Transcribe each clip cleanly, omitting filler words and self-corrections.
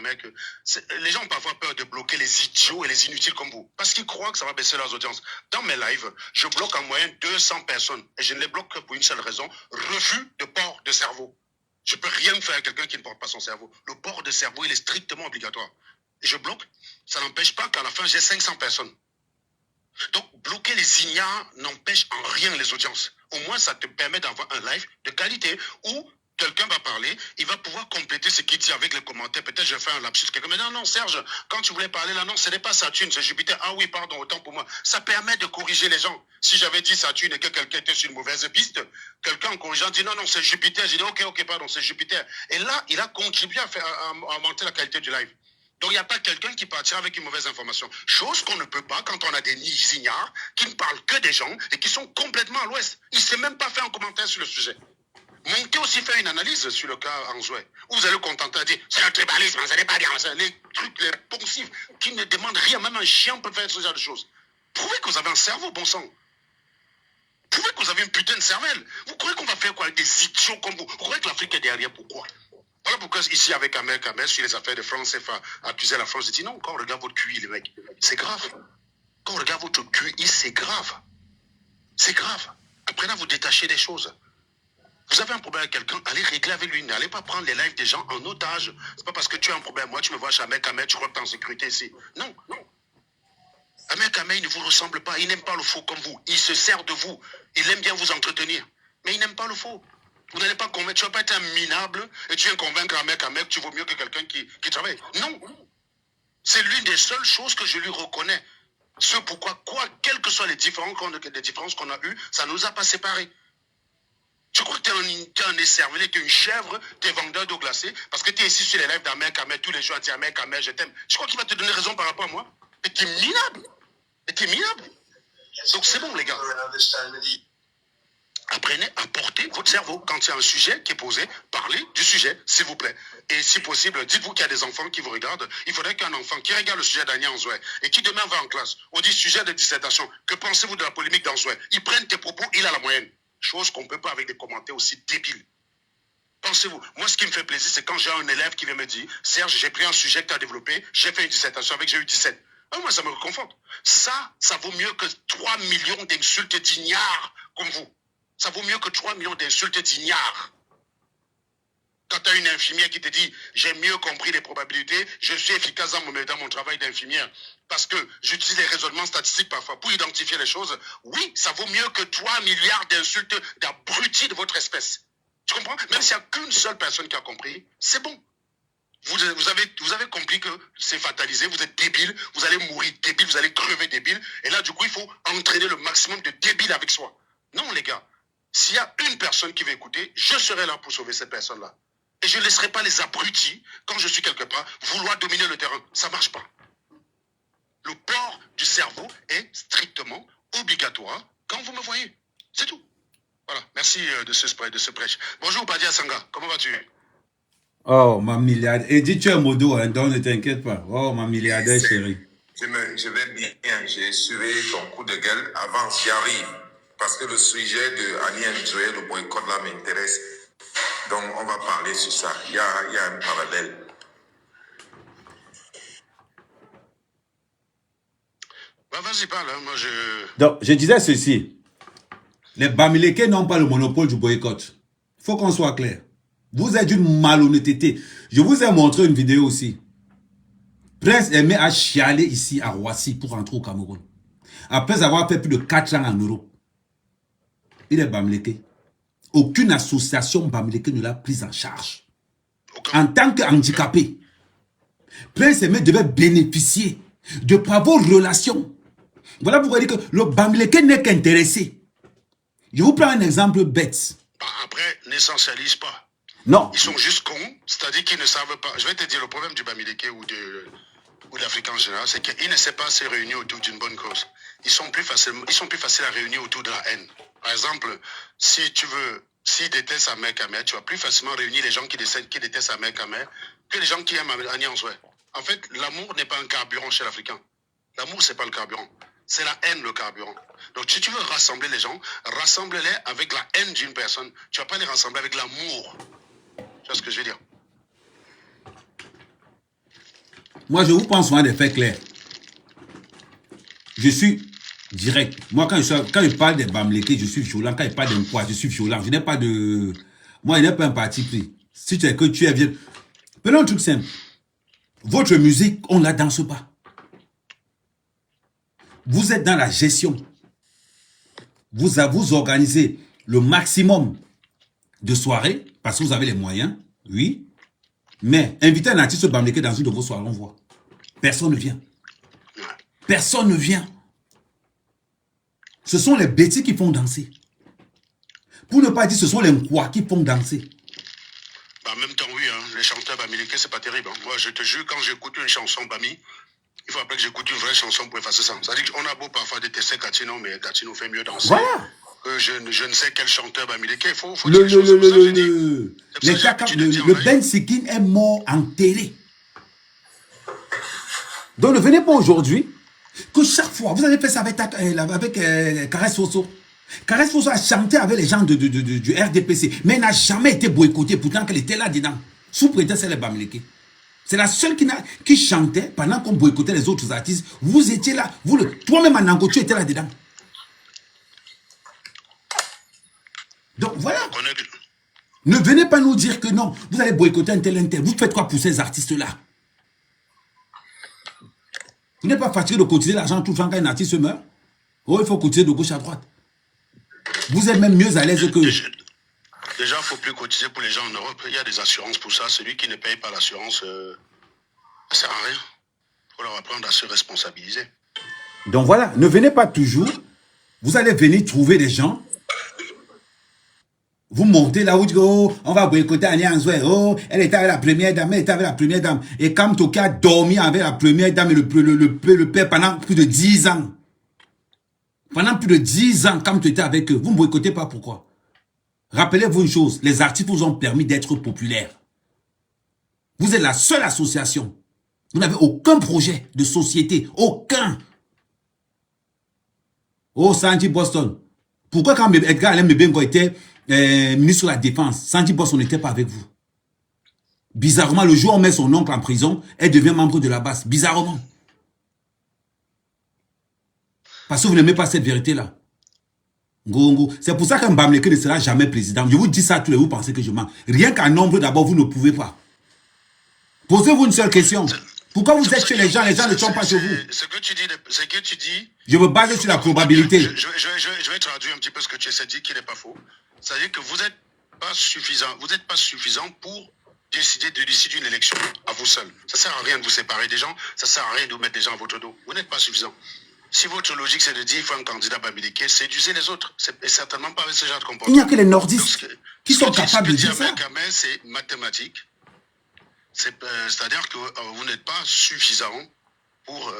Ahmed que les gens ont parfois peur de bloquer les idiots et les inutiles comme vous. Parce qu'ils croient que ça va baisser leurs audiences. Dans mes lives, je bloque en moyenne 200 personnes. Et je ne les bloque que pour une seule raison. Refus de port de cerveau. Je ne peux rien faire à quelqu'un qui ne porte pas son cerveau. Le port de cerveau, il est strictement obligatoire. Et je bloque. Ça n'empêche pas qu'à la fin, j'ai 500 personnes. Donc, bloquer les ignares n'empêche en rien les audiences. Au moins, ça te permet d'avoir un live de qualité où quelqu'un va parler, il va pouvoir compléter ce qu'il dit avec les commentaires. Peut-être je fais un lapsus. Quelqu'un me dit, non, Serge, quand tu voulais parler là, non, ce n'est pas Saturne, c'est Jupiter. Ah oui, pardon, autant pour moi. Ça permet de corriger les gens. Si j'avais dit Saturne et que quelqu'un était sur une mauvaise piste, quelqu'un en corrigeant dit, non, non, c'est Jupiter. J'ai dit, ok, pardon, c'est Jupiter. Et là, il a contribué à monter la qualité du live. Donc, il n'y a pas quelqu'un qui partira avec une mauvaise information. Chose qu'on ne peut pas quand on a des ignares qui ne parlent que des gens et qui sont complètement à l'ouest. Il ne s'est même pas fait un commentaire sur le sujet. Montez aussi faire une analyse sur le cas Anzoué. Vous allez contenter à dire, c'est un tribalisme, ça n'est pas bien. Les trucs, les poncifs qui ne demandent rien. Même un chien peut faire ce genre de choses. Prouvez que vous avez un cerveau, bon sang. Prouvez que vous avez une putain de cervelle. Vous croyez qu'on va faire quoi avec des idiots comme vous? Vous croyez que l'Afrique est derrière? Pourquoi? Voilà pourquoi ici avec Ahmed Kamel, sur les affaires de France CFA, accuser la France, je dis non, quand on regarde votre QI, les mecs, c'est grave. Quand on regarde votre QI, c'est grave. C'est grave. Apprenez à vous détacher des choses. Vous avez un problème avec quelqu'un, allez régler avec lui. N'allez pas prendre les lives des gens en otage. C'est pas parce que tu as un problème. Moi, tu me vois chez Ahmed Kamel, tu crois que tu es en sécurité ici. Non, non. Ahmed Kamel, il ne vous ressemble pas. Il n'aime pas le faux comme vous. Il se sert de vous. Il aime bien vous entretenir. Mais il n'aime pas le faux. Vous n'allez pas convaincre, tu ne vas pas être un minable et tu viens convaincre un mec que tu vaux mieux que quelqu'un qui travaille. Non. C'est l'une des seules choses que je lui reconnais. Ce pourquoi, quelles que soient les différences qu'on a eues, ça ne nous a pas séparés. Tu crois que tu es un écervelé, tu es une chèvre, tu es vendeur d'eau glacée, parce que tu es ici sur les lives d'Ahmed Kamel, tous les jours, tu dis Ahmed Kamel, je t'aime. Je crois qu'il va te donner raison par rapport à moi. Et tu es minable. Et tu es minable. Donc c'est bon, les gars. Apprenez à porter votre cerveau. Quand il y a un sujet qui est posé, parlez du sujet, s'il vous plaît. Et si possible, dites-vous qu'il y a des enfants qui vous regardent. Il faudrait qu'un enfant qui regarde le sujet d'Ania Anzoué et qui demain va en classe, on dit sujet de dissertation, que pensez-vous de la polémique d'Anzoué? Il prenne tes propos, il a la moyenne. Chose qu'on ne peut pas avec des commentaires aussi débiles. Pensez-vous, moi ce qui me fait plaisir, c'est quand j'ai un élève qui vient me dire, Serge, j'ai pris un sujet que tu as développé, j'ai fait une dissertation avec, j'ai eu 17. Ah, moi, ça me réconforte. Ça vaut mieux que 3 millions d'insultes d'ignares comme vous. Ça vaut mieux que 3 millions d'insultes d'ignares. Quand tu as une infirmière qui te dit, j'ai mieux compris les probabilités, je suis efficace dans mon travail d'infirmière, parce que j'utilise les raisonnements statistiques parfois pour identifier les choses, oui, ça vaut mieux que 3 milliards d'insultes d'abrutis de votre espèce. Tu comprends? Même s'il n'y a qu'une seule personne qui a compris, c'est bon. Vous avez compris que c'est fatalisé, vous êtes débile, vous allez mourir débile, vous allez crever débile, et là, du coup, il faut entraîner le maximum de débiles avec soi. Non, les gars. S'il y a une personne qui va écouter, je serai là pour sauver cette personne-là. Et je ne laisserai pas les abrutis, quand je suis quelque part, vouloir dominer le terrain. Ça ne marche pas. Le port du cerveau est strictement obligatoire quand vous me voyez. C'est tout. Voilà. Merci de ce prêche. Bonjour, Padia Sanga. Comment vas-tu? Oh, ma milliardaire. Et dis, tu es modo, hein, donc ne t'inquiète pas. Oh, ma milliardaire chérie. Je vais bien. J'ai suivi ton coup de gueule avant, j'y arrive. Parce que le sujet de Annie Anzoué, le boycott là, m'intéresse. Donc, on va parler sur ça. Il y a un parallèle. Bah, vas-y, parle. Hein. Moi, Donc, je disais ceci. Les Bamileke n'ont pas le monopole du boycott. Il faut qu'on soit clair. Vous êtes d'une malhonnêteté. Je vous ai montré une vidéo aussi. Prince Aimé a chialé ici à Roissy pour rentrer au Cameroun. Après avoir fait plus de 4 ans en Europe. Il est Bamileke. Aucune association Bamileke ne l'a prise en charge. En tant qu'handicapé, Prince Aimé devait bénéficier de par vos relations. Voilà pourquoi je dis que le Bamileke n'est qu'intéressé. Je vous prends un exemple bête. Après, n'essentialise pas. Non. Ils sont juste cons, c'est-à-dire qu'ils ne savent pas. Je vais te dire, le problème du Bamileke ou de l'Afrique en général, c'est qu'ils ne savent pas se réunir autour d'une bonne cause. Ils sont plus faciles à réunir autour de la haine. Par exemple, s'ils détestent Ahmed Kamel, tu vas plus facilement réunir les gens qui détestent Ahmed Kamel que les gens qui aiment Annie Anzoué. En fait, l'amour n'est pas un carburant chez l'Africain. L'amour, c'est pas le carburant. C'est la haine, le carburant. Donc, si tu veux rassembler les gens, rassemble-les avec la haine d'une personne. Tu vas pas les rassembler avec l'amour. Tu vois ce que je veux dire? Moi, je vous prends souvent des faits clairs. Je suis direct. Moi, quand je parle des Bamileke, je suis violent. Quand je parle de quoi, je suis violent. Je n'ai pas de... Moi, je n'ai pas un parti pris. Si tu es que tu es vieux... Prenons un truc simple. Votre musique, on ne la danse pas. Vous êtes dans la gestion. Vous organisez le maximum de soirées, parce que vous avez les moyens, oui. Mais inviter un artiste Bamileke dans une de vos soirées, on voit. Personne ne vient. Personne ne vient. Ce sont les bêtis qui font danser. Pour ne pas dire ce sont les Nkwa qui font danser. Bah, en même temps, oui, hein, les chanteurs Bamileke, c'est pas terrible. Hein. Moi, je te jure, quand j'écoute une chanson Bami, il faut après que j'écoute une vraie chanson pour effacer ça. C'est-à-dire qu'on a beau parfois détester Katino, mais Katino fait mieux danser. Voilà. Je ne sais quel chanteur Bamileke, il faut dire les choses. Le Ben Sikin est mort enterré. Donc ne venez pas aujourd'hui que chaque fois, vous avez fait ça avec Caresse Fosso. Caresse Fosso a chanté avec les gens du RDPC, mais elle n'a jamais été boycottée, pourtant qu'elle était là-dedans. Sous prétexte, elle est Bamileke. C'est la seule qui chantait pendant qu'on boycottait les autres artistes. Vous étiez là, toi-même en Ango, tu étais là-dedans. Donc voilà. Ne venez pas nous dire que non, vous allez boycotter un tel. Vous faites quoi pour ces artistes-là? Vous n'êtes pas fatigué de cotiser l'argent tout le temps quand un artiste meurt? Oh, il faut cotiser de gauche à droite. Vous êtes même mieux à l'aise que... Déjà, il ne faut plus cotiser pour les gens en Europe. Il y a des assurances pour ça. Celui qui ne paye pas l'assurance, ça ne sert à rien. Il faut leur apprendre à se responsabiliser. Donc voilà, ne venez pas toujours. Vous allez venir trouver des gens. Vous montez là où tu dis, oh, on va boycotter Alliance. Oh, elle était avec la première dame, elle était avec la première dame. Et Kam Toki a dormi avec la première dame et le père pendant plus de 10 ans. Pendant plus de 10 ans, Kam Toki était avec eux. Vous ne boycottez pas, pourquoi? Rappelez-vous une chose, les artistes vous ont permis d'être populaires. Vous êtes la seule association. Vous n'avez aucun projet de société. Aucun. Oh, Sanji Boston. Pourquoi quand Edgar Allen Mebengo était ministre de la Défense, Sanji Boston n'était pas avec vous? Bizarrement, le jour où on met son oncle en prison, elle devient membre de la base. Bizarrement. Parce que vous n'aimez pas cette vérité-là. C'est pour ça qu'un Bamileke ne sera jamais président. Je vous dis ça tous les jours, vous pensez que je mens. Rien qu'en nombre, d'abord, vous ne pouvez pas. Posez-vous une seule question. Pourquoi vous êtes chez les gens ne sont pas chez vous? Ce que tu dis... Je me base sur la probabilité. Je vais traduire un petit peu ce que tu essaies de dire, qui n'est pas faux. C'est-à-dire que vous n'êtes pas suffisant pour décider de l'issue d'une élection à vous seul. Ça ne sert à rien de vous séparer des gens, ça ne sert à rien de vous mettre des gens à votre dos. Vous n'êtes pas suffisant. Si votre logique c'est de dire qu'il faut un candidat Bamileke, séduisez les autres. C'est certainement pas avec ce genre de comportement. Il n'y a que les nordistes qui sont capables de dire ça. C'est mathématique. C'est-à-dire que vous n'êtes pas suffisant pour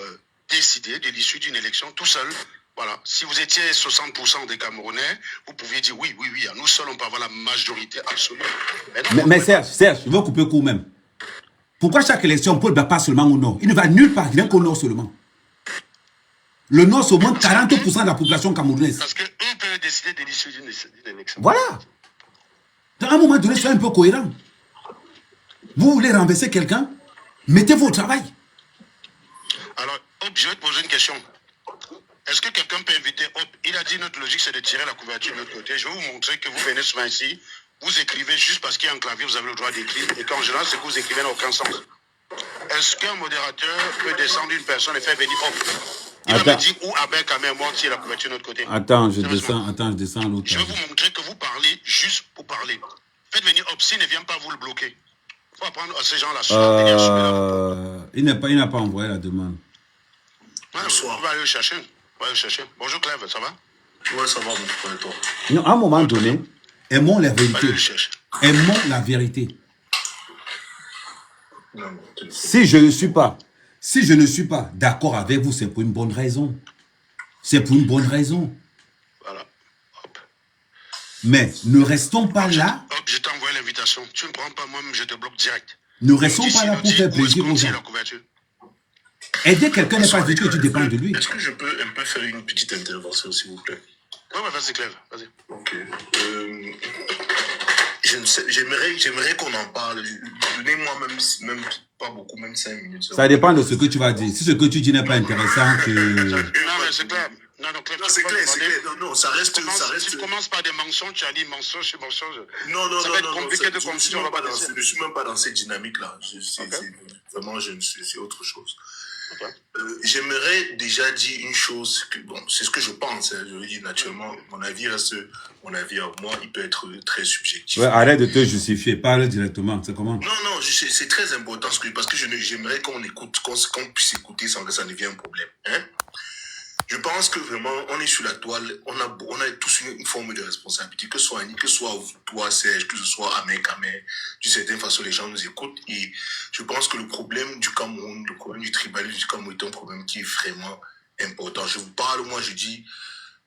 décider de l'issue d'une élection tout seul. Voilà. Si vous étiez 60% des Camerounais, vous pouviez dire oui, à nous seuls on peut avoir la majorité absolue. Mais Serge, je veux couper court même. Pourquoi chaque élection, Paul ne va pas seulement au nord? Il ne va nulle part, il vient qu'au nord seulement. Le nord, c'est au moins 40% de la population camerounaise. Parce qu'eux peuvent décider de l'issue d'une élection. Voilà. Donc, à un moment donné, soyez un peu cohérent. Vous voulez renverser quelqu'un? Mettez-vous au travail. Alors, Hop, je vais te poser une question. Est-ce que quelqu'un peut inviter Hop? Il a dit notre logique, c'est de tirer la couverture de l'autre côté. Je vais vous montrer que vous venez souvent ici, vous écrivez juste parce qu'il y a un clavier, vous avez le droit d'écrire, et qu'en général, ce que vous écrivez n'a aucun sens. Est-ce qu'un modérateur peut descendre une personne et faire venir Hop? Il va me dire où Abel Kamer moi tirer la couverture de l'autre côté. Attends, je descends à l'autre. Je vais vous montrer que vous parlez juste pour parler. Faites venir Hop, s'il ne vient pas, vous le bloquez. Il faut apprendre à ces gens-là. Il n'a pas envoyé la demande. Bonsoir. On va aller le chercher. Bonjour Clève, ça va? Ouais, ça va, mon frère, toi. Non, à un moment donné, aimons la vérité. Aimons la vérité. Non, si je ne suis pas d'accord avec vous, c'est pour une bonne raison. C'est pour une bonne raison. Voilà. Hop. Mais ne restons pas là. Hop, je t'ai envoyé l'invitation. Tu ne prends pas, moi-même, je te bloque direct. Ne restons pas là pour faire plaisir aux gens. Aider quelqu'un n'est pas dit que tu dépends de lui. Est-ce que je peux un peu faire une petite intervention, s'il vous plaît? Ouais, vas-y, Clève, vas-y. Ok. je ne sais, j'aimerais qu'on en parle. Donnez-moi même pas beaucoup, même 5 minutes. Ça dépend de ce que tu vas dire. Si ce que tu dis n'est pas intéressant, Non, mais c'est clair. Non, c'est clair, c'est clair. Non, ça reste. Si tu commences par des mensonges, tu as dit mensonge sur mensonge. Non, ça va être compliqué de je ne suis même pas dans cette dynamique-là. Vraiment, c'est autre chose. Okay. J'aimerais déjà dire une chose, bon, c'est ce que je pense, hein, je veux dire naturellement, mon avis reste mon avis à moi, il peut être très subjectif. Ouais, arrête de te justifier, parle directement, c'est comment? Non, c'est très important parce que j'aimerais qu'on écoute, qu'on puisse écouter sans que ça devienne un problème. Hein? Je pense que vraiment, on est sur la toile, on a tous une forme de responsabilité, que ce soit toi, Serge, que ce soit Ahmed, d'une certaine façon, les gens nous écoutent. Et je pense que le problème du Cameroun, le problème du tribalisme du Cameroun est un problème qui est vraiment important. Je vous parle, moi, je dis,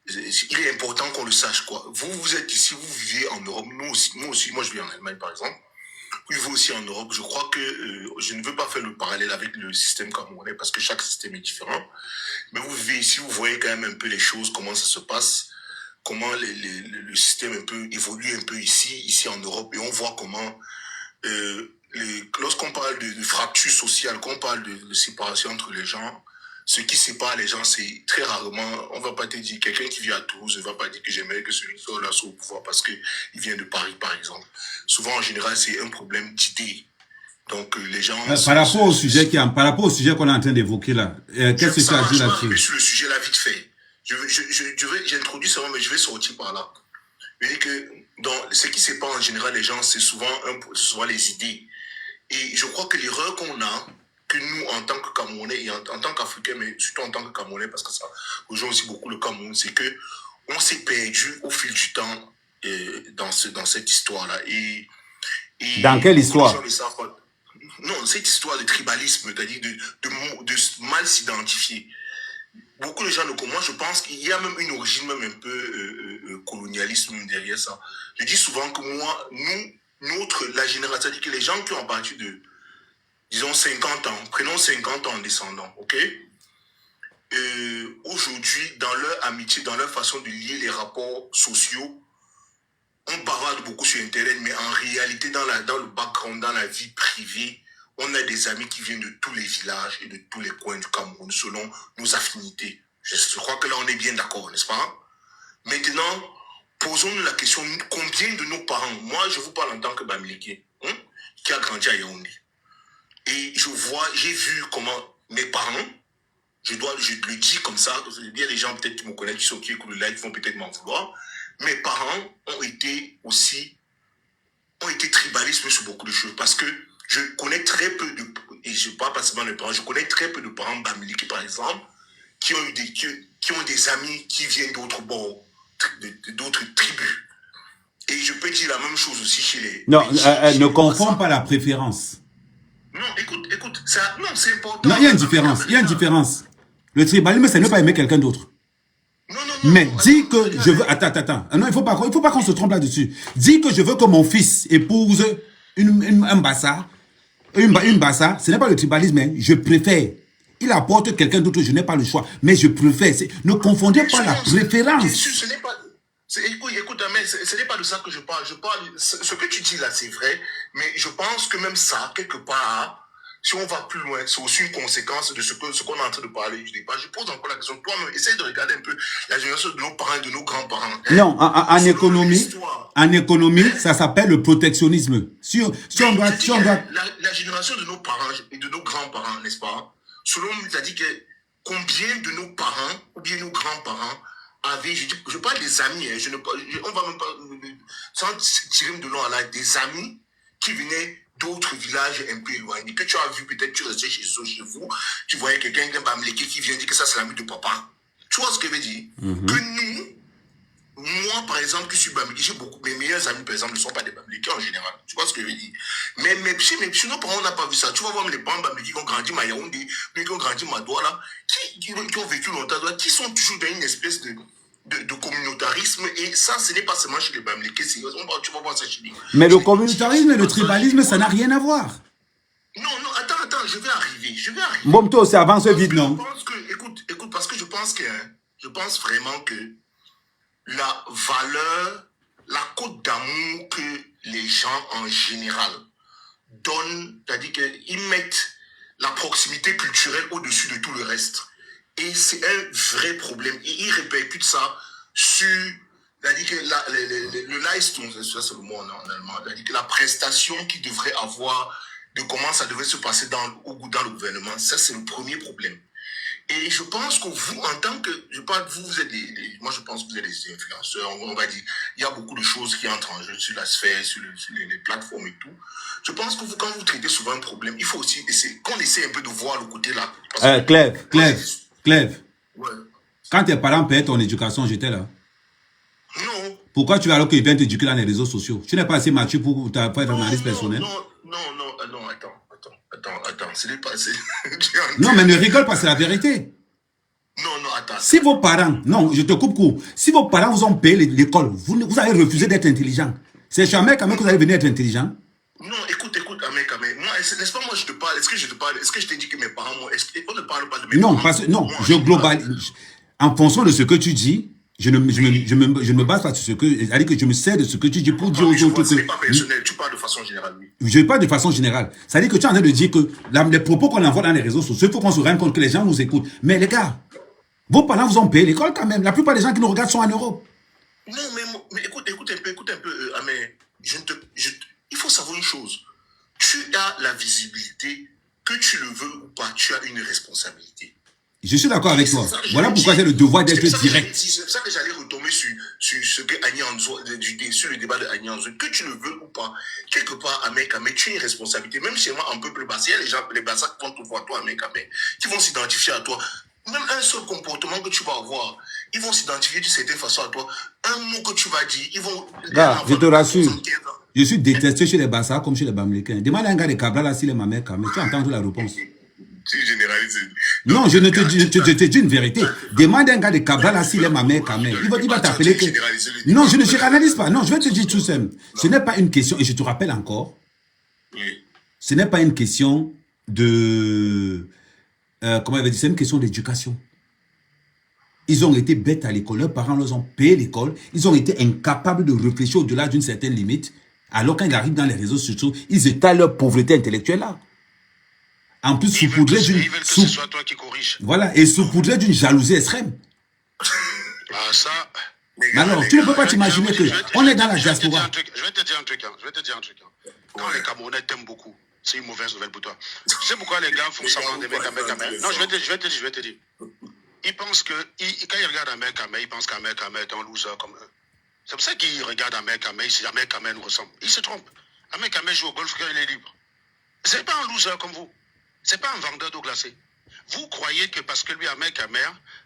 il est important qu'on le sache, quoi. Vous êtes ici, vous vivez en Europe, moi aussi, moi je vis en Allemagne, par exemple. Vous vivez aussi en Europe. Je crois que je ne veux pas faire le parallèle avec le système camerounais parce que chaque système est différent. Mais vous vivez ici, vous voyez quand même un peu les choses, comment ça se passe, comment le système un peu évolue un peu ici en Europe. Et on voit comment, lorsqu'on parle de fracture sociale, qu'on parle de séparation entre les gens, ce qui sépare les gens, c'est très rarement, on va pas te dire, quelqu'un qui vit à Toulouse ne va pas dire que j'aimerais que celui qui soit là soit au pouvoir parce qu'il vient de Paris, par exemple. Souvent, en général, c'est un problème d'idée. Donc, les gens... Par rapport au sujet qu'on est en train d'évoquer là, qu'est-ce que tu as dit là-dessus? Je vais sur le sujet là vite fait. J'ai introduit ça, mais je vais sortir par là. Je veux dire que dans ce qui sépare en général les gens, c'est souvent les idées. Et je crois que l'erreur qu'on a, que nous, en tant que Camerounais et en tant qu'Africains, mais surtout en tant que Camerounais, parce que ça rejoint aussi beaucoup le Cameroun, c'est que on s'est perdu au fil du temps dans cette histoire-là. Et dans quelle histoire? Non, cette histoire de tribalisme, c'est-à-dire de mal s'identifier. Beaucoup de gens moi je pense qu'il y a même une origine même un peu colonialiste même derrière ça. Je dis souvent que moi, la génération, c'est-à-dire que les gens qui ont parti de, disons 50 ans, prenons 50 ans en descendant, ok? Aujourd'hui, dans leur amitié, dans leur façon de lier les rapports sociaux, on bavarde beaucoup sur Internet, mais en réalité, dans le background, dans la vie privée, on a des amis qui viennent de tous les villages et de tous les coins du Cameroun, selon nos affinités. Je crois que là, on est bien d'accord, n'est-ce pas? Maintenant, posons-nous la question, combien de nos parents, moi, je vous parle en tant que Bamileke, qui a grandi à Yaoundé. Et j'ai vu comment mes parents, je le dis comme ça, il y a des gens peut-être qui me connaissent, qui écoutent le live, vont peut-être m'en vouloir. Mes parents ont été tribalistes sur beaucoup de choses parce que je connais très peu et je ne parle pas seulement de parents, je connais très peu de parents Bamileke, par exemple, qui ont des amis qui viennent d'autres bords, d'autres tribus. Et je peux dire la même chose aussi chez les... Non, ne confonds pas la préférence. Non, écoute, c'est important. Non, il y a une différence. Le tribalisme, c'est ne pas aimer quelqu'un d'autre. Non, mais dis que je veux... Attends. Non, il faut pas qu'on se trompe là-dessus. Dis que je veux que mon fils épouse un bassa. Une bassa, ce n'est pas le tribalisme, hein. Je préfère. Il apporte quelqu'un d'autre, je n'ai pas le choix. Mais je préfère. Ne confondez pas la préférence. Bien sûr, ce n'est pas... Écoute, Ahmed, ce n'est pas de ça que je parle. Ce que tu dis là, c'est vrai. Mais je pense que même ça, quelque part... Si on va plus loin, c'est aussi une conséquence de ce qu'on est en train de parler du débat. Je pose encore la question. Toi-même, essaye de regarder un peu la génération de nos parents et de nos grands-parents. Non, en économie, ça s'appelle le protectionnisme. Si on doit... La génération de nos parents et de nos grands-parents, n'est-ce pas? Selon nous, c'est-à-dire que combien de nos parents ou bien nos grands-parents avaient, je parle des amis, hein, on va même pas, sans tirer de nom à l'âge, des amis qui venaient d'autres villages un peu éloignés, que tu as vu, peut-être tu restais chez vous, tu voyais quelqu'un d'un Bamileke qui vient dire que ça c'est l'ami de papa. Tu vois ce que je veux dire? Que moi par exemple, qui suis Bamileke, j'ai beaucoup, mes meilleurs amis par exemple ne sont pas des Bamileke en général. Tu vois ce que je veux dire? Mais chez nos parents, on n'a pas vu ça. Tu vas voir les parents Bamileke qui ont grandi à Yaoundé, qui ont grandi à Douala, qui ont vécu longtemps, qui sont toujours dans une espèce de communautarisme, et ça, ce n'est pas seulement chez les Bamileke, tu vas voir ça chez lui. Mais le communautarisme et le tribalisme, ça n'a rien à voir. Non, attends, je vais arriver. Bon, toi aussi, avance vite, non? Écoute, parce que je pense vraiment que la valeur, la cote d'amour que les gens en général donnent, c'est-à-dire qu'ils mettent la proximité culturelle au-dessus de tout le reste. Et c'est un vrai problème. Et ils répercutent ça sur, c'est-à-dire que le Leistung, ça c'est le mot en allemand, c'est-à-dire que la prestation qui devrait avoir, de comment ça devrait se passer dans le gouvernement, ça c'est le premier problème. Et je pense que vous, en tant que, vous êtes moi je pense que vous êtes des influenceurs, on va dire, il y a beaucoup de choses qui entrent en jeu sur la sphère, sur les plateformes et tout. Je pense que vous, quand vous traitez souvent un problème, il faut aussi qu'on essaie un peu de voir le côté là. Clève. Ouais. Quand tes parents payaient ton éducation, j'étais là. Non. Pourquoi tu vas alors qu'ils viennent t'éduquer dans les réseaux sociaux? Tu n'es pas assez mature pour faire une analyse personnelle? Non, attends, ce n'est pas... Non, mais ne rigole pas, c'est la vérité. Non, attends. Si vos parents, non, je te coupe court, si vos parents vous ont payé l'école, vous avez refusé d'être intelligent. C'est jamais quand même que vous allez venir être intelligent. Non, écoute, Ahmed, moi, n'est-ce pas moi je te parle, est-ce que je t'ai dit que mes parents, on ne parle pas de mes parents? Non, je globalise. En fonction de ce que tu dis, je ne me base pas sur ce que... C'est-à-dire que je me sers de ce que tu dis pour dire aux autres que... Ce n'est pas personnel, tu parles de façon générale, oui. Je parle de façon générale. C'est-à-dire que tu es en train de dire que les propos qu'on envoie dans les réseaux sociaux, il faut qu'on se rende compte que les gens nous écoutent. Mais les gars, vos parents vous ont payé l'école quand même. La plupart des gens qui nous regardent sont en Europe. Non, mais écoute un peu, Ahmed. Il faut savoir une chose. Tu as la visibilité, que tu le veux ou pas, tu as une responsabilité. Je suis d'accord avec toi. Voilà pourquoi j'ai le devoir d'être direct. C'est pour ça que j'allais retomber sur ce que Annie Anzo, sur le débat de Annie Anzo. Que tu le veux ou pas, quelque part, Ahmed, tu as une responsabilité. Même chez moi, un peuple bassé, il y a les gens, les bassins qui vont te voir, toi, Ahmed, qui vont s'identifier à toi. Même un seul comportement que tu vas avoir, ils vont s'identifier d'une certaine façon à toi. Un mot que tu vas dire, ils vont... Gars, je te rassure. Je suis détesté chez les Bassas comme chez les Bamilekins. Demande à un gars de Cabral là s'il est ma mère Kamé. Tu entends la réponse. Tu généralises. Non, je te dis une vérité. Demande à un gars de Cabral là s'il est ma mère Kamé. Il va t'appeler que... Non, je ne généralise pas. Non, je vais te dire tout simple. Ce n'est pas une question, et je te rappelle encore, ce n'est pas une question de... comment il va dire, c'est une question d'éducation. Ils ont été bêtes à l'école, leurs parents leur ont payé l'école, ils ont été incapables de réfléchir au-delà d'une certaine limite, alors quand ils arrivent dans les réseaux sociaux, ils étalent leur pauvreté intellectuelle là. En plus, saupoudrés d'une... Ils veulent que ce soit toi qui corrige. Voilà, et saupoudrés d'une jalousie extrême. Ah ça... Mais alors, tu ne peux pas t'imaginer qu'on est dans la diaspora. Je vais te dire un truc. Quand les Camerounais t'aiment beaucoup, c'est une mauvaise nouvelle pour toi. Tu sais pourquoi les gars font semblant d'aimer Kamé? Non, je vais te dire. Ils pensent que, quand ils regardent Ahmed Kamé, ils pensent qu'Ahmed Kamé est un loser comme eux. C'est pour ça qu'ils regardent Ahmed Kamé, si Ahmed Kamé nous ressemble. Ils se trompent. Ahmed Kamé joue au golf quand il est libre. C'est pas un loser comme vous. C'est pas un vendeur d'eau glacée. Vous croyez que parce que lui, Ahmed Kamé,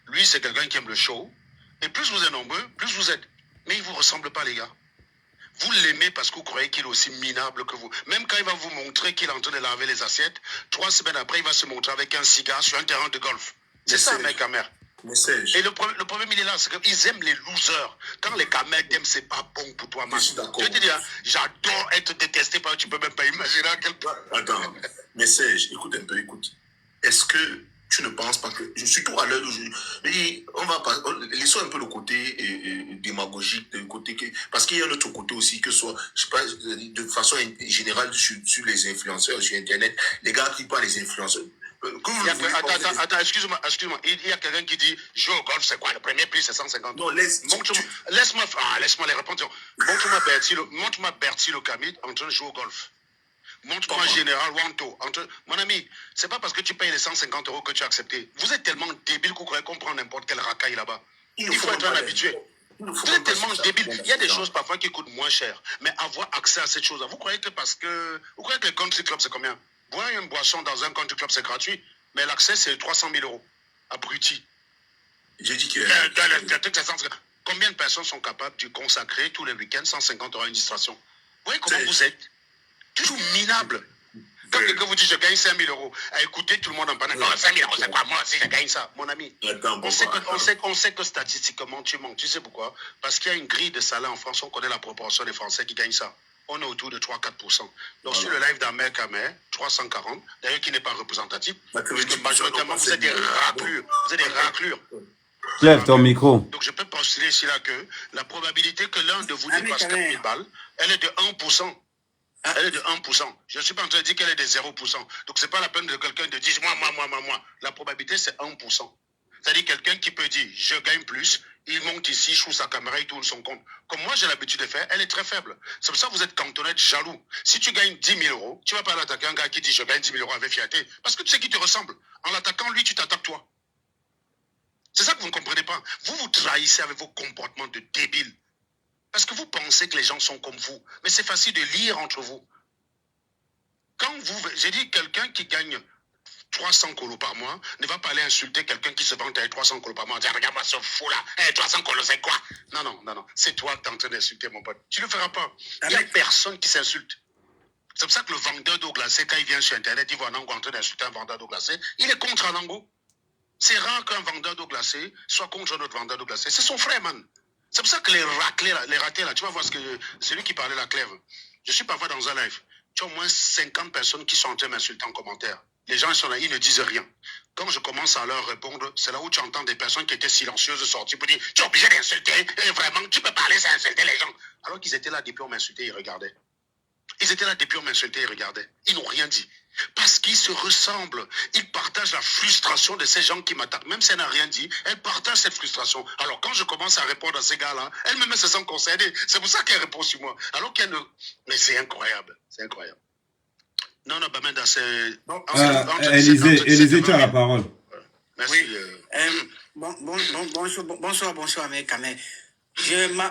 lui, c'est quelqu'un qui aime le show. Et plus vous êtes nombreux, plus vous êtes. Mais il ne vous ressemble pas, les gars. Vous l'aimez parce que vous croyez qu'il est aussi minable que vous. Même quand il va vous montrer qu'il est en train de laver les assiettes, 3 semaines après, il va se montrer avec un cigare sur un terrain de golf. C'est ça, Ahmed Kamé. Et le problème, il est là, c'est qu'ils aiment les losers. Quand les Kamé t'aiment, c'est pas bon pour toi, man. Je vais te dire, j'adore être détesté par eux, tu peux même pas imaginer à quel point. Attends, mais Serge, écoute un peu, écoute. Est-ce que tu ne penses pas que, surtout à l'heure d'aujourd'hui, on va pas, laissons un peu le côté démagogique, le côté que, parce qu'il y a un autre côté aussi, que ce soit, je sais pas, de façon générale sur les influenceurs, sur Internet, les gars qui parlent des influenceurs. Attends, excuse-moi. Il y a quelqu'un qui dit, jouer au golf, c'est quoi? Le premier prix, c'est 150. Non, laisse-moi les répondre. Montre-moi Bertie le Camille en train de jouer au golf. Montre-moi Général Wanto. Mon ami, c'est pas parce que tu payes les 150 € que tu as accepté. Vous êtes tellement débile qu'on croyait qu'on prend n'importe quel racaille là-bas. Il faut être un habitué. Vous êtes tellement débile. Il y a des choses parfois qui coûtent moins cher. Mais avoir accès à cette chose-là, vous croyez que vous croyez que le country club c'est combien? Boire une boisson dans un country club c'est gratuit. Mais l'accès c'est 300 000 €. Abruti. J'ai dit que... Combien de personnes sont capables de consacrer tous les week-ends 150 € à une distraction? Vous voyez comment vous êtes? Toujours minable. Quand quelqu'un vous dit je gagne 5 000 €, à écouter tout le monde en parle. Non, 5 000 € c'est quoi? Moi aussi je gagne ça. Mon ami, on sait que statistiquement tu manques. Tu sais pourquoi? Parce qu'il y a une grille de salaire en France. On connaît la proportion des Français qui gagnent ça. On est autour de 3-4%. Donc sur le live d'Ahmed Kamé, 340, d'ailleurs qui n'est pas représentatif, parce que majoritairement vous êtes des raclures. Vous êtes des raclures. Lève ton micro. Donc je peux postuler ici là que la probabilité que l'un de vous dépasse 4 000 balles, elle est de 1%. Elle est de 1%. Je ne suis pas en train de dire qu'elle est de 0%. Donc ce n'est pas la peine de quelqu'un de dire moi. La probabilité c'est 1%. C'est-à-dire quelqu'un qui peut dire je gagne plus, il monte ici, choue sa caméra, il tourne son compte. Comme moi j'ai l'habitude de faire, elle est très faible. C'est pour ça que vous êtes cantonné jaloux. Si tu gagnes 10 000 euros, tu ne vas pas l'attaquer un gars qui dit je gagne 10 000 euros avec fierté. Parce que tu sais qu'il te ressemble. En l'attaquant, lui, tu t'attaques toi. C'est ça que vous ne comprenez pas. Vous vous trahissez avec vos comportements de débiles. Parce que vous pensez que les gens sont comme vous. Mais c'est facile de lire entre vous. Quand vous... J'ai dit quelqu'un qui gagne 300 colos par mois ne va pas aller insulter quelqu'un qui se vante avec 300 colos par mois. Dire, regarde-moi ce fou là. 300 colos, c'est quoi? Non. C'est toi qui es en train d'insulter mon pote. Tu ne le feras pas. Il n'y a personne qui s'insulte. C'est pour ça que le vendeur d'eau glacée, quand il vient sur Internet, il voit Anango en train d'insulter un vendeur d'eau glacée. Il est contre Anango. C'est rare qu'un vendeur d'eau glacée soit contre un autre vendeur d'eau glacée. C'est son frère, man. C'est pour ça que les ratés là, tu vas voir celui qui parlait la clève. Je suis parfois dans un live. Tu as au moins 50 personnes qui sont en train de m'insulter en commentaire. Les gens ils sont là, ils ne disent rien. Quand je commence à leur répondre, c'est là où tu entends des personnes qui étaient silencieuses sortir pour dire tu es obligé d'insulter, et vraiment, tu peux parler sans insulter les gens. Alors qu'ils étaient là depuis on m'insultait, ils regardaient. Ils étaient là depuis on m'insultait, ils regardaient. Ils n'ont rien dit. Parce qu'ils se ressemblent. Ils partagent la frustration de ces gens qui m'attaquent. Même si elle n'a rien dit, elle partage cette frustration. Alors quand je commence à répondre à ces gars-là, elle-même se sent concernée. C'est pour ça qu'elle répond sur moi. Alors qu'elle ne... Mais c'est incroyable. C'est incroyable. Non, Bamenda, c'est... Élisée, tu as la parole. Merci. Oui. Bonsoir, mes camés.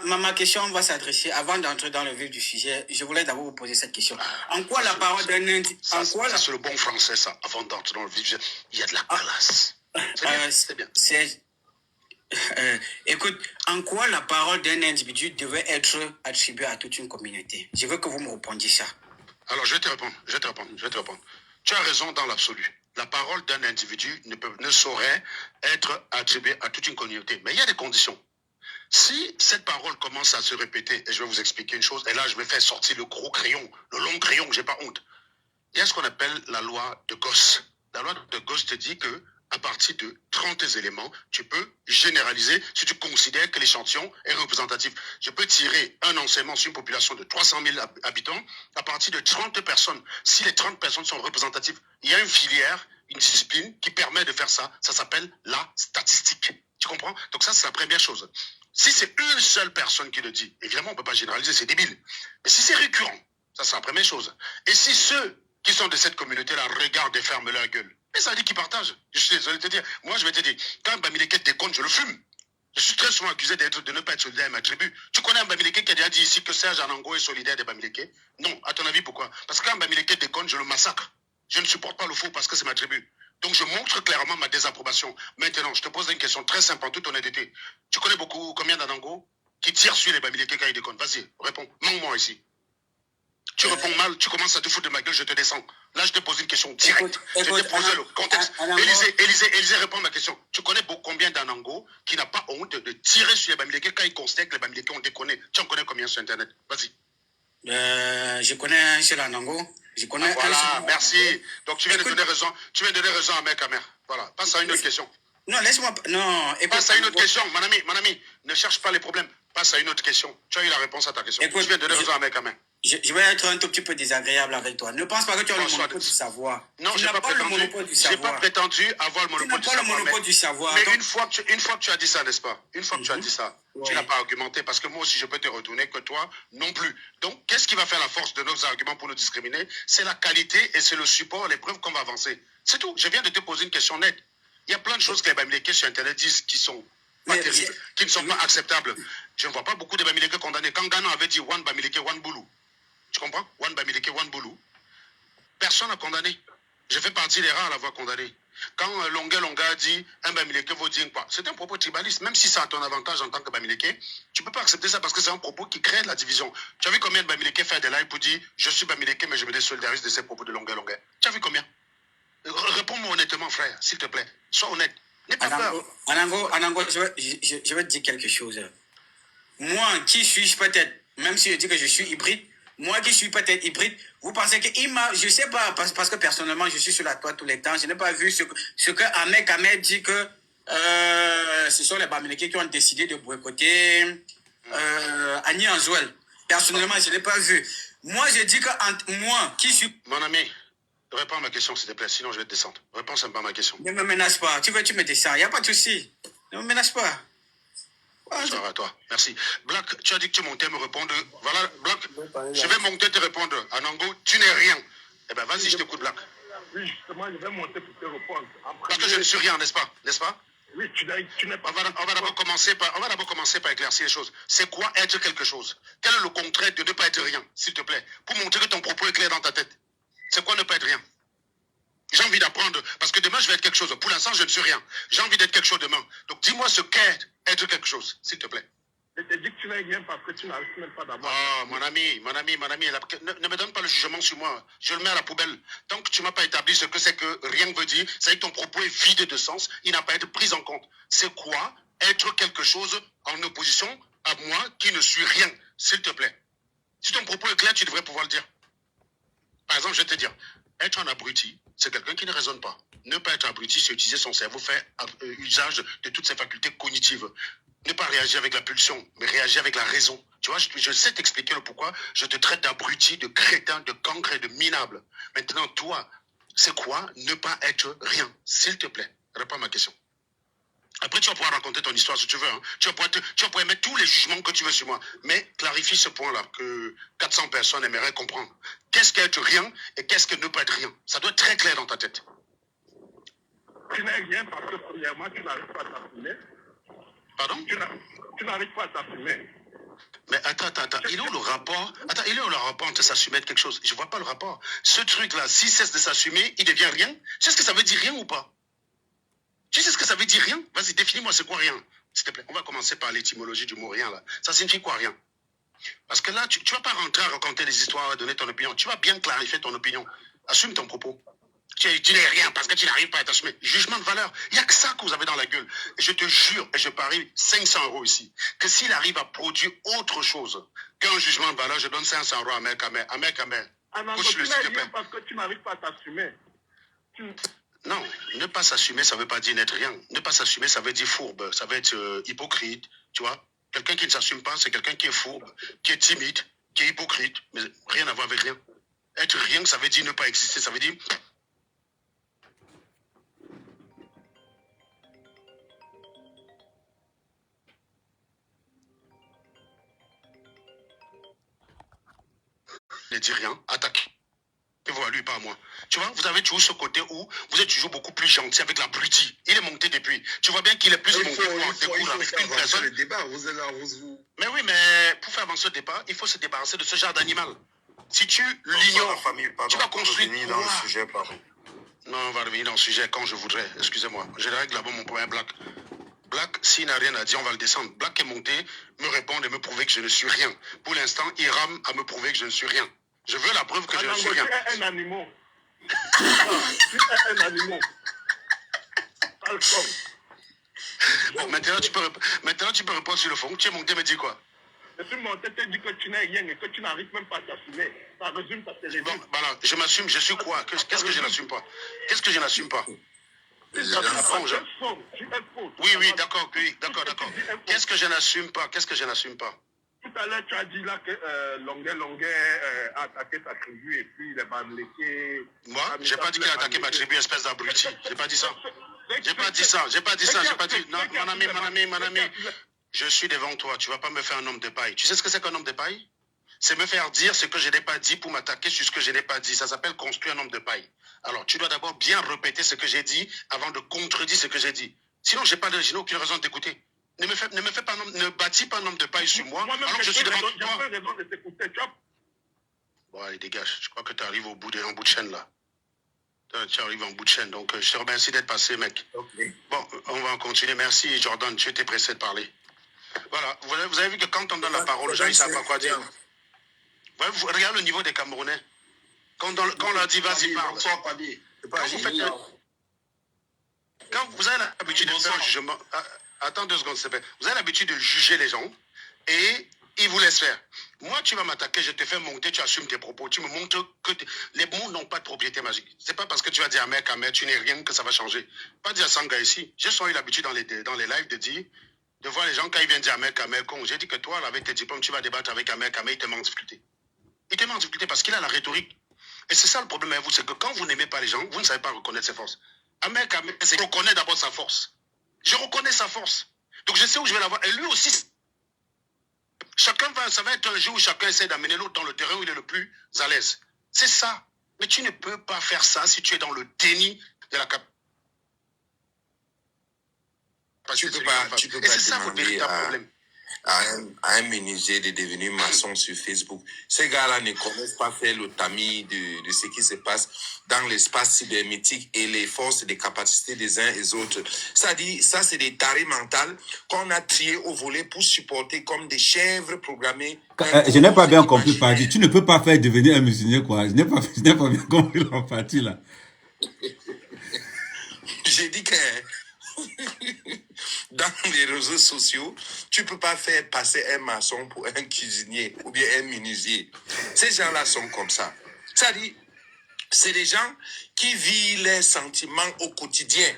Ma question va s'adresser, avant d'entrer dans le vif du sujet, je voulais d'abord vous poser cette question. En quoi la parole d'un individu... C'est le bon français, ça. Avant d'entrer dans le vif du sujet, il y a de la classe. C'est bien. Écoute, en quoi la parole d'un individu devait être attribuée à toute une communauté? Je veux que vous me répondiez ça. Alors, je vais te répondre. Tu as raison dans l'absolu. La parole d'un individu ne saurait être attribuée à toute une communauté. Mais il y a des conditions. Si cette parole commence à se répéter, et je vais vous expliquer une chose, et là je vais faire sortir le gros crayon, le long crayon, j'ai pas honte. Il y a ce qu'on appelle la loi de Gauss. La loi de Gauss te dit que à partir de 30 éléments, tu peux généraliser si tu considères que l'échantillon est représentatif. Je peux tirer un enseignement sur une population de 300 000 habitants à partir de 30 personnes. Si les 30 personnes sont représentatives, il y a une filière, une discipline qui permet de faire ça. Ça s'appelle la statistique. Tu comprends? Donc ça, c'est la première chose. Si c'est une seule personne qui le dit, évidemment, on ne peut pas généraliser, c'est débile. Mais si c'est récurrent, ça, c'est la première chose. Et si ceux qui sont de cette communauté-là regardent et ferment leur gueule, mais ça dit qu'ils partagent. Je suis désolé de te dire. Moi, je vais te dire, quand un Bamileke déconne, je le fume. Je suis très souvent accusé de ne pas être solidaire à ma tribu. Tu connais un Bamileke qui a déjà dit ici que Serge Anango est solidaire des Bamileke? Non. À ton avis, pourquoi? Parce que quand un Bamileke déconne, je le massacre. Je ne supporte pas le faux parce que c'est ma tribu. Donc, je montre clairement ma désapprobation. Maintenant, je te pose une question très simple en toute honnêteté. Tu connais combien d'Anango qui tirent sur les Bamileke quand ils déconnent? Vas-y, réponds. Manque-moi ici. Tu réponds mal, tu commences à te foutre de ma gueule, je te descends. Là, je te pose une question directe. Je t'ai posé le contexte. Élisée, réponds à ma question. Tu connais combien d'Anango qui n'a pas honte de tirer sur les Bamileke quand ils considèrent que les Bamileke ont déconné? Tu en connais combien sur Internet? Vas-y. Je connais un seul Anango. Voilà, merci. Donc, tu viens de donner raison à mec, à mère. Voilà, passe à une autre question. Non, laisse-moi... Non, écoute... Passe à une autre question, mon ami. Ne cherche pas les problèmes. Passe à une autre question. Tu as eu la réponse à ta question. Écoute, tu viens de donner raison à mec, à mère. Je vais être un tout petit peu désagréable avec toi. Ne pense pas que tu as le monopole du savoir. Non, je n'ai pas prétendu avoir le monopole du savoir. Tu n'as pas le monopole du savoir. Mais une fois que tu as dit ça, n'est-ce pas? Une fois que tu as dit ça, tu n'as pas argumenté parce que moi aussi, je peux te retourner que toi non plus. Donc, qu'est-ce qui va faire la force de nos arguments pour nous discriminer? C'est la qualité et c'est le support, les preuves qu'on va avancer. C'est tout. Je viens de te poser une question nette. Il y a plein de choses que les Bamileke sur Internet disent qui sont pas terribles, qui ne sont pas acceptables. Je ne vois pas beaucoup de Bamileke condamnés. Quand Ghana avait dit One Bamileke, One Boulou. Tu comprends? One Bamileke, One Boulou. Personne n'a condamné. Je fais partie des rares à l'avoir condamné. Quand Longa a dit un Bamileke vaut dire quoi? C'est un propos tribaliste. Même si c'est à ton avantage en tant que Bamileke, tu ne peux pas accepter ça parce que c'est un propos qui crée de la division. Tu as vu combien de Bamileke faire des lives pour dire je suis Bamileke mais je me désolidarise de ces propos de Longa? Tu as vu combien? Réponds-moi honnêtement, frère, s'il te plaît. Sois honnête. N'aie pas peur. Anango, je vais te dire quelque chose. Moi, qui suis-je peut-être, même si je dis que je suis hybride, moi qui suis peut-être hybride, vous pensez que je ne sais pas, parce que personnellement, je suis sur la toile tout le temps, je n'ai pas vu ce que Ahmed dit que Ce sont les Bamileke qui ont décidé de boycotter Annie Anzouel. Personnellement, je ne l'ai pas vu. Moi, je dis que moi, qui suis... Mon ami, réponds à ma question, s'il te plaît, sinon je vais te descendre. Réponds simplement à ma question. Ne me menace pas. Tu veux, tu me descends. Il n'y a pas de souci. Ne me menace pas. Bonsoir à toi. Merci. Black, tu as dit que tu montais me répondre. Voilà, Black, je vais monter te répondre. Anango, tu n'es rien. Eh bien, vas-y, je t'écoute, Black. Oui, justement, je vais monter pour te répondre. Parce que je ne suis rien, n'est-ce pas? N'est-ce pas? Oui, tu n'es pas... On va d'abord commencer par éclaircir les choses. C'est quoi être quelque chose? Quel est le contraire de ne pas être rien, s'il te plaît? Pour montrer que ton propos est clair dans ta tête. C'est quoi ne pas être rien? J'ai envie d'apprendre, parce que demain je vais être quelque chose. Pour l'instant, je ne suis rien. J'ai envie d'être quelque chose demain. Donc dis-moi ce qu'est être quelque chose, s'il te plaît. Je te dis que tu n'es rien parce que tu n'arrives même pas d'abord. Ah, mon ami, ne me donne pas le jugement sur moi. Je le mets à la poubelle. Tant que tu ne m'as pas établi ce que c'est que rien veut dire, c'est que ton propos est vide de sens, il n'a pas été pris en compte. C'est quoi être quelque chose en opposition à moi qui ne suis rien, s'il te plaît? Si ton propos est clair, tu devrais pouvoir le dire. Par exemple, je vais te dire, être un abruti, c'est quelqu'un qui ne raisonne pas. Ne pas être abruti, c'est utiliser son cerveau, faire usage de toutes ses facultés cognitives. Ne pas réagir avec la pulsion, mais réagir avec la raison. Tu vois, je sais t'expliquer le pourquoi je te traite d'abruti, de crétin, de cancre et de minable. Maintenant, toi, c'est quoi ne pas être rien? S'il te plaît, réponds à ma question. Après, tu vas pouvoir raconter ton histoire si tu veux. Hein. Tu vas pouvoir mettre tous les jugements que tu veux sur moi. Mais clarifie ce point-là que 400 personnes aimeraient comprendre. Qu'est-ce qu'être rien et qu'est-ce que ne pas être rien? Ça doit être très clair dans ta tête. Tu n'es rien parce que premièrement, tu n'arrives pas à t'assumer. Pardon? Tu n'arrives pas à t'assumer. Mais attends, il est où le rapport? Attends, il est où le rapport entre s'assumer et quelque chose? Je vois pas le rapport. Ce truc-là, s'il cesse de s'assumer, il devient rien. Tu sais ce que ça veut dire rien ou pas? Tu sais ce que ça veut dire rien? Vas-y, définis-moi c'est quoi rien, s'il te plaît. On va commencer par l'étymologie du mot rien là. Ça signifie quoi rien? Parce que là, tu vas pas rentrer à raconter des histoires, à donner ton opinion. Tu vas bien clarifier ton opinion. Assume ton propos. Tu n'es rien parce que tu n'arrives pas à t'assumer. Jugement de valeur. Il n'y a que ça que vous avez dans la gueule. Et je te jure, et je parie 500 € ici, que s'il arrive à produire autre chose qu'un jugement de valeur, je donne 500 € à Mec Amer. Anango, tu n'es rien parce que tu n'arrives pas à t'assumer. Non, ne pas s'assumer, ça ne veut pas dire n'être rien. Ne pas s'assumer, ça veut dire fourbe, ça veut être hypocrite, tu vois. Quelqu'un qui ne s'assume pas, c'est quelqu'un qui est fourbe, qui est timide, qui est hypocrite, mais rien à voir avec rien. Être rien, ça veut dire ne pas exister, ça veut dire... Ne dis rien, attaque. Et voilà, lui, pas à moi. Tu vois, vous avez toujours ce côté où vous êtes toujours beaucoup plus gentil avec l'abruti. Il est monté depuis. Tu vois bien qu'il est plus monté pour en découdre avec une personne. Le débat, vous êtes là, vous... Mais oui, mais pour faire avancer le débat, il faut se débarrasser de ce genre d'animal. Si tu l'ignores, tu vas construire dans le sujet, pardon. Non, on va revenir dans le sujet quand je voudrais. Excusez-moi. Je règle là-bas mon point Black. Black, s'il n'a rien à dire, on va le descendre. Black est monté, me répondre et me prouver que je ne suis rien. Pour l'instant, il rame à me prouver que je ne suis rien. Je veux la preuve que je ne suis rien. Tu es un animal. Tu es un animal. Bon, maintenant, tu peux répondre sur le fond. Tu es monté, me dis quoi? Je suis monté, te dis que tu n'es rien et que tu n'arrives même pas à t'assumer. Ça résume ta télévision. Bon, voilà, je m'assume, je suis quoi? Qu'est-ce que je n'assume pas? Qu'est-ce que je n'assume pas? Tu es faux. Oui, d'accord. Qu'est-ce que je n'assume pas? Qu'est-ce que je n'assume pas? Tout à l'heure, tu as dit là que Longuet a attaqué ta tribu et puis les Bamileke... Moi, j'ai pas dit qu'il a attaqué ma tribu, espèce d'abruti. J'ai pas dit ça. J'ai pas dit. Non, mon ami. Je suis devant toi, tu vas pas me faire un homme de paille. Tu sais ce que c'est qu'un homme de paille? C'est me faire dire ce que je n'ai pas dit pour m'attaquer sur ce que je n'ai pas dit. Ça s'appelle construire un homme de paille. Alors, tu dois d'abord bien répéter ce que j'ai dit avant de contredire ce que j'ai dit. Sinon, je n'ai aucune raison de t'écouter. Ne bâtis pas un homme de paille sur moi, alors que je suis devant toi. J'ai pas raison de t'écouter, tu vois. Bon, allez, dégage. Je crois que tu arrives en bout de chaîne, là. Tu arrives en bout de chaîne, donc je te remercie d'être passé, mec. Okay. Bon, on va continuer. Merci, Jordan, tu étais pressé de parler. Voilà, vous avez vu que quand on donne la parole aux gens, ils ne savent pas quoi dire. Vous regardez le niveau des Camerounais. Quand on leur dit, vas-y, parle. Quand vous avez l'habitude de faire un jugement... Attends 2 secondes, s'il te plaît. Vous avez l'habitude de juger les gens et ils vous laissent faire. Moi, tu vas m'attaquer, je te fais monter, tu assumes tes propos. Tu me montres que les mots n'ont pas de propriété magique. C'est pas parce que tu vas dire à mec, tu n'es rien que ça va changer. Pas dire Sanga ici. J'ai souvent eu l'habitude dans les lives de dire, de voir les gens quand ils viennent dire à mec, con. J'ai dit que toi, là, avec tes diplômes, tu vas débattre avec un mec, il te met en difficulté. Il te met en difficulté parce qu'il a la rhétorique. Et c'est ça le problème avec vous, c'est que quand vous n'aimez pas les gens, vous ne savez pas reconnaître ses forces. Ahmed, c'est reconnaître d'abord sa force. Je reconnais sa force. Donc je sais où je vais l'avoir. Et lui aussi, ça va être un jeu où chacun essaie d'amener l'autre dans le terrain où il est le plus à l'aise. C'est ça. Mais tu ne peux pas faire ça si tu es dans le déni de la capacité. Tu peux pas c'est ça votre véritable problème. À un menuisier de devenir maçon sur Facebook. Ces gars-là ne connaissent pas faire le tamis de ce qui se passe dans l'espace cybernétique et les forces et les capacités des uns et des autres. C'est-à-dire, ça, c'est des tarés mentales qu'on a triés au volet pour supporter comme des chèvres programmées. Je n'ai pas bien compris, Paddy. Tu ne peux pas faire devenir un musicien, quoi. Je n'ai pas bien compris la partie, là. J'ai dit que dans les réseaux sociaux, tu peux pas faire passer un maçon pour un cuisinier ou bien un menuisier. Ces gens-là sont comme ça. C'est-à-dire, c'est des gens qui vivent leurs sentiments au quotidien.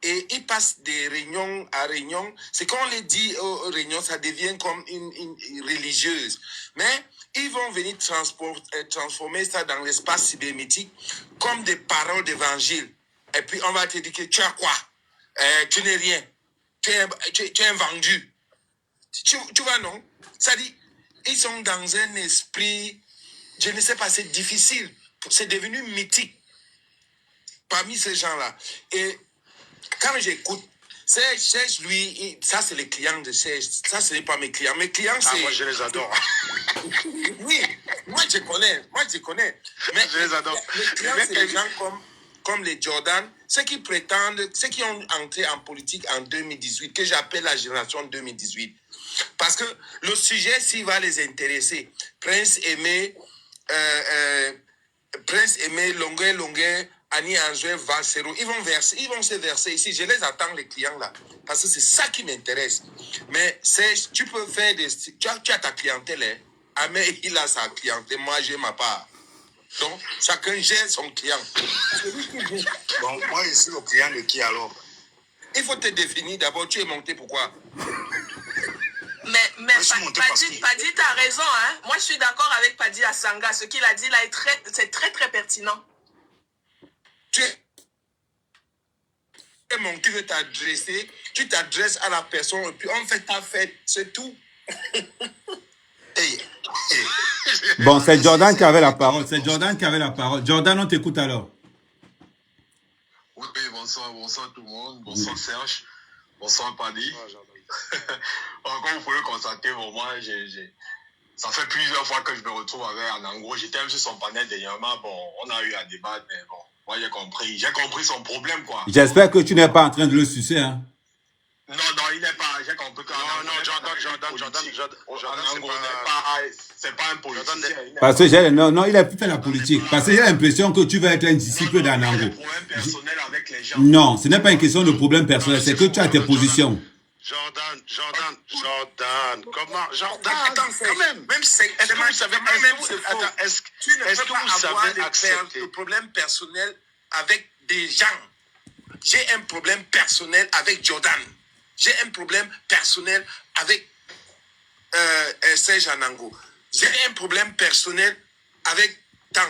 Et ils passent des réunions à réunions. C'est quand on les dit aux réunions, ça devient comme une religieuse. Mais ils vont venir transformer ça dans l'espace cybernétique comme des paroles d'évangile. Et puis on va te dire que tu as quoi? Tu n'es rien. Tu es un vendu. Tu vois, non? C'est-à-dire, ils sont dans un esprit, je ne sais pas, c'est difficile. C'est devenu mythique parmi ces gens-là. Et quand j'écoute, Serge, lui, ça c'est les clients de Serge. Ça, ce n'est pas mes clients. Mes clients, c'est... moi, je les adore. Oui, moi, je connais. Mais je les adore. Les clients, c'est des gens comme les Jordan, ceux qui prétendent, ceux qui ont entré en politique en 2018, que j'appelle la génération 2018. Parce que le sujet, s'il va les intéresser, Prince Aimé, Longueur, Annie Angèle, Valsero, ils vont se verser ici. Je les attends, les clients là. Parce que c'est ça qui m'intéresse. Mais tu peux faire tu as ta clientèle, hein. Ahmed, il a sa clientèle. Moi, j'ai ma part. Donc, chacun gère son client. Bon, moi, je suis le client de qui alors? Il faut te définir d'abord. Tu es monté pourquoi? Mais Paddy, tu as raison. Hein? Moi, je suis d'accord avec Paddy Assanga. Ce qu'il a dit là, c'est très, très pertinent. Tu es monté, tu veux t'adresser. Tu t'adresses à la personne et puis on fait ta fête. C'est tout. Bon, c'est Jordan qui avait la parole. Jordan, on t'écoute alors. Oui, bonsoir tout le monde. Bonsoir Serge. Bonsoir Paddy. Comme vous pouvez constater, moi, ça fait plusieurs fois que je me retrouve avec Anango. J'étais même sur son panel dernièrement. Bon, on a eu à débattre, mais bon, moi j'ai compris son problème, quoi. J'espère que tu n'es pas en train de le sucer, hein. Non, il n'est pas. J'ai compris que. Jordan, c'est pas un politicien. Parce que il a fait la politique. Parce que j'ai l'impression que tu vas être un disciple d'Anango. Non, ce n'est pas une question de problème personnel, c'est que tu as tes positions. Jordan, comment? Jordan, Attends, quand même. Est-ce que vous savez accepter le problème personnel avec des gens? J'ai un problème personnel avec Jordan. J'ai un problème personnel avec Serge Anango. J'ai un problème personnel avec...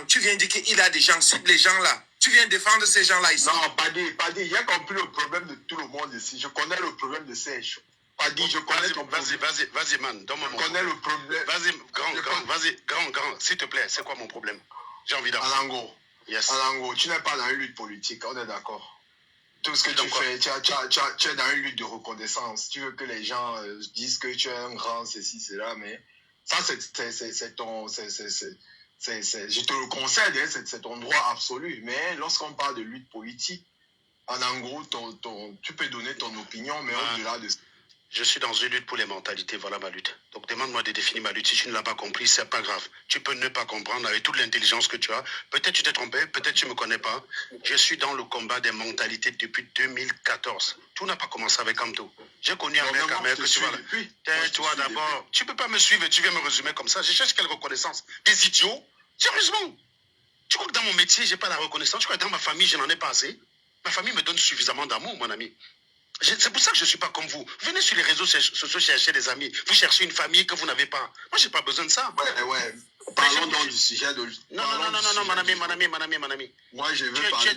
Tu viens dire qu'il a des gens, les gens là. Tu viens défendre ces gens-là ici. Non, Paddy, j'ai compris le problème de tout le monde ici. Je connais le problème de Serge. Paddy, je connais ton problème. Vas-y, man. Donne-moi mon problème. Je connais le problème. Vas-y, grand. S'il te plaît, c'est quoi mon problème? J'ai envie d'en Anango. Yes. Anango, tu n'es pas dans une lutte politique, on est d'accord. Tout ce que tu fais, tu es dans une lutte de reconnaissance. Tu veux que les gens disent que tu es un grand, ceci, cela, mais ça, c'est ton... je te le concède, hein, c'est ton droit absolu. Mais lorsqu'on parle de lutte politique, en gros, tu peux donner ton opinion, mais au-delà de ça. Je suis dans une lutte pour les mentalités, voilà ma lutte. Donc demande-moi de définir ma lutte. Si tu ne l'as pas compris, c'est pas grave. Tu peux ne pas comprendre avec toute l'intelligence que tu as. Peut-être tu t'es trompé, peut-être tu me connais pas. Je suis dans le combat des mentalités depuis 2014. Tout n'a pas commencé avec Amto. J'ai connu un mec que tu vois là. Tais-toi d'abord. Tu peux pas me suivre et tu viens me résumer comme ça. Je cherche quelle reconnaissance? Des idiots? Sérieusement? Tu crois que dans mon métier, j'ai pas la reconnaissance? Tu crois que dans ma famille, je n'en ai pas assez? Ma famille me donne suffisamment d'amour, mon ami. C'est pour ça que je ne suis pas comme vous. Venez sur les réseaux sociaux chercher des amis. Vous cherchez une famille que vous n'avez pas. Moi, je n'ai pas besoin de ça. Ouais. Parlons donc du sujet de... Non, mon ami. Moi, je veux parler...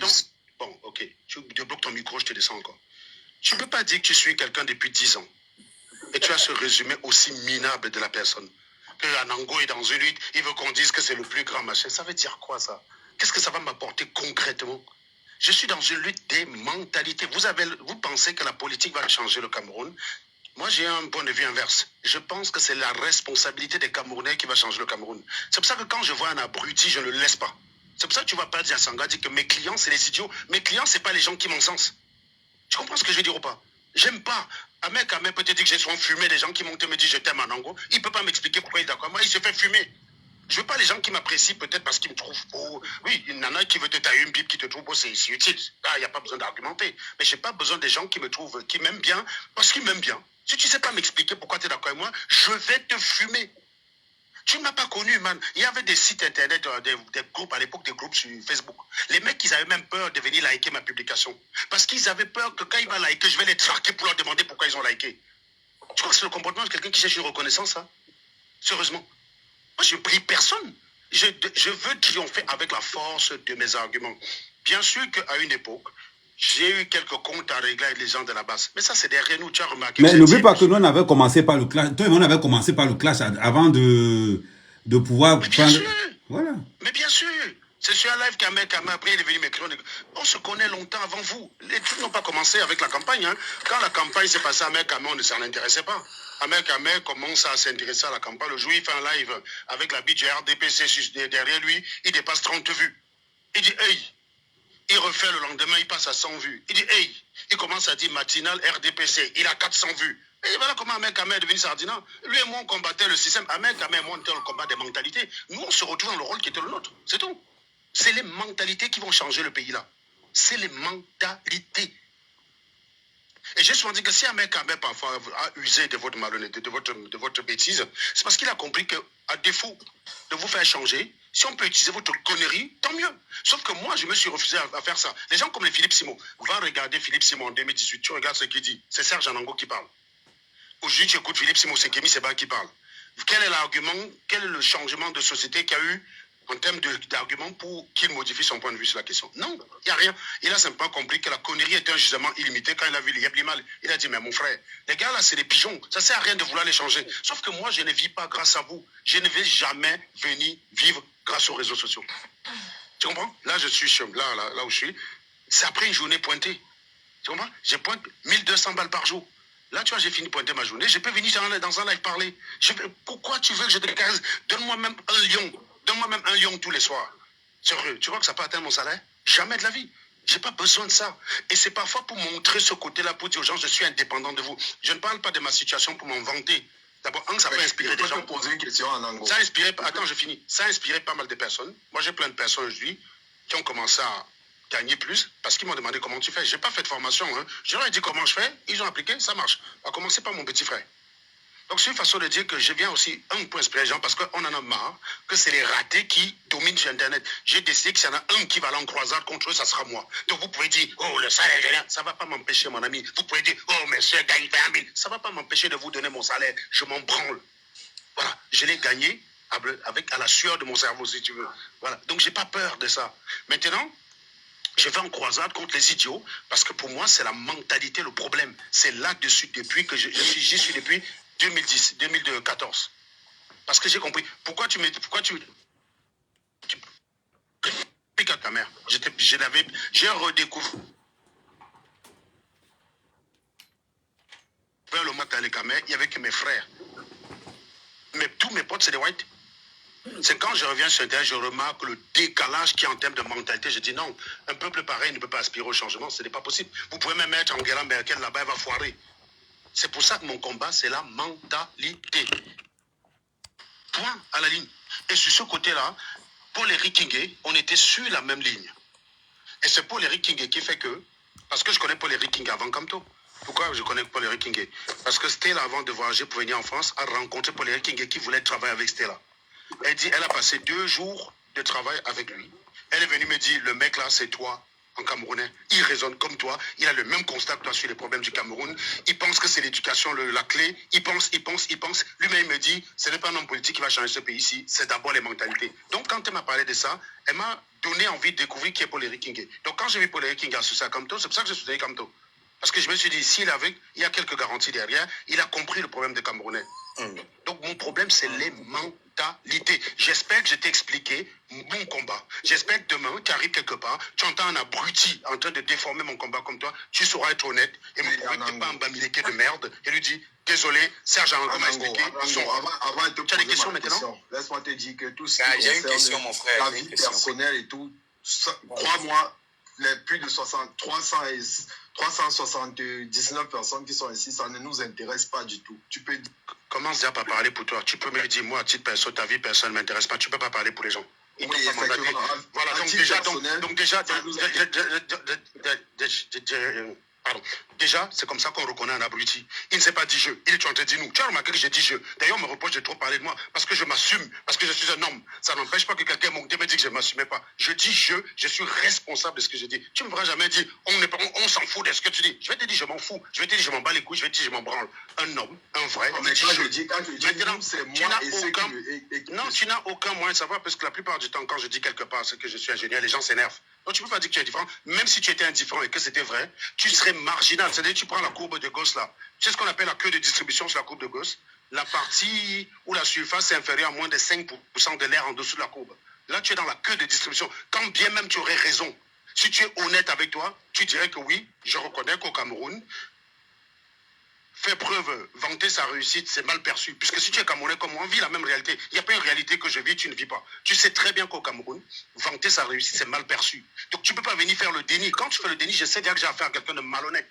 Bon, ok. Tu débloques ton micro, je te descends encore. Tu ne peux pas dire que tu suis quelqu'un depuis 10 ans. Et tu as ce résumé aussi minable de la personne. Que Anango est dans une lutte, il veut qu'on dise que c'est le plus grand machin. Ça veut dire quoi, ça? Qu'est-ce que ça va m'apporter concrètement? Je suis dans une lutte des mentalités. Vous pensez que la politique va changer le Cameroun? Moi, j'ai un point de vue inverse. Je pense que c'est la responsabilité des Camerounais qui va changer le Cameroun. C'est pour ça que quand je vois un abruti, je ne le laisse pas. C'est pour ça que tu vas pas dire à Sanga dire que mes clients, c'est les idiots. Mes clients, c'est pas les gens qui m'ont sens. Tu comprends ce que je veux dire ou pas? J'aime pas. Un mec peut te dire que j'ai souvent fumé des gens qui m'ont me dit je t'aime Anango. Il peut pas m'expliquer pourquoi il est d'accord. Moi, il se fait fumer. Je veux pas les gens qui m'apprécient peut-être parce qu'ils me trouvent beau. Oui, une nana qui veut te tailler une bible qui te trouve beau, c'est utile. Là, il n'y a pas besoin d'argumenter. Mais j'ai pas besoin des gens qui me trouvent, qui m'aiment bien, parce qu'ils m'aiment bien. Si tu sais pas m'expliquer pourquoi tu es d'accord avec moi, je vais te fumer. Tu ne m'as pas connu, man. Il y avait des sites internet, des groupes, à l'époque des groupes sur Facebook. Les mecs, ils avaient même peur de venir liker ma publication. Parce qu'ils avaient peur que quand ils vont liker, je vais les traquer pour leur demander pourquoi ils ont liké. Tu crois que c'est le comportement de quelqu'un qui cherche une reconnaissance, ça? Sérieusement. Moi, je ne prie personne. Je veux triompher avec la force de mes arguments. Bien sûr qu'à une époque, j'ai eu quelques comptes à régler avec les gens de la base. Mais ça, c'est derrière nous, tu as remarqué. Mais n'oublie pas que nous, on avait commencé par le clash. Toi et moi, on avait commencé par le clash avant de pouvoir... Mais bien sûr. Voilà. Mais bien sûr. C'est sur un live qu'un mec après il est venu m'écrire. On se connaît longtemps avant vous. Les trucs n'ont pas commencé avec la campagne. Hein. Quand la campagne s'est passée à Mec on ne s'en intéressait pas. Mec commence à s'intéresser à la campagne. Le jour il fait un live avec la bite du RDPC derrière lui, il dépasse 30 vues. Il dit hey. Il refait le lendemain, il passe à 100 vues. Il dit hey. Il commence à dire matinal RDPC. Il a 400 vues. Et voilà comment Ahmed Kamé est devenu Sardina. Lui et moi, on combattait le système. Ahmed Kamé et moi, on était dans le combat des mentalités. Nous, on se retrouve dans le rôle qui était le nôtre. C'est tout. C'est les mentalités qui vont changer le pays là. C'est les mentalités. Et j'ai souvent dit que si un mec parfois a usé de votre malhonnêteté, de votre bêtise, c'est parce qu'il a compris qu'à défaut de vous faire changer, si on peut utiliser votre connerie, tant mieux. Sauf que moi, je me suis refusé à faire ça. Les gens comme les Philippe Simon, va regarder Philippe Simon en 2018, tu regardes ce qu'il dit. C'est Serge Anango qui parle. Aujourd'hui, tu écoutes Philippe Simon, c'est Kémy Seba qui parle. Quel est l'argument, quel est le changement de société qu'il y a eu en termes d'arguments pour qu'il modifie son point de vue sur la question? Non, il n'y a rien. Il a simplement compris que la connerie était un jugement illimité. Quand il a vu les Yablimal, il a dit, mais mon frère, les gars là, c'est des pigeons. Ça ne sert à rien de vouloir les changer. Sauf que moi, je ne vis pas grâce à vous. Je ne vais jamais venir vivre grâce aux réseaux sociaux. Tu comprends? Là, je suis là où je suis. C'est après une journée pointée. Tu comprends? Je pointe 1200 balles par jour. Là, tu vois, j'ai fini de pointer ma journée. Je peux venir dans un live parler. Pourquoi tu veux que je te caresse? Donne-moi même un lion. Donne-moi même un lion tous les soirs. Sérieux, tu crois que ça peut atteindre mon salaire? Jamais de la vie. Je n'ai pas besoin de ça. Et c'est parfois pour montrer ce côté-là, pour dire aux gens, je suis indépendant de vous. Je ne parle pas de ma situation pour m'en vanter. D'abord, ça peut inspirer des gens. Je peux te poser une question en anglais. Ça a inspiré, attends, je finis. Ça a inspiré pas mal de personnes. Moi, j'ai plein de personnes aujourd'hui qui ont commencé à gagner plus parce qu'ils m'ont demandé comment tu fais. Je n'ai pas fait de formation. Hein. Je leur ai dit comment je fais. Ils ont appliqué, ça marche. À commencer par mon petit frère. Donc, c'est une façon de dire que je viens aussi pour inspirer les gens parce qu'on en a marre que c'est les ratés qui dominent sur Internet. J'ai décidé que s'il y en a un qui va aller en croisade contre eux, ça sera moi. Donc, vous pouvez dire, oh, le salaire, ça ne va pas m'empêcher, mon ami. Vous pouvez dire, oh, monsieur gagne 20 000. Ça ne va pas m'empêcher de vous donner mon salaire. Je m'en branle. Voilà, je l'ai gagné à la sueur de mon cerveau, si tu veux. Voilà, donc je n'ai pas peur de ça. Maintenant, je vais en croisade contre les idiots parce que pour moi, c'est la mentalité, le problème. C'est là-dessus depuis que j'y suis depuis 2014. Parce que j'ai compris. Pourquoi tu piques à ta mère? J'ai redécouvert le matin les camères, il n'y avait que mes frères. Mais tous mes potes, c'est des whites. C'est quand je reviens sur Internet, je remarque le décalage qu'il y a en termes de mentalité. Je dis non, un peuple pareil ne peut pas aspirer au changement, ce n'est pas possible. Vous pouvez même mettre Angela Merkel là-bas, elle va foirer. C'est pour ça que mon combat, c'est la mentalité. Point à la ligne. Et sur ce côté-là, Paul-Éric Kingé, on était sur la même ligne. Et c'est Paul-Éric Kingé qui fait que, parce que je connais Paul-Éric Kingé avant Kamto. Pourquoi je connais Paul-Éric Kingé? Parce que Stella, avant de voyager pour venir en France, a rencontré Paul-Éric Kingé qui voulait travailler avec Stella. Elle dit, elle a passé 2 jours de travail avec lui. Elle est venue me dire, le mec là, c'est toi, en Camerounais. Il raisonne comme toi. Il a le même constat que toi sur les problèmes du Cameroun. Il pense que c'est l'éducation la clé. Il pense. Lui-même, il me dit, ce n'est pas un homme politique qui va changer ce pays-ci. C'est d'abord les mentalités. Donc, quand elle m'a parlé de ça, elle m'a donné envie de découvrir qui est Paul-Éric Kingé. Donc, quand j'ai vu Paul-Éric Kingé associé à Kamto, c'est pour ça que j'ai soutenu Kamto. Parce que je me suis dit, s'il avait, il y a quelques garanties derrière, il a compris le problème des Camerounais. Donc, mon problème, c'est les mentalités. J'espère que je t'ai expliqué mon combat. J'espère que demain, tu arrives quelque part, tu entends un abruti en train de déformer mon combat comme toi, tu sauras être honnête et me prouver que tu n'es pas un bamileke de merde et lui dire, désolé, Serge Ango m'a expliqué. Avant de te tu as des poser questions ma maintenant? question, laisse-moi te dire que tout ce J'ai une qui question, concerne mon frère. ta vie personnelle et tout, crois-moi, les plus de 379 personnes qui sont ici, ça ne nous intéresse pas du tout. Tu peux dire... Commence déjà par parler pour toi. Tu peux me dire, moi, à titre perso, ta vie personnelle ne m'intéresse pas. Tu ne peux pas parler pour les gens. Oui, effectivement. Voilà, déjà, c'est comme ça qu'on reconnaît un abruti. Il ne s'est pas dit je. Il est en train de dire nous. Tu as remarqué que j'ai dit je. D'ailleurs, on me reproche de trop parler de moi parce que je m'assume, parce que je suis un homme. Ça n'empêche pas que quelqu'un me dit que je ne m'assumais pas. Je dis je suis responsable de ce que je dis. Tu ne me feras jamais dire on s'en fout de ce que tu dis. Je vais te dire je m'en fous. Je vais te dire je m'en bats les couilles. Je vais te dire je m'en branle. Un homme, un vrai. Mais quand je dis maintenant, c'est moi et ceux qui... Non, tu n'as aucun moyen de savoir parce que la plupart du temps, quand je dis quelque part ce que je suis ingénieur, les gens s'énervent. Donc tu ne peux pas dire que tu es différent. Même si tu étais indifférent et que c'était vrai, tu serais marginal. C'est-à-dire tu prends la courbe de Gauss là. Tu sais ce qu'on appelle la queue de distribution sur la courbe de Gauss? La partie où la surface est inférieure à moins de 5% de l'air en dessous de la courbe. Là, tu es dans la queue de distribution. Quand bien même tu aurais raison, si tu es honnête avec toi, tu dirais que oui, je reconnais qu'au Cameroun, faire preuve, vanter sa réussite, c'est mal perçu. Puisque si tu es Camerounais comme moi, on vit la même réalité. Il n'y a pas une réalité que je vis, tu ne vis pas. Tu sais très bien qu'au Cameroun, vanter sa réussite, c'est mal perçu. Donc tu ne peux pas venir faire le déni. Quand tu fais le déni, je sais déjà que j'ai affaire à quelqu'un de malhonnête.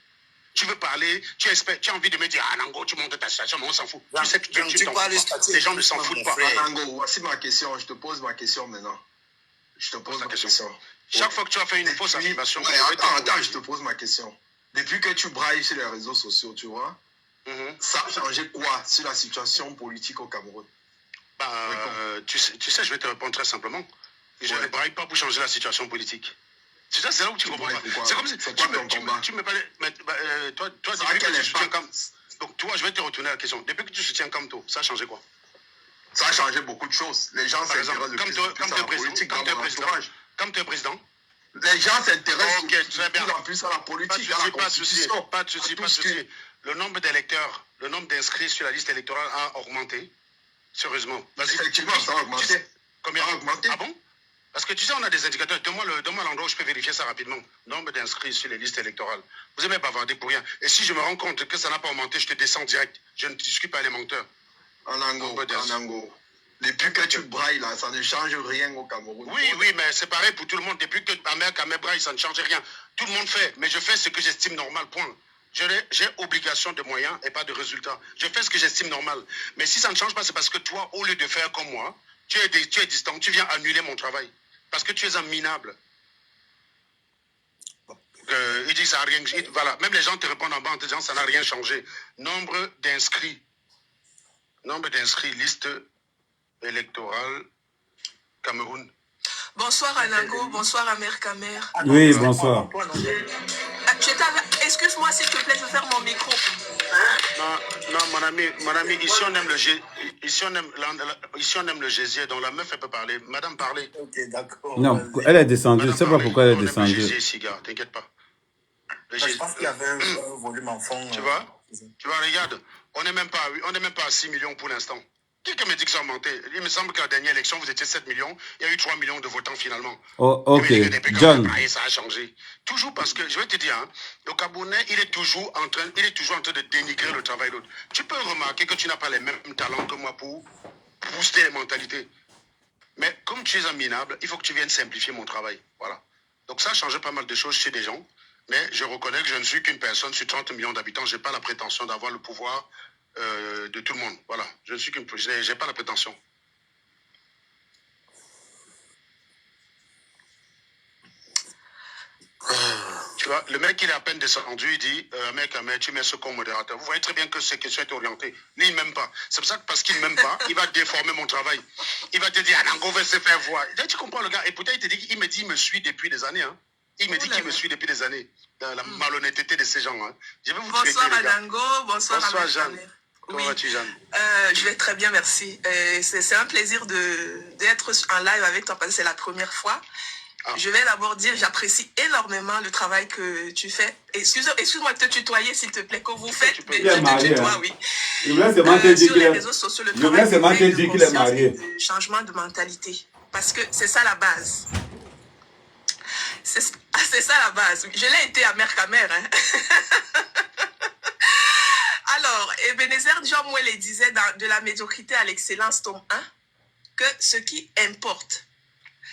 Tu veux parler, tu as envie de me dire, ah Nango, tu montes ta situation, mais on s'en fout. Tu sais que tu t'en fous pas. Les gens ne s'en foutent pas. Nango, voici ma question. Je te pose ma question maintenant. Je te pose ma question. Chaque fois que tu as fait une fausse affirmation... Attends, je te pose ma question. Depuis que tu brailles sur les réseaux sociaux, tu vois, ça a changé quoi sur la situation politique au Cameroun? Tu sais, je vais te répondre très simplement. Je ne braille pas pour changer la situation politique. C'est ça, c'est là où tu comprends pas. C'est comme si tu me parlais. Toi, depuis que tu soutiens Kamto. Donc, toi, je vais te retourner à la question. Depuis que tu soutiens Kamto, ça a changé quoi? Ça a changé beaucoup de choses. Les gens s'intéressent de plus en plus à la politique dans mon entourage. Comme tu es président, les gens s'intéressent de très plus en plus à la politique, à la constitution. Pas de souci. Le nombre d'électeurs, le nombre d'inscrits sur la liste électorale a augmenté. Sérieusement. Effectivement, ça a augmenté. Combien? Ça a augmenté. Ah bon? Parce que tu sais, on a des indicateurs. Donne-moi l'endroit où je peux vérifier ça rapidement. Nombre d'inscrits sur les listes électorales. Vous aimez bavarder pour rien. Et si je me rends compte que ça n'a pas augmenté, je te descends direct. Je ne discute pas les menteurs. Anango. Depuis que tu brailles là, ça ne change rien au Cameroun. Oui, mais c'est pareil pour tout le monde. Depuis que ma mère braille, ça ne change rien. Tout le monde fait. Mais je fais ce que j'estime normal, point. J'ai obligation de moyens et pas de résultats. Je fais ce que j'estime normal. Mais si ça ne change pas, c'est parce que toi, au lieu de faire comme moi, tu es distant, tu viens annuler mon travail. Parce que tu es un minable. Il dit ça n'a rien... Voilà, même les gens te répondent en bas en te disant ça n'a rien changé. Nombre d'inscrits, liste électorale, Cameroun. Bonsoir Anango, bonsoir Amer Kamer. Oui, bonsoir. Excuse-moi s'il te plaît, je ferme mon micro. Non, mon ami, ici on aime le gésier, donc la meuf elle peut parler. Madame, parlez. Ok, d'accord. Non, elle est descendue, je ne sais pas pourquoi elle est descendue. Le gésier ici, gars, t'inquiète pas. Je pense qu'il y avait un volume en fond. Tu vois, regarde, on n'est même pas à 6 millions pour l'instant. Quelqu'un me dit que ça a augmenté. Il me semble que la dernière élection, vous étiez 7 millions. Il y a eu 3 millions de votants finalement. Oh, ok, John. Ça a changé. Toujours parce que, je vais te dire, hein, le Camerounais, il est toujours en train de dénigrer le travail d'autres. Tu peux remarquer que tu n'as pas les mêmes talents que moi pour booster les mentalités. Mais comme tu es un minable, il faut que tu viennes simplifier mon travail. Voilà. Donc ça a changé pas mal de choses chez des gens. Mais je reconnais que je ne suis qu'une personne sur 30 millions d'habitants. Je n'ai pas la prétention d'avoir le pouvoir de tout le monde. Voilà. Je ne suis qu'une... J'ai pas la prétention. Tu vois, le mec, il est à peine descendu, il dit, mec, tu mets ce comme modérateur. Vous voyez très bien que ces questions étaient orientées. Lui, il ne m'aime pas. C'est pour ça que parce qu'il ne m'aime pas, il va déformer mon travail. Il va te dire, Anango veut se faire voir. Là, tu comprends le gars. Et pourtant, il me dit, il me suit depuis des années. Hein. Il me dit qu'il me suit depuis des années. La malhonnêteté de ces gens. Hein. Je vais vous bonsoir Anango, bonsoir Jeanne. Comment vas-tu, Jeanne? Je vais très bien, merci. C'est un plaisir d'être en live avec toi parce que c'est la première fois. Je vais d'abord dire, j'apprécie énormément le travail que tu fais. Excuse-moi de te tutoyer, s'il te plaît, que vous faites. Je te tutoie, oui. Je voulais seulement te dire sur les réseaux sociaux, le travail qu'il est marié. Le changement de mentalité. Parce que c'est ça la base. C'est ça la base. Je l'ai été amère qu'amère. Hein. Alors, Ebenezer Jean Mouelle disait dans De la médiocrité à l'excellence, tome 1, que ce qui importe,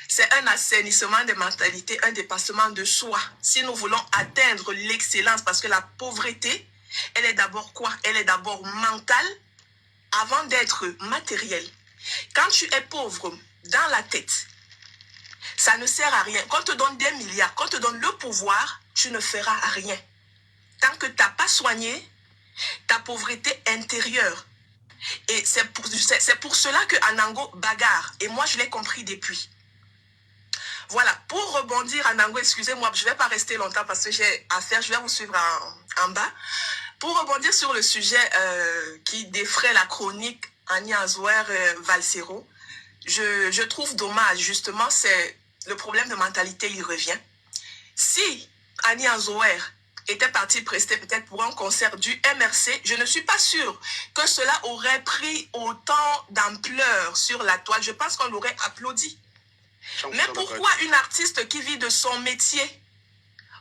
c'est un assainissement des mentalités, un dépassement de soi. Si nous voulons atteindre l'excellence, parce que la pauvreté, elle est d'abord quoi? Elle est d'abord mentale avant d'être matérielle. Quand tu es pauvre dans la tête, ça ne sert à rien. Quand on te donne des milliards, quand on te donne le pouvoir, tu ne feras rien. Tant que tu n'as pas soigné ta pauvreté intérieure. Et c'est pour cela que Anango bagarre. Et moi, je l'ai compris depuis. Voilà, pour rebondir, Anango, excusez-moi, je ne vais pas rester longtemps parce que j'ai affaire, je vais vous suivre en bas. Pour rebondir sur le sujet qui défraie la chronique Annie Azouer-Valsero, je trouve dommage, justement, c'est le problème de mentalité, il revient. Si Annie Azouer était partie prester peut-être pour un concert du MRC, je ne suis pas sûre que cela aurait pris autant d'ampleur sur la toile. Je pense qu'on l'aurait applaudi. Mais pourquoi une artiste qui vit de son métier,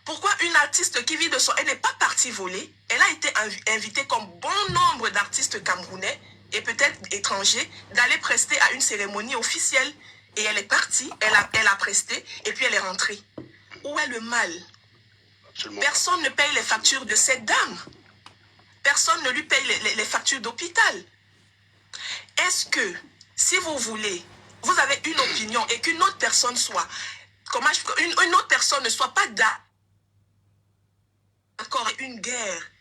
pourquoi une artiste qui vit de son... Elle n'est pas partie voler, elle a été invitée comme bon nombre d'artistes camerounais et peut-être étrangers d'aller prester à une cérémonie officielle. Et elle est partie, elle a presté et puis elle est rentrée. Où est le mal? Absolument. Personne ne paye les factures de cette dame. Personne ne lui paye les factures d'hôpital. Est-ce que, si vous voulez... Vous avez une opinion et qu'une autre personne soit... Une autre personne ne soit pas d'accord avec une guerre.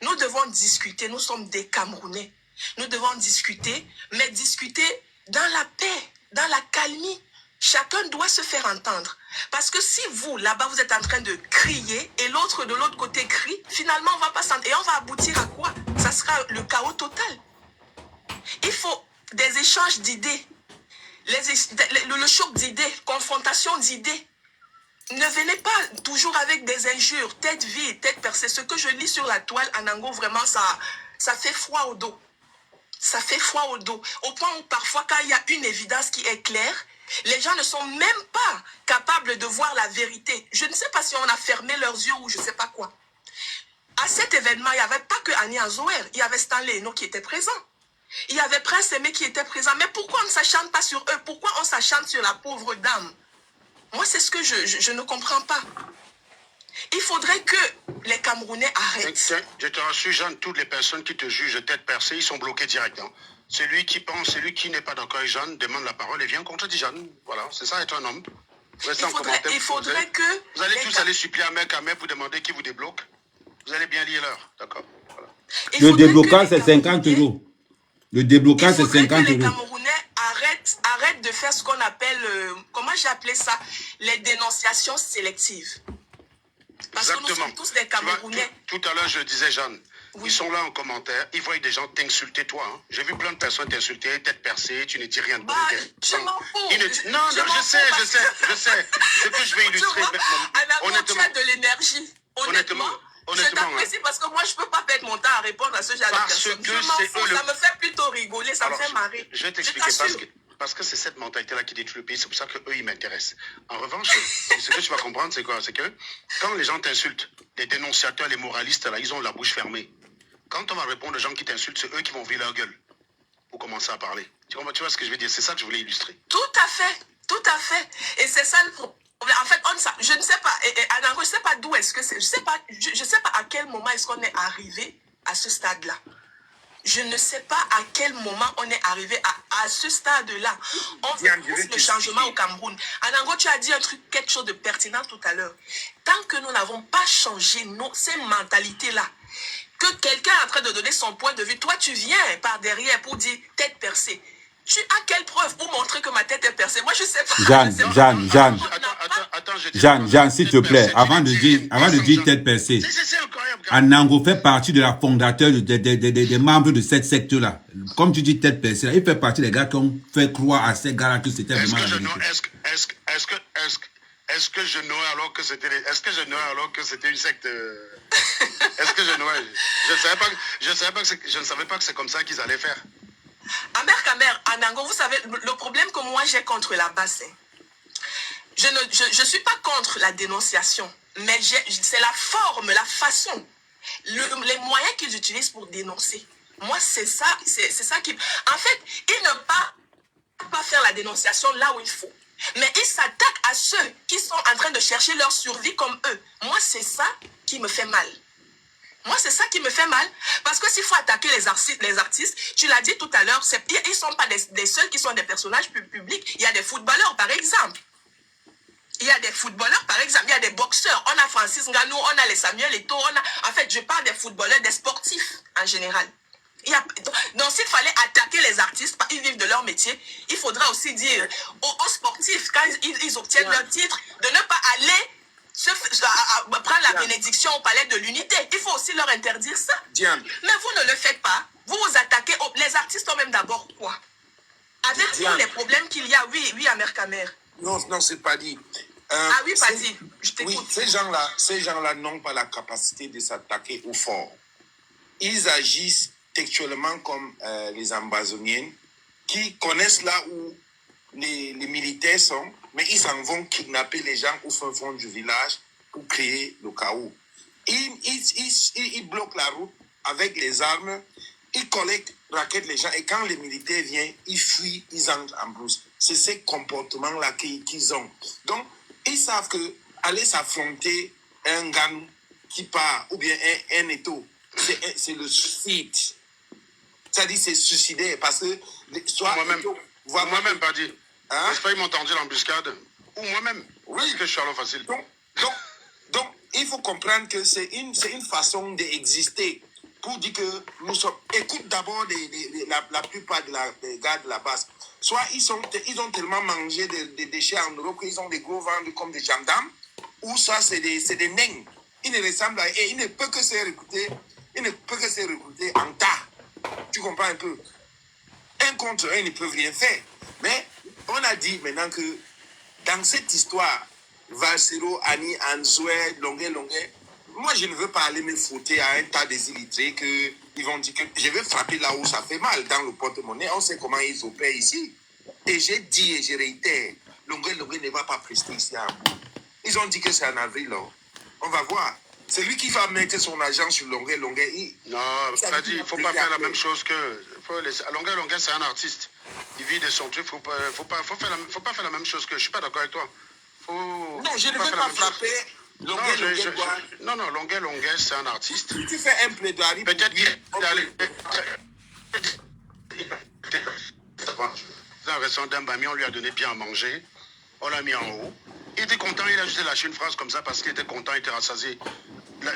Nous devons discuter. Nous sommes des Camerounais. Nous devons discuter, mais discuter dans la paix, dans la calmie. Chacun doit se faire entendre. Parce que si vous, là-bas, vous êtes en train de crier et l'autre de l'autre côté crie, finalement, on va pas s'entendre. Et on va aboutir à quoi? Ça sera le chaos total. Il faut des échanges d'idées. Le choc d'idées, confrontation d'idées. Ne venez pas toujours avec des injures, tête vide, tête percée. Ce que je lis sur la toile, Anango, vraiment, ça fait froid au dos. Ça fait froid au dos. Au point où parfois, quand il y a une évidence qui est claire, les gens ne sont même pas capables de voir la vérité. Je ne sais pas si on a fermé leurs yeux ou je ne sais pas quoi. À cet événement, il n'y avait pas que Annie Azouer, il y avait Stanley Eno qui était présent. Il y avait Prince Aimé qui était présent. Mais pourquoi on ne s'achante pas sur eux? Pourquoi on s'achante sur la pauvre dame? Moi, c'est ce que je ne comprends pas. Il faudrait que les Camerounais arrêtent. Je te rassure, Jeanne, toutes les personnes qui te jugent tête percée, ils sont bloqués directement. Celui qui pense, celui qui n'est pas d'accord avec Jeanne, demande la parole et vient contredire Jeanne. Voilà, c'est ça être un homme. Il faudrait que... Vous allez tous aller supplier un mec à main pour demander qui vous débloque. Vous allez bien lire l'heure, d'accord? Voilà. Le déblocage, c'est 50 euros. Le déblocage, c'est 50 euros. Les Camerounais arrêtent de faire ce qu'on appelle, comment j'ai appelé ça, les dénonciations sélectives. Parce que nous sommes tous des Camerounais. Tout à l'heure, je disais, Jeanne, ils sont là en commentaire, ils voient des gens t'insulter, toi. Hein. J'ai vu plein de personnes t'insulter, tête percée, tu ne dis rien de bon. Je m'en fous. Non, je sais. C'est que je vais illustrer. Honnêtement, tu as de l'énergie. Honnêtement. Je t'apprécie parce que moi, je ne peux pas perdre mon temps à répondre à ce genre de personnes. Je m'en fous, ça me fait plutôt rigoler, ça me fait marrer. Je vais t'expliquer parce que c'est cette mentalité-là qui détruit le pays, c'est pour ça qu'eux, ils m'intéressent. En revanche, ce que tu vas comprendre, c'est quoi? C'est que quand les gens t'insultent, les dénonciateurs, les moralistes, là, ils ont la bouche fermée. Quand on va répondre aux gens qui t'insultent, c'est eux qui vont ouvrir leur gueule pour commencer à parler. Tu vois ce que je veux dire? C'est ça que je voulais illustrer. Tout à fait. Et c'est ça le problème. En fait, je ne sais pas, Anango, je ne sais pas d'où est-ce que c'est, je ne sais pas à quel moment est-ce qu'on est arrivé à ce stade-là. Je ne sais pas à quel moment on est arrivé à ce stade-là. On veut le changement au Cameroun. Anango, tu as dit quelque chose de pertinent tout à l'heure. Tant que nous n'avons pas changé ces mentalités-là, que quelqu'un est en train de donner son point de vue, toi tu viens par derrière pour dire tête percée. Tu as quelle preuve pour montrer que ma tête est percée? Moi je sais pas. Jeanne, s'il te plaît, avant de dire tête percée, Anango fait partie de la fondateur des membres de cette secte-là. Comme tu dis tête percée, il fait partie des gars qui ont fait croire à ces gars-là que c'était vraiment la vérité. Est-ce que je noiais alors que c'était une secte? Est-ce que je noiais? Je ne savais pas que c'est comme ça qu'ils allaient faire. Amer, Anango, vous savez, le problème que moi j'ai contre la base, je ne suis pas contre la dénonciation, mais c'est la forme, la façon, les moyens qu'ils utilisent pour dénoncer. Moi, c'est ça qui... En fait, ils ne peuvent pas faire la dénonciation là où il faut. Mais ils s'attaquent à ceux qui sont en train de chercher leur survie comme eux. Moi, c'est ça qui me fait mal. Moi, c'est ça qui me fait mal. Parce que s'il faut attaquer les artistes, tu l'as dit tout à l'heure, ils ne sont pas des seuls qui sont des personnages publics. Il y a des footballeurs, par exemple. Il y a des boxeurs. On a Francis Ngannou, on a les Samuel Eto'o. En fait, je parle des footballeurs, des sportifs en général. Donc, s'il fallait attaquer les artistes, ils vivent de leur métier, il faudra aussi dire aux sportifs, quand ils obtiennent leur titre, de ne pas aller prendre la bénédiction au palais de l'unité. Il faut aussi leur interdire ça. Diane. Mais vous ne le faites pas. Vous vous attaquez. Les artistes ont même d'abord quoi? Avec tous les problèmes qu'il y a, oui, Amer Kamer. Non, c'est pas dit. Oui, pas dit. Je t'écoute. Oui, ces gens-là n'ont pas la capacité de s'attaquer au fort. Ils agissent textuellement comme les Amazoniens qui connaissent là où les militaires sont, mais ils s'en vont kidnapper les gens au fond du village pour créer le chaos. Ils bloquent la route avec les armes, ils collectent, raquettent les gens, et quand les militaires viennent, ils fuient, ils entrent en brousse. C'est ces comportements-là qu'ils ont. Donc, ils savent que aller s'affronter un gang qui part, ou bien un étau, c'est le suicide. C'est-à-dire c'est suicidaire, parce que... Moi-même, pas dit. Hein? N'est-ce pas, ils m'ont tendu l'embuscade? Ou moi-même? Oui. Parce que je suis à l'eau facile. Donc, il faut comprendre que c'est une façon d'exister. Pour dire que nous sommes... Écoute d'abord la plupart des gars de la base. Soit ils ont tellement mangé des déchets en Europe qu'ils ont des gros ventres comme des gendarmes, ou soit c'est des nains. Ils ne ressemblent à... Et ils ne peuvent que se recruter en tas. Tu comprends un peu? Un contre un, ils ne peuvent rien faire. Mais on a dit maintenant que dans cette histoire, Valsero, Annie, Anzoué, Longuet, moi je ne veux pas aller me frotter à un tas des illettrés qu'ils vont dire que je vais frapper là où ça fait mal, dans le porte-monnaie. On sait comment ils opèrent ici. Et j'ai dit et je réitère, Longuet ne va pas prester ici à bout. Ils ont dit que c'est en avril. Là. On va voir. C'est lui qui va mettre son argent sur Longuet. Non, c'est-à-dire il ne faut pas faire la même chose que... Longuet, c'est un artiste. Il vit de son truc. Faut pas faire la même chose que... Je ne suis pas d'accord avec toi. Non, je ne veux pas frapper... Longuet, c'est un artiste. Si tu fais un plaidoirie... Peut-être qu'il est allé... Dans un restaurant d'un Bami, on lui a donné bien à manger. On l'a mis en haut. Il était content, il a juste lâché une phrase comme ça parce qu'il était content, il était rassasié.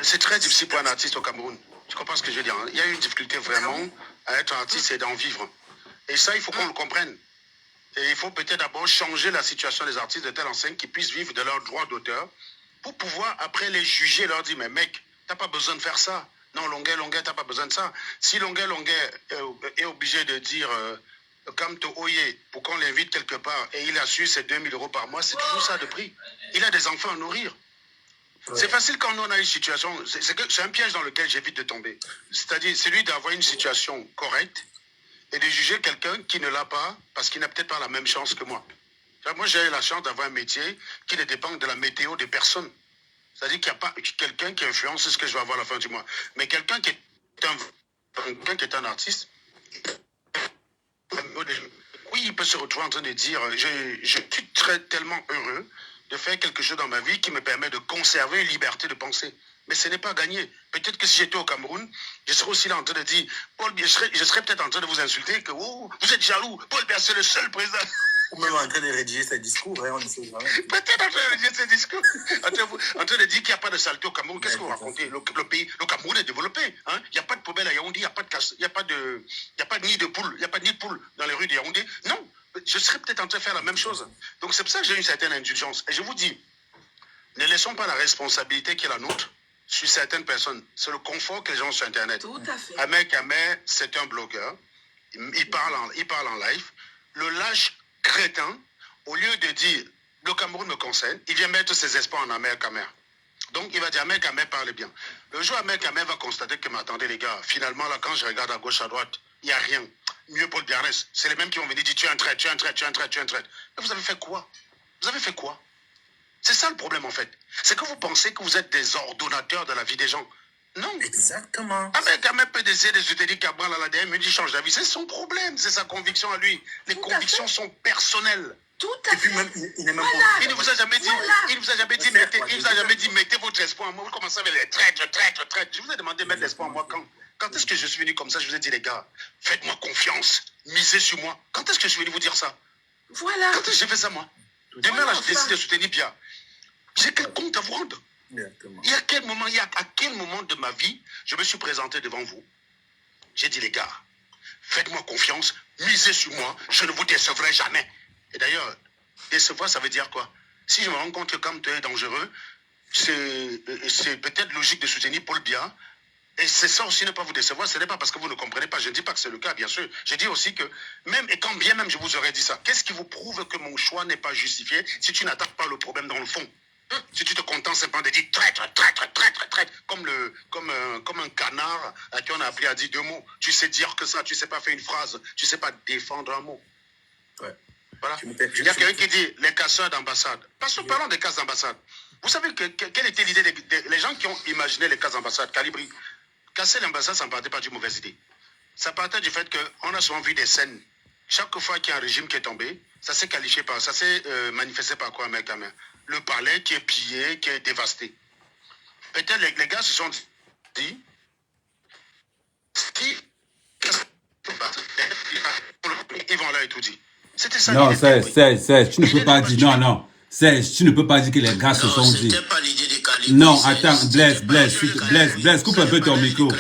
C'est très difficile pour un artiste au Cameroun. Tu comprends ce que je veux dire? Il y a une difficulté vraiment à être artiste et d'en vivre. Et ça, il faut qu'on le comprenne. Et il faut peut-être d'abord changer la situation des artistes de telle enseigne qu'ils puissent vivre de leurs droits d'auteur pour pouvoir après les juger, leur dire, mais mec, t'as pas besoin de faire ça. Non, Longuet, t'as pas besoin de ça. Si Longuet est obligé de dire... Kamto Oye, pour qu'on l'invite quelque part et il a su ses 2000 € par mois, c'est toujours ça de prix. Il a des enfants à nourrir. Ouais. C'est facile quand on a une situation, c'est un piège dans lequel j'évite de tomber. C'est-à-dire, c'est lui d'avoir une situation correcte et de juger quelqu'un qui ne l'a pas parce qu'il n'a peut-être pas la même chance que moi. Moi, j'ai eu la chance d'avoir un métier qui ne dépend de la météo des personnes. C'est-à-dire qu'il n'y a pas quelqu'un qui influence ce que je vais avoir à la fin du mois. Mais quelqu'un qui est un artiste, oui, il peut se retrouver en train de dire je suis tellement heureux de faire quelque chose dans ma vie qui me permet de conserver une liberté de penser. Mais ce n'est pas gagné. Peut-être que si j'étais au Cameroun, je serais aussi là en train de dire, Paul Biya, je serais peut-être en train de vous insulter, que oh, vous êtes jaloux, Paul Biya, c'est le seul président. Ou même en train de rédiger ses discours, hein, on ne sait jamais. Peut-être en train de rédiger ses discours, en train de dire qu'il n'y a pas de saleté au Cameroun. Qu'est-ce que vous racontez? Le Cameroun est développé. Hein? Il n'y a pas de poubelle à Yaoundé, il n'y a pas de nid de poule, il n'y a pas de nid de poule dans les rues de Yaoundé. Non, je serais peut-être en train de faire la même chose. Donc c'est pour ça que j'ai une certaine indulgence. Et je vous dis, ne laissons pas la responsabilité qui est la nôtre sur certaines personnes. C'est le confort que les gens ont sur Internet. Tout à fait. Ahmed Kameh, c'est un blogueur. Il parle en live. Le lâche crétin, au lieu de dire le Cameroun me concerne, il vient mettre ses espoirs en Ahmed Kameh. Donc il va dire Ahmed Kameh parle bien. Le jour Ahmed Kameh va constater que, mais attendez les gars, finalement là quand je regarde à gauche, à droite, il n'y a rien. Mieux Paul Biarès. C'est les mêmes qui vont venir dire tu es un traître, tu es un traître, tu es un traître, tu es un traître. Mais vous avez fait quoi? Vous avez fait quoi? C'est ça le problème en fait. C'est que vous pensez que vous êtes des ordonnateurs de la vie des gens. Non. Exactement. Ahmed Kameh peut essayer de soutenir Cabral à la DM, il change d'avis. C'est son problème, c'est sa conviction à lui. Les convictions sont personnelles. Tout à fait. Et puis même, il n'est même Voilà. pas... Il ne vous a jamais dit, il ne vous a jamais dit, mettez votre espoir en moi. Vous commencez avec les traîtres. Je vous ai demandé de mettre l'espoir en moi quand? Quand est-ce que je suis venu comme ça? Je vous ai dit, les gars, faites-moi confiance, misez sur moi. Quand est-ce que je suis venu vous dire ça? Voilà. Quand est-ce que j'ai fait ça, moi? Demain, là, je décide de soutenir Biya. J'ai quel compte à vous rendre? Et à quel moment de ma vie je me suis présenté devant vous? J'ai dit, les gars, faites-moi confiance, misez sur moi, je ne vous décevrai jamais. Et d'ailleurs, décevoir, ça veut dire quoi? Si je me rends compte que comme tu es dangereux, c'est peut-être logique de soutenir Paul Biya. Et c'est ça aussi, ne pas vous décevoir. Ce n'est pas parce que vous ne comprenez pas. Je ne dis pas que c'est le cas, bien sûr. Je dis aussi que, même, et quand bien même je vous aurais dit ça, qu'est-ce qui vous prouve que mon choix n'est pas justifié si tu n'attaques pas le problème dans le fond? Si tu te contentes simplement de dire traître, comme un canard à qui on a appris à dire deux mots. Tu sais dire que ça, tu ne sais pas faire une phrase, tu ne sais pas défendre un mot. Ouais. Voilà. Il y a quelqu'un qui dit les casseurs d'ambassade. Parlons des casses d'ambassade. Vous savez quelle était l'idée des gens qui ont imaginé les casses d'ambassade? Calibri. Casser l'ambassade, ça ne partait pas d'une mauvaise idée. Ça partait du fait qu'on a souvent vu des scènes. Chaque fois qu'il y a un régime qui est tombé, ça s'est qualifié par, ça s'est manifesté par quoi, Ahmed Kameh? Le palais qui est pillé, qui est dévasté. Peut-être les gars se sont dit, ils vont là et tout dire. C'était ça. Non, Serge, tu ne peux pas dire, non. Serge, tu ne peux pas dire que les gars se sont dit. Non, attends, Blaise, coupe un peu ton micro.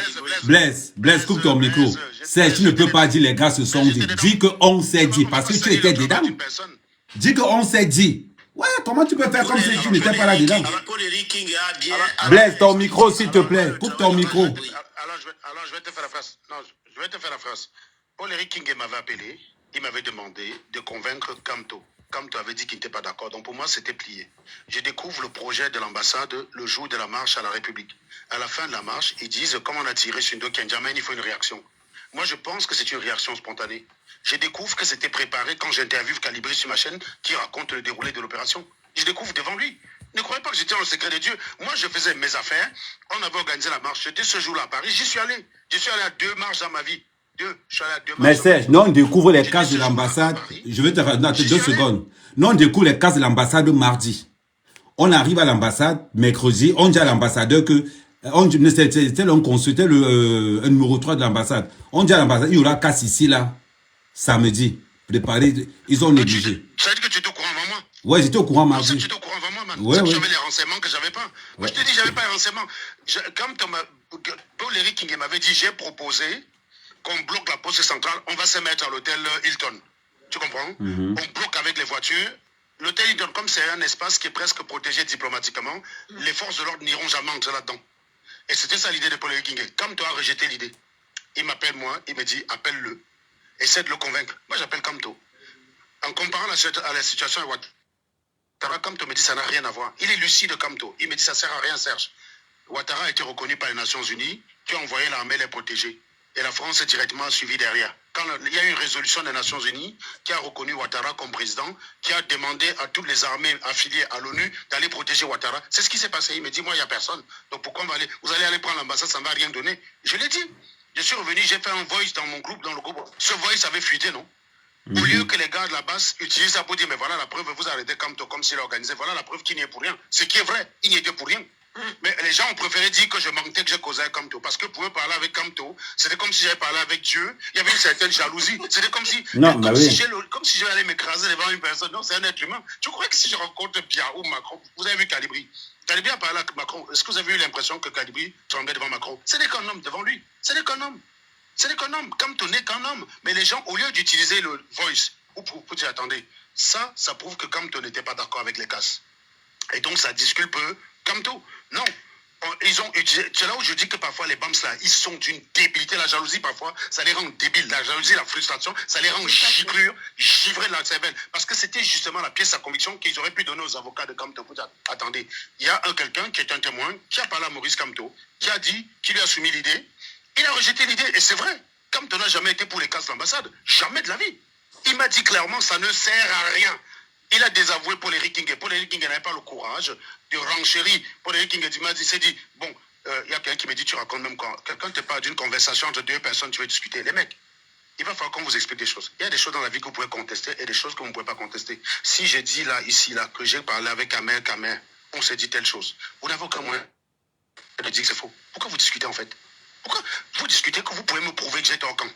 Blaise, coupe ton micro. Serge, tu ne peux pas dire les gars se sont dit. Dis qu'on s'est dit, parce que tu étais dedans. Dis qu'on s'est dit. Ouais, comment tu peux faire comme si tu n'étais pas là dedans? Blaise, ton micro, s'il te plaît. Coupe ton micro. Alors, je vais te faire la phrase. Non, je vais te faire la phrase. Paul-Éric Kingué m'avait appelé. Il m'avait demandé de convaincre Kamto. Kamto avait dit qu'il n'était pas d'accord. Donc pour moi, c'était plié. Je découvre le projet de l'ambassade le jour de la marche à la République. À la fin de la marche, ils disent, comme on a tiré sur Ndo Kenjamin, il faut une réaction. Moi, je pense que c'est une réaction spontanée. Je découvre que c'était préparé quand j'interviewe Calibri sur ma chaîne qui raconte le déroulé de l'opération. Je découvre devant lui. Ne croyez pas que j'étais dans le secret de Dieu. Moi, je faisais mes affaires. On avait organisé la marche. J'étais ce jour-là à Paris. J'y suis allé. Je suis allé à 2 marches dans ma vie. Je suis allé à 2 marches. Mais Serge, non, on découvre les cases de l'ambassade. Je vais te faire 2 secondes. Non, on découvre les cases de l'ambassade mardi. On arrive à l'ambassade mercredi. On dit à l'ambassadeur que on consultait le numéro 3 de l'ambassade. On dit à l'ambassade, il y aura casse ici, là, samedi. Préparé, ils ont négligé. Ça veut dire que tu étais au courant avant moi? Ouais, j'étais au courant mardi. Tu étais au courant avant moi, man. Ouais, J'avais les renseignements que j'avais pas. Moi, je te dis, j'avais pas les renseignements. Comme Paul-Éric Kingué m'avait dit, j'ai proposé qu'on bloque la poste centrale, on va se mettre à l'hôtel Hilton. Tu comprends? On bloque avec les voitures. L'hôtel Hilton, comme c'est un espace qui est presque protégé diplomatiquement, les forces de l'ordre n'iront jamais entrer là-dedans. Et c'était ça l'idée de Paul-Éric Kingué. Kamto a rejeté l'idée. Il m'appelle moi, il me dit, appelle-le. Essaie de le convaincre. Moi, j'appelle Kamto. En comparant à la situation à Ouattara, Kamto me dit, ça n'a rien à voir. Il est lucide, Kamto. Il me dit, ça ne sert à rien, Serge. Ouattara a été reconnu par les Nations Unies, qui a envoyé l'armée les protéger. Et la France est directement suivie derrière. Quand il y a eu une résolution des Nations Unies qui a reconnu Ouattara comme président, qui a demandé à toutes les armées affiliées à l'ONU d'aller protéger Ouattara. C'est ce qui s'est passé. Il me dit, moi, il n'y a personne. Donc pourquoi vous allez aller prendre l'ambassade, ça ne va rien donner. Je l'ai dit. Je suis revenu, j'ai fait un voice dans mon groupe, dans le groupe. Ce voice avait fuité, non? Au lieu que les gars de la base utilisent ça pour dire, mais voilà la preuve, vous arrêtez Kamto comme s'il organisé. Voilà la preuve qu'il n'y est pour rien. Ce qui est vrai, il n'y était pour rien. Mais les gens ont préféré dire que je mentais, que j'ai causé avec Kamto. Parce que pour eux, parler avec Kamto, c'était comme si j'avais parlé avec Dieu. Il y avait une certaine jalousie. C'était comme si, Non, comme, oui. comme si je allais m'écraser devant une personne. Non, c'est un être humain. Tu crois que si je rencontre Biya ou Macron, vous avez vu Calibri? Calibri a parlé avec Macron. Est-ce que vous avez eu l'impression que Calibri tremblait devant Macron? Ce n'est qu'un homme devant lui. Ce n'est qu'un homme. Ce n'est qu'un homme. Kamto n'est qu'un homme. Mais les gens, au lieu d'utiliser le voice, pour dire, attendez, ça prouve que Kamto n'était pas d'accord avec les casses. Et donc, ça disculpe Kamto. Non. Ils ont utilisé. C'est là où je dis que parfois les BAMS là, ils sont d'une débilité. La jalousie, parfois, ça les rend débiles. La jalousie, la frustration, ça les rend givrés de la cervelle. Parce que c'était justement la pièce à conviction qu'ils auraient pu donner aux avocats de Kamto. Attendez, il y a quelqu'un qui est un témoin, qui a parlé à Maurice Kamto, qui a dit, qui lui a soumis l'idée. Il a rejeté l'idée. Et c'est vrai. Kamto n'a jamais été pour les casses de l'ambassade. Jamais de la vie. Il m'a dit clairement, ça ne sert à rien. Il a désavoué Paul Eric Nguyen. Paul Eric Nguyen n'avait pas le courage de renchérir. Paul Eric Nguyen s'est dit, bon, il y a quelqu'un qui me dit, tu racontes même quand quelqu'un te parle d'une conversation entre deux personnes, tu veux discuter. Les mecs, il va falloir qu'on vous explique des choses. Il y a des choses dans la vie que vous pouvez contester et des choses que vous ne pouvez pas contester. Si j'ai dit là, ici, là, que j'ai parlé avec Kamer, on s'est dit telle chose. Vous n'avez aucun moyen de dire que c'est faux. Pourquoi vous discutez en fait? Pourquoi vous discutez que vous pouvez me prouver que j'ai tort quand?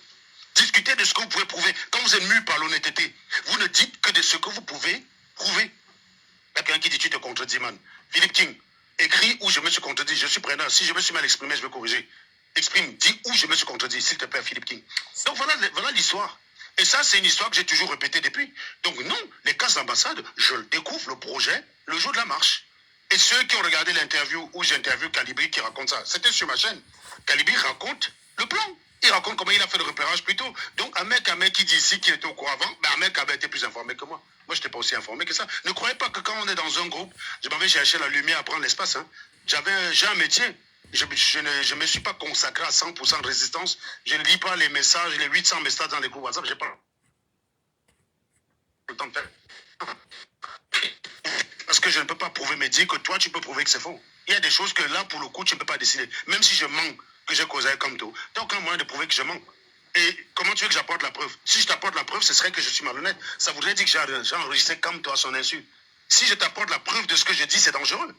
Discutez de ce que vous pouvez prouver. Quand vous êtes mu par l'honnêteté, vous ne dites que de ce que vous pouvez prouver. Il y a quelqu'un qui dit tu te contredis, man. Philippe King, écris où je me suis contredit. Je suis preneur. Si je me suis mal exprimé, je vais corriger. Exprime, dis où je me suis contredit, s'il te plaît, Philippe King. Donc voilà l'histoire. Et ça, c'est une histoire que j'ai toujours répétée depuis. Donc non, les cases d'ambassade, je découvre le projet le jour de la marche. Et ceux qui ont regardé l'interview où j'interviewe Calibri qui raconte ça, c'était sur ma chaîne. Calibri raconte le plan. Il raconte comment il a fait le repérage plus tôt. Donc, un mec qui dit ici qu'il était au courant avant, ben, un mec avait été plus informé que moi. Moi, je n'étais pas aussi informé que ça. Ne croyez pas que quand on est dans un groupe, je m'en vais chercher la lumière à prendre l'espace. Hein. J'ai un métier. Je ne me suis pas consacré à 100% de résistance. Je ne lis pas les messages, les 800 messages dans les groupes WhatsApp. Je n'ai pas le temps de faire. Parce que je ne peux pas prouver, mais dire que toi, tu peux prouver que c'est faux. Il y a des choses que là, pour le coup, tu ne peux pas décider. Même si je mens que j'ai causé comme tout, tu n'as aucun moyen de prouver que je mens. Et comment tu veux que j'apporte la preuve? Si je t'apporte la preuve, ce serait que je suis malhonnête. Ça voudrait dire que j'ai enregistré comme toi à son insu. Si je t'apporte la preuve de ce que je dis, c'est dangereux.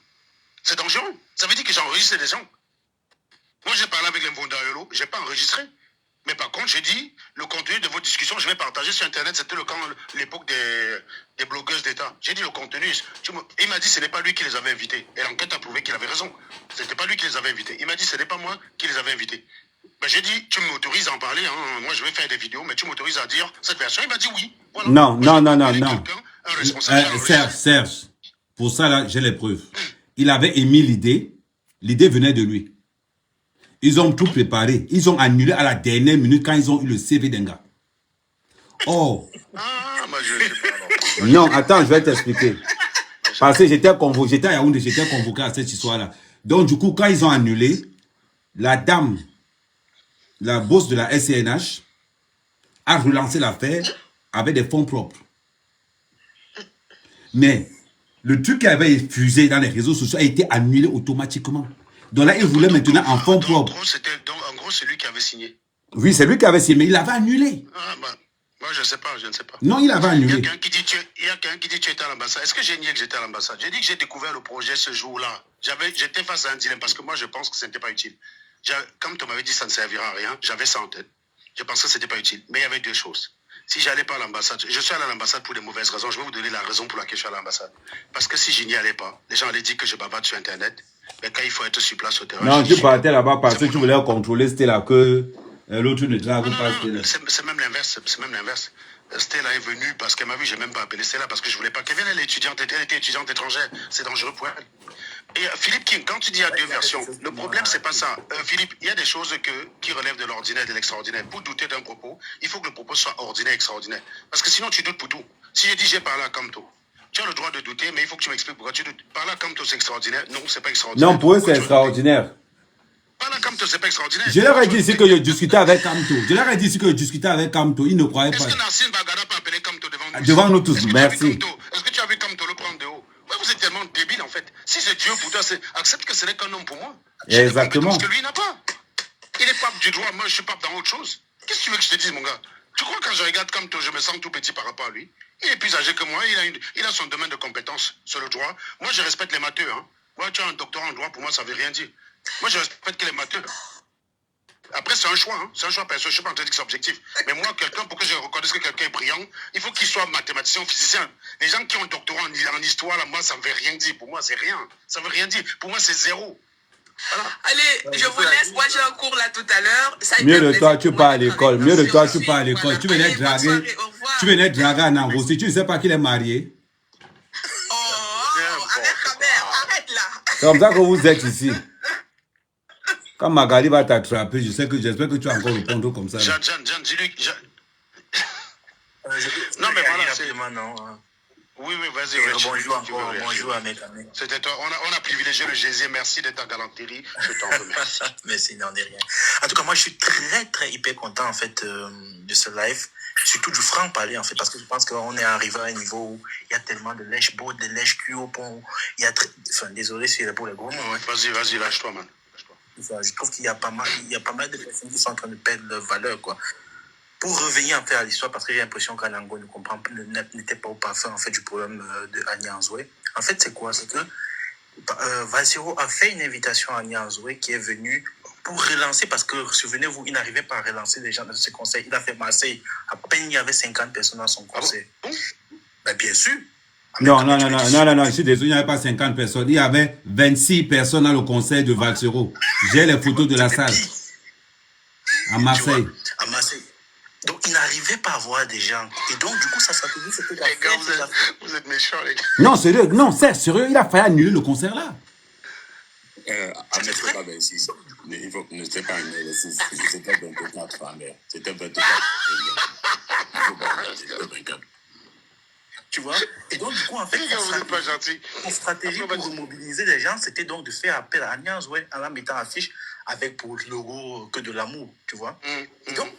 C'est dangereux. Ça veut dire que j'ai enregistré des gens. Moi, j'ai parlé avec les Mvondayolo, je n'ai pas enregistré. Mais par contre, j'ai dit, le contenu de vos discussions, je vais partager sur Internet. C'était l'époque des blogueuses d'État. J'ai dit le contenu. Il m'a dit ce n'est pas lui qui les avait invités. Et l'enquête a prouvé qu'il avait raison. Ce n'était pas lui qui les avait invités. Il m'a dit ce n'est pas moi qui les avais invités. Ben, j'ai dit, tu m'autorises à en parler. Hein. Moi, je vais faire des vidéos, mais tu m'autorises à dire cette version. Il m'a dit oui. Voilà. Non. Serge, pour ça, là, j'ai les preuves. Il avait émis l'idée. L'idée venait de lui. Ils ont tout préparé. Ils ont annulé à la dernière minute quand ils ont eu le CV d'un gars. Oh. Non, attends, je vais t'expliquer. Parce que j'étais à Yaoundé, j'étais convoqué à cette histoire-là. Donc, du coup, quand ils ont annulé, la dame, la boss de la SCNH, a relancé l'affaire avec des fonds propres. Mais le truc qui avait fusé dans les réseaux sociaux a été annulé automatiquement. Donc là, il voulait maintenant en fonds propres. En gros, c'est lui qui avait signé. Oui, c'est lui qui avait signé, mais il l'avait annulé. Ah, bah, moi, je ne sais pas. Non, il avait annulé. Il y a quelqu'un qui dit tu étais à l'ambassade. Est-ce que j'ai nié que j'étais à l'ambassade? J'ai dit que j'ai découvert le projet ce jour-là. J'étais face à un dilemme parce que moi, je pense que ce n'était pas utile. Comme tu m'avais dit ça ne servira à rien, j'avais ça en tête. Je pensais que ce n'était pas utile. Mais il y avait deux choses. Si je n'allais pas à l'ambassade, je suis allé à l'ambassade pour des mauvaises raisons. Je vais vous donner la raison pour laquelle je suis allé à l'ambassade. Parce que si je n'y allais pas, les gens allaient dire que je bavarde sur Internet. Mais quand il faut être sur place au terrain... Non, tu partais là-bas parce que tu voulais contrôler c'était là que l'autre ne drague pas. C'est même l'inverse. Stella est venue parce qu'elle m'a vu, je n'ai même pas appelé Stella parce que je ne voulais pas qu'elle vienne. Elle était étudiante étrangère. C'est dangereux pour elle. Et Philippe King, quand tu dis il y a deux versions, le problème, c'est pas ça. Philippe, il y a des choses qui relèvent de l'ordinaire et de l'extraordinaire. Pour douter d'un propos, il faut que le propos soit ordinaire et extraordinaire. Parce que sinon, tu doutes pour tout. Si je dis j'ai parlé à Kamto, tu as le droit de douter, mais il faut que tu m'expliques pourquoi tu doutes. Parler à Kamto, c'est extraordinaire. Non, c'est pas extraordinaire. Non, pour eux, c'est extraordinaire. Parler à Kamto, c'est pas extraordinaire. Je leur ai dit ici que je discutais avec Kamto. Ils ne croyaient pas. Est-ce que Nassim Bagada peut appeler Kamto devant nous? Devant nous tous, merci. Est-ce que tu as vu Kamto le prendre de haut? Ouais, vous êtes tellement débile en fait. Si c'est Dieu pour toi, accepte que ce n'est qu'un homme pour moi. Exactement. Parce que lui, il n'a pas. Il est pape du droit, moi je suis pape dans autre chose. Qu'est-ce que tu veux que je te dise, mon gars? Tu crois que quand je regarde comme toi, je me sens tout petit par rapport à lui? Il est plus âgé que moi, il a son domaine de compétence sur le droit. Moi, je respecte les matheux. Hein. Moi, tu as un doctorat en droit, pour moi, ça ne veut rien dire. Moi, je respecte que les matheux. Après, c'est un choix. Hein. C'est un choix personnel. Je ne suis pas en train de dire que c'est objectif. Mais moi, quelqu'un, pour que je reconnaisse que quelqu'un est brillant, il faut qu'il soit mathématicien ou physicien. Les gens qui ont un doctorat en histoire, là, moi, ça ne veut rien dire. Pour moi, c'est rien. Ça ne veut rien dire. Pour moi, c'est zéro. Voilà. Allez, je vous laisse. Moi, j'ai un cours là tout à l'heure. Mieux de toi, tu pars à l'école. Mieux de toi, tu pars à l'école. Tu venais draguer. Tu venais draguer à Nangossi. Tu ne sais pas qu'il est marié. Oh, arrête ta mère. Arrête là. C'est comme ça que vous êtes ici. Quand Magali va t'attraper, j'espère que tu vas encore répondre comme ça. Jean, dis-lui. Non, mais voilà, c'est... Oui, vas-y. Bonjour à mes amis. C'était toi. On a privilégié le Gésier. Merci de ta galanterie. Je t'en remercie. Merci, n'en est rien. En tout cas, moi, je suis très hyper content, en fait, de ce live. Surtout du franc-parler, en fait, parce que je pense qu'on est arrivé à un niveau où il y a tellement de lèche-beau, de lèche-cul au pont. Il y a enfin, désolé si c'est pour les gros mots. Ouais. Vas-y, lâche-toi, man. Enfin, je trouve qu'il y a pas mal de personnes qui sont en train de perdre leur valeur, quoi. Pour revenir en fait à l'histoire, parce que j'ai l'impression qu'Alango n'était pas au parfum en fait du problème de Annie Anzoué. En fait, c'est quoi? C'est que Valsero a fait une invitation à Annie Anzoué qui est venue pour relancer, parce que souvenez-vous, il n'arrivait pas à relancer les gens dans ce conseil. Il a fait Marseille. À peine il y avait 50 personnes dans son conseil. Ah bon? Ben, bien sûr. Non, je suis désolé, il n'y avait pas 50 personnes. Il y avait 26 personnes dans le conseil de Valsero. J'ai les photos de la salle. À Marseille. À Marseille. Donc, il n'arrivait pas à voir des gens. Et donc, du coup, ça s'appelait ce que les gars, vous êtes méchants, les gars. Non, sérieux, c'est sérieux, il a failli annuler le concert là. Ahmed, c'est pas 26. Il faut que ne c'était pas 26. C'était 24 femmes. C'était 24. Tu vois? Et donc, du coup, en fait, la stratégie pour remobiliser les gens, c'était donc de faire appel à Annie Anzoué en la mettant affiche avec pour le logo que de l'amour, tu vois? Et donc,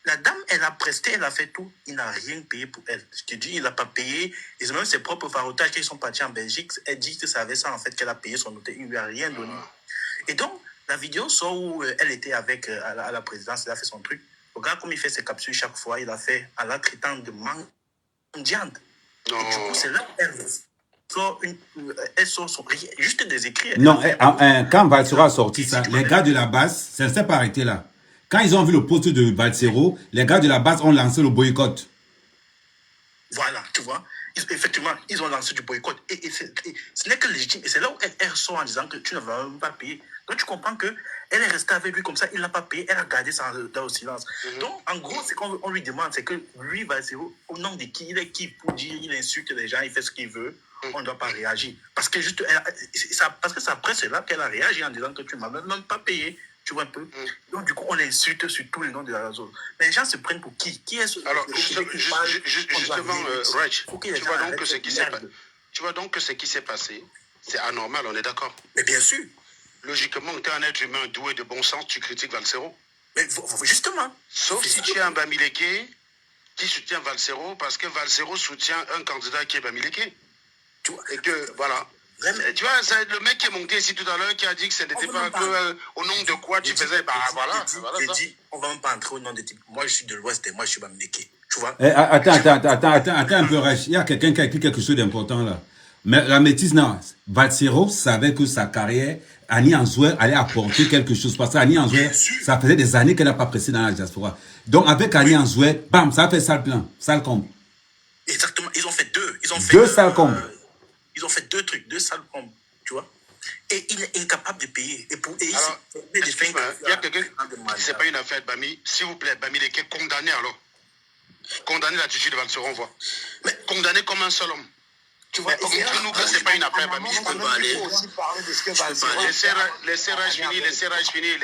la dame, elle a presté, elle a fait tout. Il n'a rien payé pour elle. Je te dis, il n'a pas payé. Et c'est même ses propres farotages qui sont partis en Belgique. Elle dit que ça avait ça, en fait, qu'elle a payé son hôtel. Il ne lui a rien donné. Et donc, la vidéo sort où elle était avec à la présidence. Elle a fait son truc. Regarde comme il fait ses capsules chaque fois. Il a fait en la traitant de mendiante. Et du coup, c'est là qu'elle sort juste des écrits. Non, quand Valsero a sorti ça, les gars de la base, ça ne s'est pas arrêté là. Quand ils ont vu le poste de Valsero, les gars de la base ont lancé le boycott. Voilà, tu vois. Effectivement, ils ont lancé du boycott. Et ce n'est que légitime. Et c'est là où elle sort en disant que tu ne vas même pas payer. Donc tu comprends qu'elle est restée avec lui comme ça, il n'a pas payé, elle a gardé ça dans le silence. Donc en gros, c'est qu'on lui demande, c'est que lui, Valsero, au nom de qui il est qui pour dire, il insulte les gens, il fait ce qu'il veut, on ne doit pas réagir. Parce que juste, parce que c'est après cela qu'elle a réagi en disant que tu ne m'as même pas payé. Tu vois un peu? Donc, du coup, on l'insulte sur tous les noms de la réseau. Mais les gens se prennent pour qui? Qui est ce... Alors, justement, Rach, tu vois donc que ce qui s'est passé, c'est anormal, on est d'accord? Mais bien sûr. Logiquement, tu es un être humain doué de bon sens, tu critiques Valsero. Mais justement. Sauf si tu es un Bamileke qui soutient Valsero, parce que Valsero soutient un candidat qui est Bamileke. Et que, voilà. Tu vois, c'est le mec qui est monté ici tout à l'heure qui a dit que ce n'était pas que au nom de quoi tu faisais. Bah voilà. J'ai dit, on va même pas entrer au nom de type. Moi, je suis de l'Ouest et moi, je suis Bamileke. Tu vois? Attends un peu, Rach. Il y a quelqu'un qui a écrit quelque chose d'important là. Mais la métisse, non. Valsero savait que sa carrière, Annie Anzoué allait apporter quelque chose. Parce qu'Annie Anzoué, ça faisait des années qu'elle n'a pas pressé dans la diaspora. Donc, avec Annie Anzoué, bam, ça a fait sale plein, sale comble. Exactement. Ils ont fait deux. Ils ont fait deux sales combes. Ils ont fait deux trucs, deux sales combes, tu vois. Et il est incapable de payer. Alors, il y a quelqu'un, c'est pas une affaire de Bami. S'il vous plaît, Bami, il est condamné alors. Condamné l'attitude de Valsero, on voit. Mais condamné comme un seul homme. Tu vois, montre-nous que c'est pas une affaire Bami. Laissez Rach finir,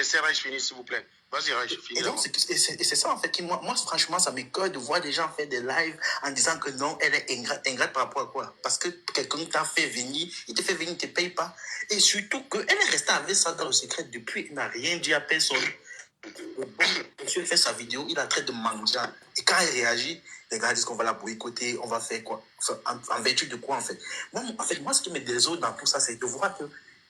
s'il vous plaît. Vas-y, Rach, finis. Et donc, c'est ça, en fait, qui, moi, franchement, ça m'écoeure de voir des gens faire des lives en disant que non, elle est ingrate par rapport à quoi? Parce que quelqu'un t'a fait venir, il te fait venir, il ne te paye pas. Et surtout qu'elle est restée avec ça dans le secret depuis, il n'a rien dit à personne. Monsieur fait sa vidéo, il a traité de mendiant. Et quand il réagit, les gars disent qu'on va la boycotter, on va faire quoi? En vertu de quoi, en fait? Moi, ce qui me désole dans tout ça, c'est de voir que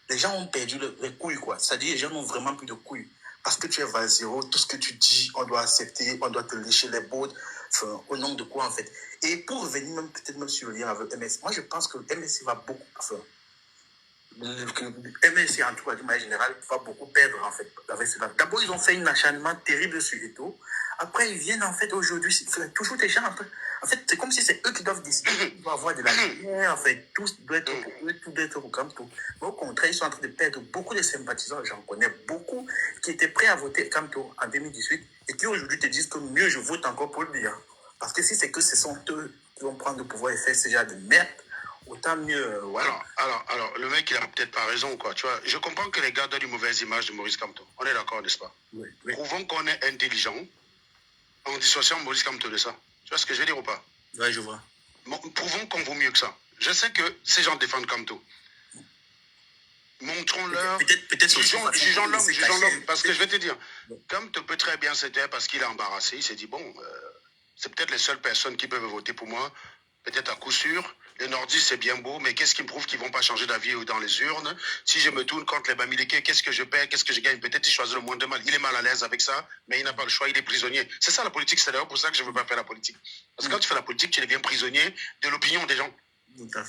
les gens ont perdu les couilles, quoi. C'est-à-dire, les gens n'ont vraiment plus de couilles. parce que tu es Valzero, tout ce que tu dis, on doit accepter, on doit te lécher les bottes, enfin, au nom de quoi en fait. Et pour revenir même peut-être même sur le lien avec MS, moi je pense que MS va beaucoup, enfin, MS en tout cas de manière générale va beaucoup perdre en fait avec cela. D'abord ils ont fait un acharnement terrible sur Eto'o. Après ils viennent en fait aujourd'hui, toujours des gens en fait c'est comme si c'est eux qui doivent décider, ils doivent avoir de la lumière, en fait tout doit être pour eux, tout doit être comme tout. Mais au contraire ils sont en train de perdre beaucoup de sympathisants, j'en connais beaucoup qui étaient prêts à voter Kamto en 2018 et qui aujourd'hui te disent que mieux je vote encore pour lui, hein. Parce que si c'est que ce sont eux qui vont prendre le pouvoir et faire ce genre de merde, autant mieux, voilà. Alors, le mec, il a peut-être pas raison, quoi. Tu vois, je comprends que les gars donnent une mauvaise image de Maurice Kamto. On est d'accord, n'est-ce pas? Oui. Prouvons qu'on est intelligent en dissociant Maurice Kamto de ça. Tu vois ce que je veux dire ou pas? Oui, je vois. Bon, prouvons qu'on vaut mieux que ça. Je sais que ces gens défendent Kamto. Montrons-leur. Peut-être jugeons l'homme. Parce que je vais te dire, Kamto peut très bien se taire parce qu'il est embarrassé. Il s'est dit, bon, c'est peut-être les seules personnes qui peuvent voter pour moi. Peut-être à coup sûr. Les nordistes, c'est bien beau, mais qu'est-ce qui me prouve qu'ils ne vont pas changer d'avis dans les urnes? Si je me tourne contre les Bamileke, qu'est-ce que je perds? Qu'est-ce que je gagne? Peut-être il choisit le moins de mal. Il est mal à l'aise avec ça, mais il n'a pas le choix, il est prisonnier. C'est ça la politique, c'est d'ailleurs pour ça que je ne veux pas faire la politique. Parce que quand tu fais la politique, tu deviens prisonnier de l'opinion des gens.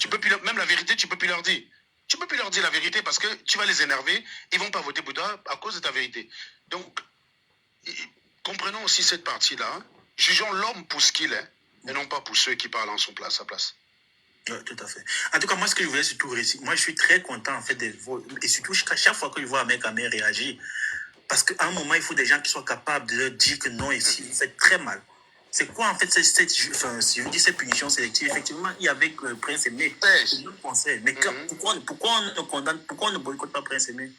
Tu peux plus, même la vérité, tu ne peux plus leur dire. Tu ne peux plus leur dire la vérité parce que tu vas les énerver, ils ne vont pas voter pour toi à cause de ta vérité. Donc, comprenons aussi cette partie-là. Jugeons l'homme pour ce qu'il est, et non pas pour ceux qui parlent en sa place. Oui, tout à fait. En tout cas, moi, ce que je voulais surtout réussir, moi, je suis très content, en fait, de voir, et surtout, chaque fois que je vois un mec réagir, parce qu'à un moment, il faut des gens qui soient capables de leur dire que non, ici, vous faites très mal. C'est quoi, en fait, si je dis cette punition sélective, effectivement, il y avait Prince Aimé. Mais pourquoi on condamne, pourquoi on ne boycotte pas Prince Aimé?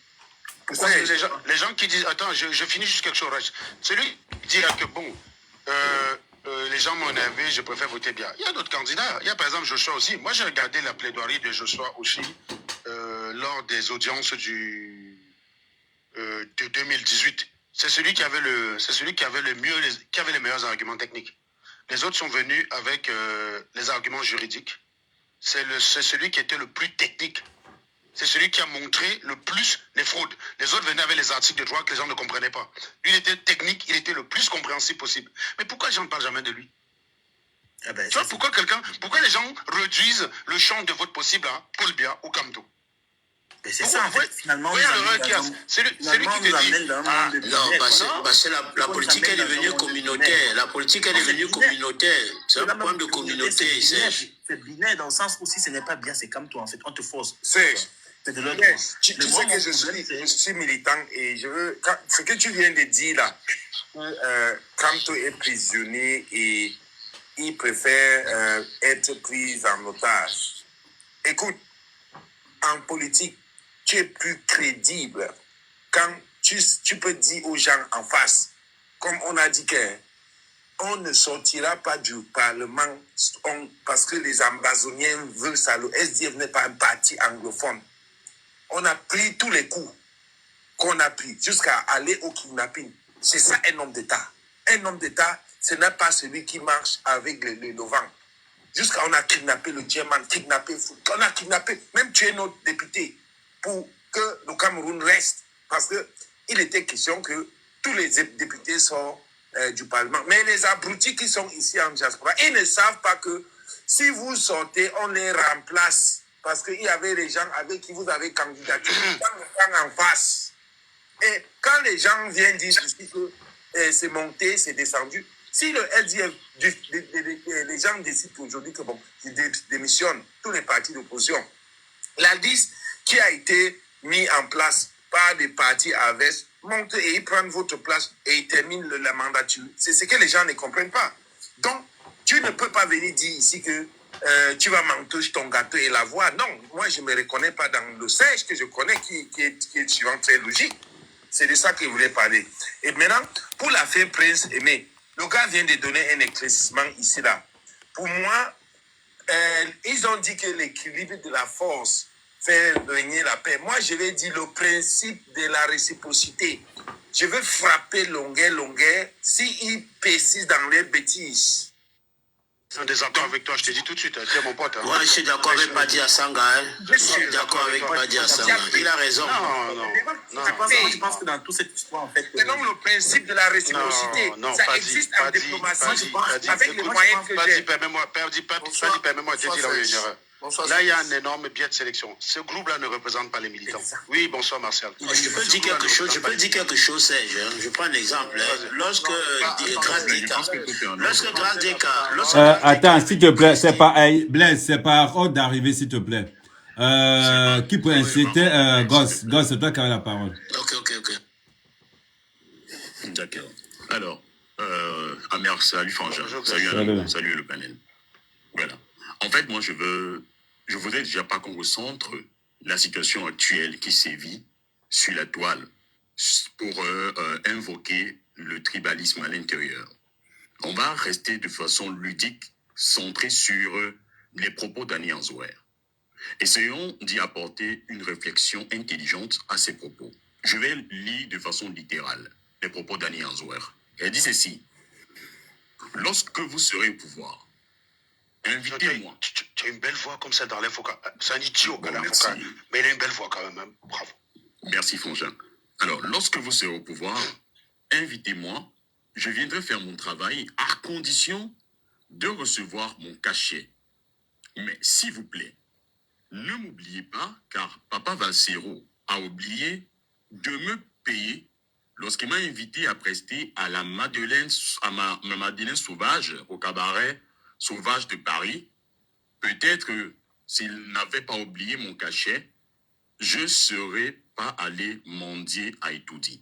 Les gens qui disent, attends, je finis juste quelque chose. Celui qui dit que bon, les gens m'ont énervé, je préfère voter bien. Il y a d'autres candidats. Il y a par exemple Joshua aussi. Moi, j'ai regardé la plaidoirie de Joshua aussi lors des audiences de 2018. C'est celui qui avait les meilleurs arguments techniques. Les autres sont venus avec les arguments juridiques. C'est celui qui était le plus technique. C'est celui qui a montré le plus les fraudes. Les autres venaient avec les articles de droit que les gens ne comprenaient pas. Lui, il était technique, il était le plus compréhensible possible. Mais pourquoi les gens ne parlent jamais de lui? Tu vois, pourquoi les gens réduisent le champ de vote possible à Paul Biya ou Kamto? C'est ça, en fait, finalement, c'est lui qui te dit. Non, parce que la politique est devenue communautaire. La politique est devenue communautaire. C'est un problème de communauté. C'est binaire dans le sens où si ce n'est pas bien, c'est comme toi, en fait, on te force. Tu sais que je suis militant et je veux. Ce que tu viens de dire là, Kamto est prisonnier et il préfère être pris en otage. Écoute, en politique, tu es plus crédible quand tu peux dire aux gens en face, comme on a dit qu'on ne sortira pas du Parlement parce que les Ambazoniens veulent ça. Le SDF n'est pas un parti anglophone. On a pris tous les coups qu'on a pris jusqu'à aller au kidnapping. C'est ça un homme d'État. Un homme d'État, ce n'est pas celui qui marche avec le vent. Jusqu'à on a kidnappé le diamant, on a kidnappé, même tué notre député pour que le Cameroun reste. Parce qu'il était question que tous les députés sortent du Parlement. Mais les abrutis qui sont ici en diaspora, ils ne savent pas que si vous sortez, on les remplace. Parce qu'il y avait les gens avec qui vous avez candidaté, en face. Et quand les gens viennent dire que c'est monté, c'est descendu, si le LDF, les gens décident aujourd'hui que bon, ils démissionnent tous les partis d'opposition, la liste qui a été mise en place par des partis AVES monte et ils prennent votre place et ils terminent la mandature. C'est ce que les gens ne comprennent pas. Donc, tu ne peux pas venir dire ici que tu vas m'entoucher ton gâteau et la voix. Non, moi je ne me reconnais pas dans le siège que je connais qui est suivant très logique. C'est de ça que je voulais parler. Et maintenant, pour l'affaire Prince Aimé, le gars vient de donner un éclaircissement ici là. Pour moi, ils ont dit que l'équilibre de la force fait régner la paix. Moi, je vais dire le principe de la réciprocité. Je veux frapper longueur, s'ils persistent dans les bêtises. un désaccord avec toi, je t'ai dit tout de suite, tu es mon pote. Hein. Moi, je suis d'accord avec Padi Assanga. Hein. Je suis d'accord avec Padi Assanga. Il a raison. Non. Je pense que dans toute cette histoire, en fait... C'est comme le principe de la réciprocité. Ça existe en diplomatie avec les moyens que j'ai. Permets-moi de te dire là où il y a une erreur. Là, il y a un énorme biais de sélection. Ce groupe-là ne représente pas les militants. Oui, bonsoir Martial. Je peux dire quelque chose, Serge. Je prends un exemple. Lorsque attends, s'il te plaît, c'est pas Blaise, c'est pas ordre d'arriver, s'il te plaît. Qui peut inciter Goss, c'est toi qui as la parole. Ok. D'accord. Alors, Amer, salut Frangin. Salut le panel. Voilà. En fait, moi, je voudrais déjà pas qu'on recentre la situation actuelle qui sévit sur la toile pour invoquer le tribalisme à l'intérieur. On va rester de façon ludique, centré sur les propos d'Annie Anzouer. Essayons d'y apporter une réflexion intelligente à ces propos. Je vais lire de façon littérale les propos d'Annie Anzouer. Elle dit ceci. Lorsque vous serez au pouvoir, invitez-moi. Tu as une belle voix comme ça dans l'infoca. C'est un idiot, l'infoca. Mais il a une belle voix quand même. Hein. Bravo. Merci, Frangin. Alors, lorsque vous serez au pouvoir, invitez-moi. Je viendrai faire mon travail à condition de recevoir mon cachet. Mais s'il vous plaît, ne m'oubliez pas, car Papa Valsero a oublié de me payer lorsqu'il m'a invité à prester à la Madeleine Sauvage, au cabaret Sauvage de Paris. Peut-être s'il n'avait pas oublié mon cachet, je ne serais pas allé mendier à Etoudi.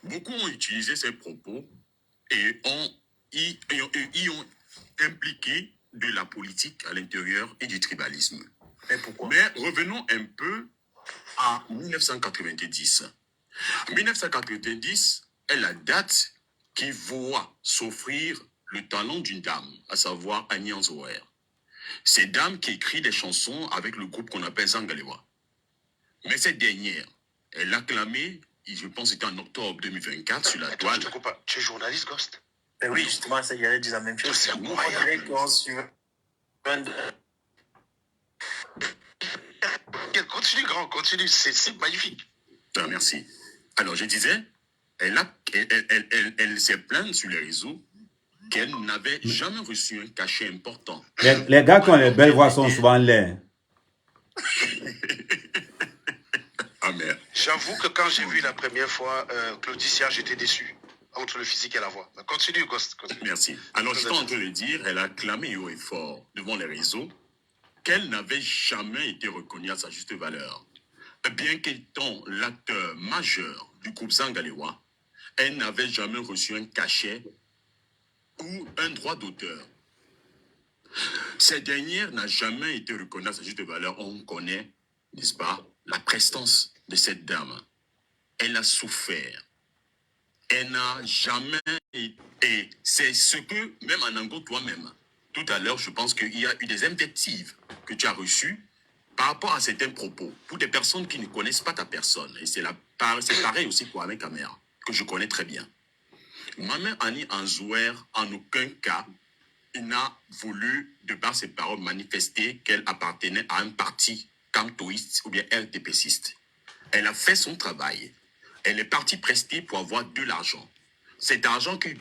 Beaucoup ont utilisé ces propos et y ont impliqué de la politique à l'intérieur et du tribalisme. Mais pourquoi? Mais revenons un peu à 1990. 1990 est la date qui voit s'offrir le talent d'une dame, à savoir Annie Anzouer. Cette dame qui écrit des chansons avec le groupe qu'on appelle Zangalewa. Mais cette dernière, elle a clamé, je pense que c'était en octobre 2024, sur la toile. Tu es journaliste, Ghost? Ben oui, justement, ça y allait dire la même chose. C'est incroyable. Continue, grand, continue, c'est magnifique. Ah, merci. Alors, je disais, elle s'est plainte sur les réseaux qu'elle n'avait jamais reçu un cachet important. Les gars qui ont les belles voix sont souvent laids. Ah, merde. J'avoue que quand j'ai vu la première fois Claudicia, j'étais déçu. Entre le physique et la voix. Continue, Ghost. Merci. Alors, je suis en train de dire, elle a clamé haut et fort devant les réseaux qu'elle n'avait jamais été reconnue à sa juste valeur. Bien qu'étant l'acteur majeur du groupe Zangalewa, elle n'avait jamais reçu un cachet ou un droit d'auteur. Cette dernière n'a jamais été reconnue à sa juste valeur. On connaît, n'est-ce pas, la prestance de cette dame. Elle a souffert. Elle n'a jamais été... Et c'est ce que, même en Ango, toi-même, tout à l'heure, je pense qu'il y a eu des invectives que tu as reçues par rapport à certains propos, pour des personnes qui ne connaissent pas ta personne. Et c'est pareil aussi pour Ahmed Kamer, que je connais très bien. Maman Annie Anzouer, en aucun cas, n'a voulu, de par ses paroles, manifester qu'elle appartenait à un parti cantoïste ou bien RTPciste. Elle a fait son travail. Elle est partie prester pour avoir de l'argent. Cet argent qui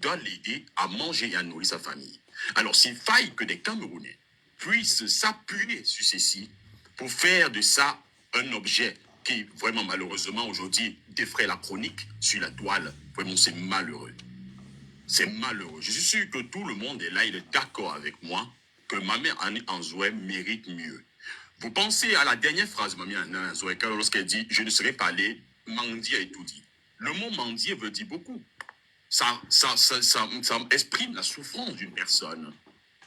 doit l'aider à manger et à nourrir sa famille. Alors, s'il faille que des Camerounais puissent s'appuyer sur ceci pour faire de ça un objet qui, vraiment, malheureusement, aujourd'hui, défraie la chronique sur la toile, vraiment, c'est malheureux. C'est malheureux. Je suis sûr que tout le monde est là, il est d'accord avec moi que Mamie Annie Anzouer mérite mieux. Vous pensez à la dernière phrase de Mamie Annie Anzouer, lorsqu'elle dit « Je ne serais pas allé mendier à Etoudi ». Le mot mendier veut dire beaucoup. Ça exprime la souffrance d'une personne.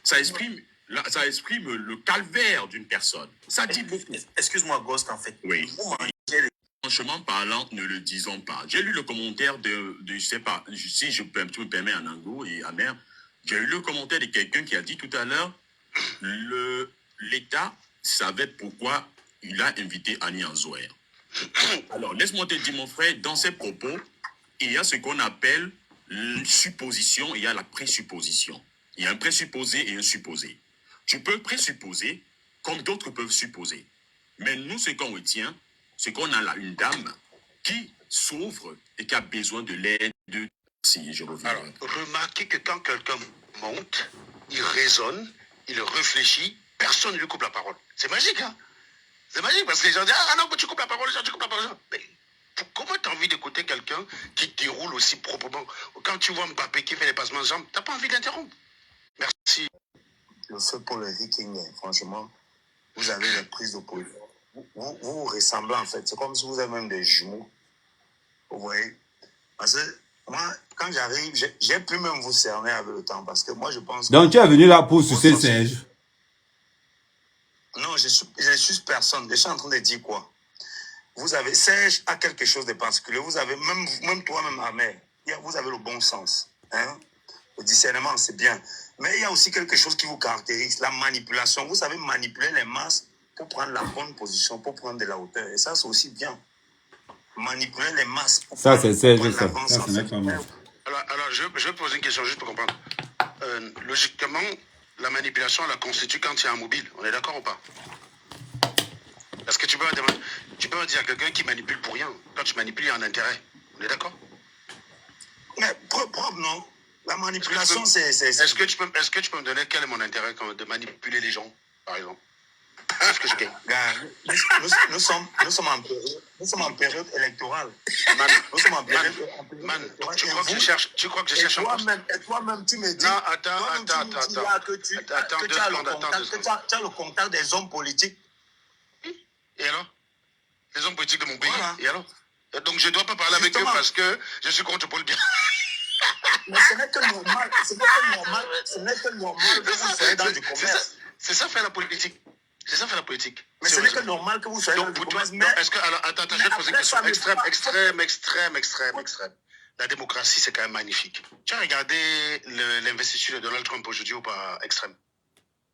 Ça exprime le calvaire d'une personne. Ça dit beaucoup. Excuse-moi, Ghost, en fait. Oui. Franchement parlant, ne le disons pas. J'ai lu le commentaire je sais pas, si je me permets en Ango et Amer, j'ai lu le commentaire de quelqu'un qui a dit tout à l'heure, l'État savait pourquoi il a invité Annie Anzouer. Alors, laisse-moi te dire, mon frère, dans ces propos, il y a ce qu'on appelle supposition et il y a la présupposition. Il y a un présupposé et un supposé. Tu peux présupposer comme d'autres peuvent supposer. Mais nous, ce qu'on retient, c'est qu'on a là une dame qui souffre et qui a besoin de l'aide de... Si je reviens. Alors, remarquez que quand quelqu'un monte, il raisonne, il réfléchit, personne ne lui coupe la parole. C'est magique, hein? C'est magique parce que les gens disent « Ah non, tu coupes la parole, tu coupes la parole. » Mais comment tu as envie d'écouter quelqu'un qui déroule aussi proprement? Quand tu vois Mbappé qui fait les passements de jambes, tu n'as pas envie d'interrompre. Merci. Le feu pour le Viking, franchement, vous avez les prises de position. Vous vous ressemblez en fait. C'est comme si vous avez même des jumeaux. Vous voyez? Parce que moi, quand j'arrive, j'ai pu même vous cerner avec le temps. Parce que moi, je pense... Donc tu es venu là pour sucer Serge? Non, je suis personne. Je suis en train de dire quoi? Vous avez... Serge a quelque chose de particulier. Vous avez, même toi-même, Ahmed, vous avez le bon sens. Hein? Le discernement, c'est bien. Mais il y a aussi quelque chose qui vous caractérise, la manipulation. Vous savez manipuler les masses pour prendre la bonne position, pour prendre de la hauteur. Et ça, c'est aussi bien. Manipuler les masses. Pour Ça, c'est Serge, ça. Ça, c'est n'est pas moi. Alors je vais poser une question juste pour comprendre. Logiquement, la manipulation, elle la constitue quand il y a un mobile. On est d'accord ou pas? Parce que tu peux dire à quelqu'un qui manipule pour rien. Quand tu manipules, il y a un intérêt. On est d'accord? Mais propre, non. La manipulation, c'est... Est-ce que tu peux me donner quel est mon intérêt de manipuler les gens, par exemple? Est-ce que je gagne? Nous sommes en période électorale. Nous sommes en période électorale. Tu crois que je cherche un poste? Et toi-même, tu me dis... Non, attends. Que tu as le contact des hommes politiques. Et alors? Les hommes politiques de mon pays. Voilà. Et alors? Donc je ne dois pas parler avec eux parce que je suis contre Paul Biya. Mais ce n'est que normal. Ce n'est que normal que vous soyez dans du commerce. C'est ça faire la politique. C'est ça faire la politique. Mais ce n'est que normal que vous soyez dans du commerce. Mais est-ce que... Alors, attends, je vais te poser une question. Extrême. La démocratie, c'est quand même magnifique. Tu as regardé l'investiture de Donald Trump aujourd'hui ou pas? Extrême.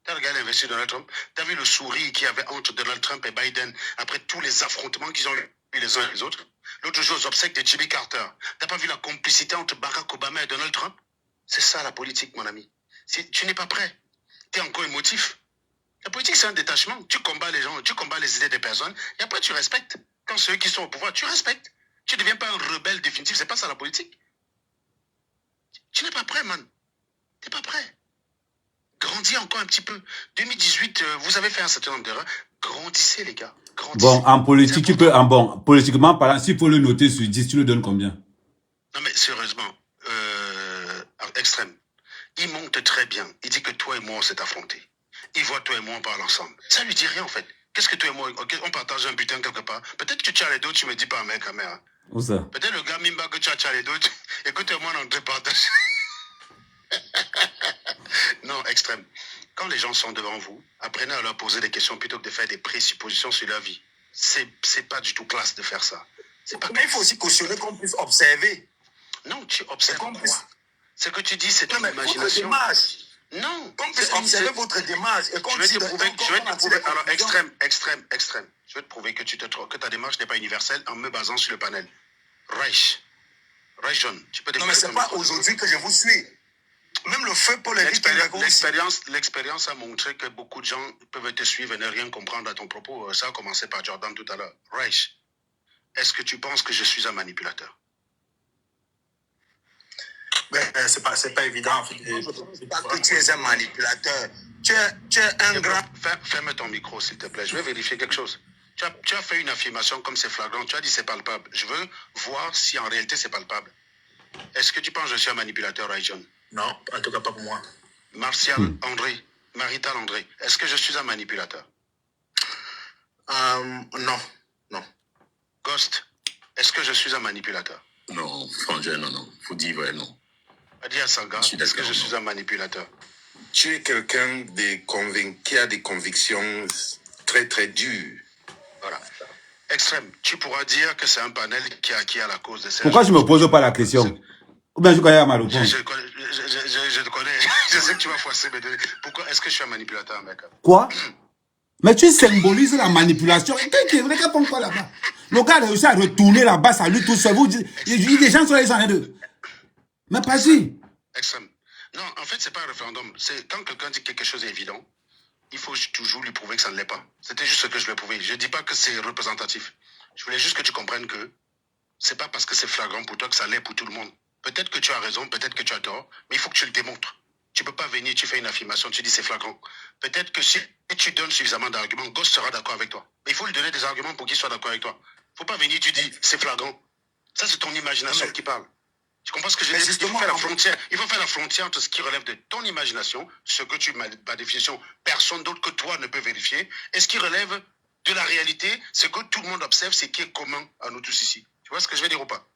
Tu as regardé l'investiture de Donald Trump? Tu as vu le sourire qu'il y avait entre Donald Trump et Biden après tous les affrontements qu'ils ont eu les uns et les autres? L'autre jour, aux obsèques de Jimmy Carter. Tu n'as pas vu la complicité entre Barack Obama et Donald Trump? C'est ça la politique, mon ami. Si tu n'es pas prêt, tu es encore émotif. La politique, c'est un détachement. Tu combats les gens, tu combats les idées des personnes, et après tu respectes. Quand ceux qui sont au pouvoir, tu respectes. Tu ne deviens pas un rebelle définitif, c'est pas ça la politique. Tu n'es pas prêt, man. Tu n'es pas prêt. Grandis encore un petit peu. 2018, vous avez fait un certain nombre d'erreurs. Grandissez, les gars. Grandissez. Bon, en politique, tu peux... politiquement parlant, s'il faut le noter sur 10, tu le donnes combien? Non, mais sérieusement, Extrême, il monte très bien. Il dit que toi et moi, on s'est affrontés. Il voit toi et moi, on parle ensemble. Ça lui dit rien, en fait. Qu'est-ce que toi et moi, on partage un butin quelque part. Peut-être que tu as les deux, tu me dis pas, mec, caméra. Où ça? Peut-être le gars Mimba que tu as les deux, écoute moi, on te partage. Non, Extrême. Quand les gens sont devant vous, apprenez à leur poser des questions plutôt que de faire des présuppositions sur leur vie. C'est pas du tout classe de faire ça. Mais il faut aussi cautionner qu'on puisse observer. Non, tu observes quoi? Ce que tu dis, c'est ton imagination. Non. Qu'on puisse observer votre démarche. Et je vais te prouver. Alors, extrême. Je vais te prouver que ta démarche n'est pas universelle en me basant sur le panel. Reich John, tu peux... Non, mais c'est pas aujourd'hui que je vous suis. Même le feu pour les l'expérience a montré que beaucoup de gens peuvent te suivre et ne rien comprendre à ton propos. Ça a commencé par Jordan tout à l'heure. Reich, est-ce que tu penses que je suis un manipulateur? C'est pas évident. En fait. Je ne pense pas que tu es un manipulateur. Tu es un grand... Ferme ton micro, s'il te plaît. Je vais vérifier quelque chose. Tu as fait une affirmation comme c'est flagrant. Tu as dit c'est palpable. Je veux voir si en réalité c'est palpable. Est-ce que tu penses que je suis un manipulateur, Rajon? Non, en tout cas pas pour moi. Marital André, est-ce que je suis un manipulateur? Non. Ghost, est-ce que je suis un manipulateur? Non, Frangin, non. Faut dire vrai, non. Adia Sanga, est-ce que je suis un manipulateur? Tu es quelqu'un qui a des convictions très, très dures. Voilà. Extrême, tu pourras dire que c'est un panel qui a la cause de ça. Pourquoi je ne me pose pas la question? Ou bien je connais mal au point. Je te connais. Je sais que tu vas forcer mes données. Pourquoi est-ce que je suis un manipulateur, mec? Quoi? Mais tu symbolises la manipulation. Regarde pourquoi là-bas. Le gars a réussi à retourner là-bas, ça lui tout seul. Vous dites, des gens sont les gens de... Mais pas-y. Extrême. Non, en fait, c'est pas un référendum. C'est quand quelqu'un dit que quelque chose est évident, il faut toujours lui prouver que ça ne l'est pas. C'était juste ce que je lui ai prouvé. Je ne dis pas que c'est représentatif. Je voulais juste que tu comprennes que c'est pas parce que c'est flagrant pour toi que ça l'est pour tout le monde. Peut-être que tu as raison, peut-être que tu as tort, mais il faut que tu le démontres. Tu peux pas venir, tu fais une affirmation, tu dis c'est flagrant. Peut-être que si tu donnes suffisamment d'arguments, Ghost sera d'accord avec toi. Mais il faut lui donner des arguments pour qu'il soit d'accord avec toi. Faut pas venir, tu dis c'est flagrant. Ça, c'est ton imagination qui parle. Tu comprends ce que je dis? Il faut faire la frontière. Il faut faire la frontière entre ce qui relève de ton imagination, ce que tu, par définition, personne d'autre que toi ne peut vérifier, et ce qui relève de la réalité, ce que tout le monde observe, c'est qui est commun à nous tous ici. Tu vois ce que je vais dire ou pas?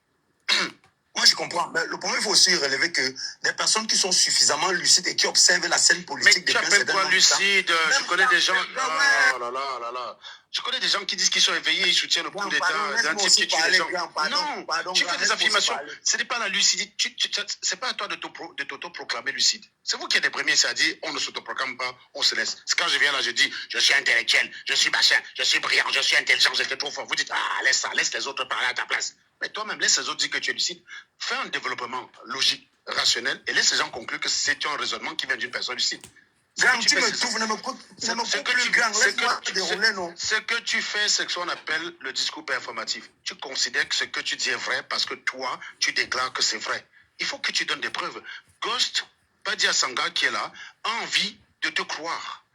Moi, je comprends. Mais le problème, il faut aussi relever que des personnes qui sont suffisamment lucides et qui observent la scène politique... Mais tu appelles quoi lucide? Je connais des gens... Oh là là là là. Je connais des gens qui disent qu'ils sont éveillés, ils soutiennent le coup d'État, un type qui tue les gens. Non, tu fais des affirmations. Ce n'est pas la lucidité. C'est pas à toi de t'auto-proclamer lucide. C'est vous qui êtes les premiers à dire on ne s'autoproclame pas, on se laisse. C'est quand je viens là, je dis je suis intellectuel, je suis machin, je suis brillant, je suis intelligent, j'étais trop fort. Vous dites ah, laisse ça, laisse les autres parler à ta place. Mais toi-même, laisse les autres dire que tu es lucide. Fais un développement logique, rationnel et laisse les gens conclure que c'est un raisonnement qui vient d'une personne lucide. Ce que tu fais, c'est ce qu'on appelle le discours performatif. Tu considères que ce que tu dis est vrai parce que toi, tu déclares que c'est vrai. Il faut que tu donnes des preuves. Ghost, Padia Sanga qui est là, a envie de te croire.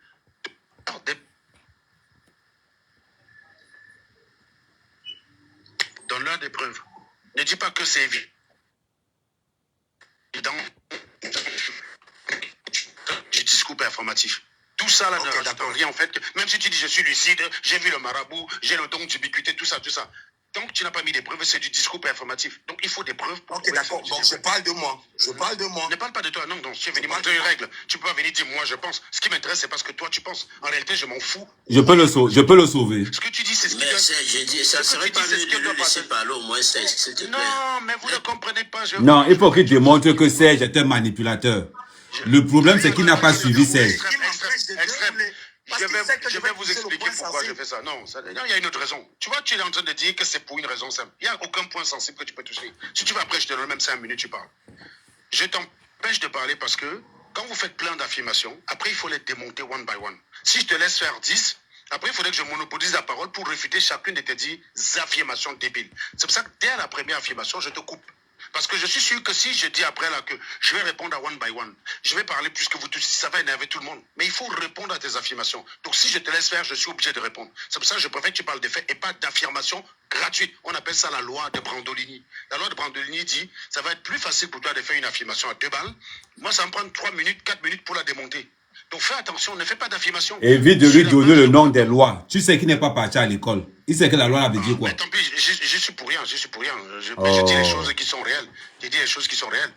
Donne-leur des preuves. Ne dis pas que c'est évident. Du discours performatif. Tout ça là ne rajoute rien en fait. Même si tu dis je suis lucide, j'ai vu le marabout, j'ai le don d'ubiquité, tout ça. Tant que tu n'as pas mis des preuves, c'est du discours performatif. Donc il faut des preuves. Ok, d'accord. Donc je parle de moi. Ne parle pas de toi. Non, tu es venu montrer une règle. Tu peux pas venir dire moi je pense. Ce qui m'intéresse, c'est parce que toi tu penses. En réalité, je m'en fous. Je peux le sauver. Ce que tu dis, c'est ce qui Mais j'ai dit, ça serait pas mieux de le laisser parler au moins, s'il te plaît. Non, mais vous ne comprenez pas. Non, il faut qu'il démontre que Serge est un manipulateur. Le problème, c'est qu'il n'a pas suivi Serge. Je vais vous expliquer pourquoi je fais ça. Non, il y a une autre raison. Tu vois, tu es en train de dire que c'est pour une raison simple. Il n'y a aucun point sensible que tu peux toucher. Si tu veux, après, je te donne même 5 minutes, tu parles. Je t'empêche de parler parce que quand vous faites plein d'affirmations, après, il faut les démonter one by one. Si je te laisse faire 10, après, il faudrait que je monopolise la parole pour réfuter chacune de tes 10 affirmations débiles. C'est pour ça que dès la première affirmation, je te coupe. Parce que je suis sûr que si je dis après là que je vais répondre à one by one, je vais parler plus que vous tous, ça va énerver tout le monde. Mais il faut répondre à tes affirmations. Donc si je te laisse faire, je suis obligé de répondre. C'est pour ça que je préfère que tu parles des faits et pas d'affirmations gratuites. On appelle ça la loi de Brandolini. La loi de Brandolini dit, ça va être plus facile pour toi de faire une affirmation à 2 balles. Moi, ça me prend 3 minutes, 4 minutes pour la démonter. Donc fais attention, ne fais pas d'affirmation. Évite de lui donner le nom des lois. Tu sais qu'il n'est pas parti à l'école. Il sait que la loi avait dit quoi. Mais tant pis, je suis pour rien, je dis les choses qui sont réelles. Je dis les choses qui sont réelles.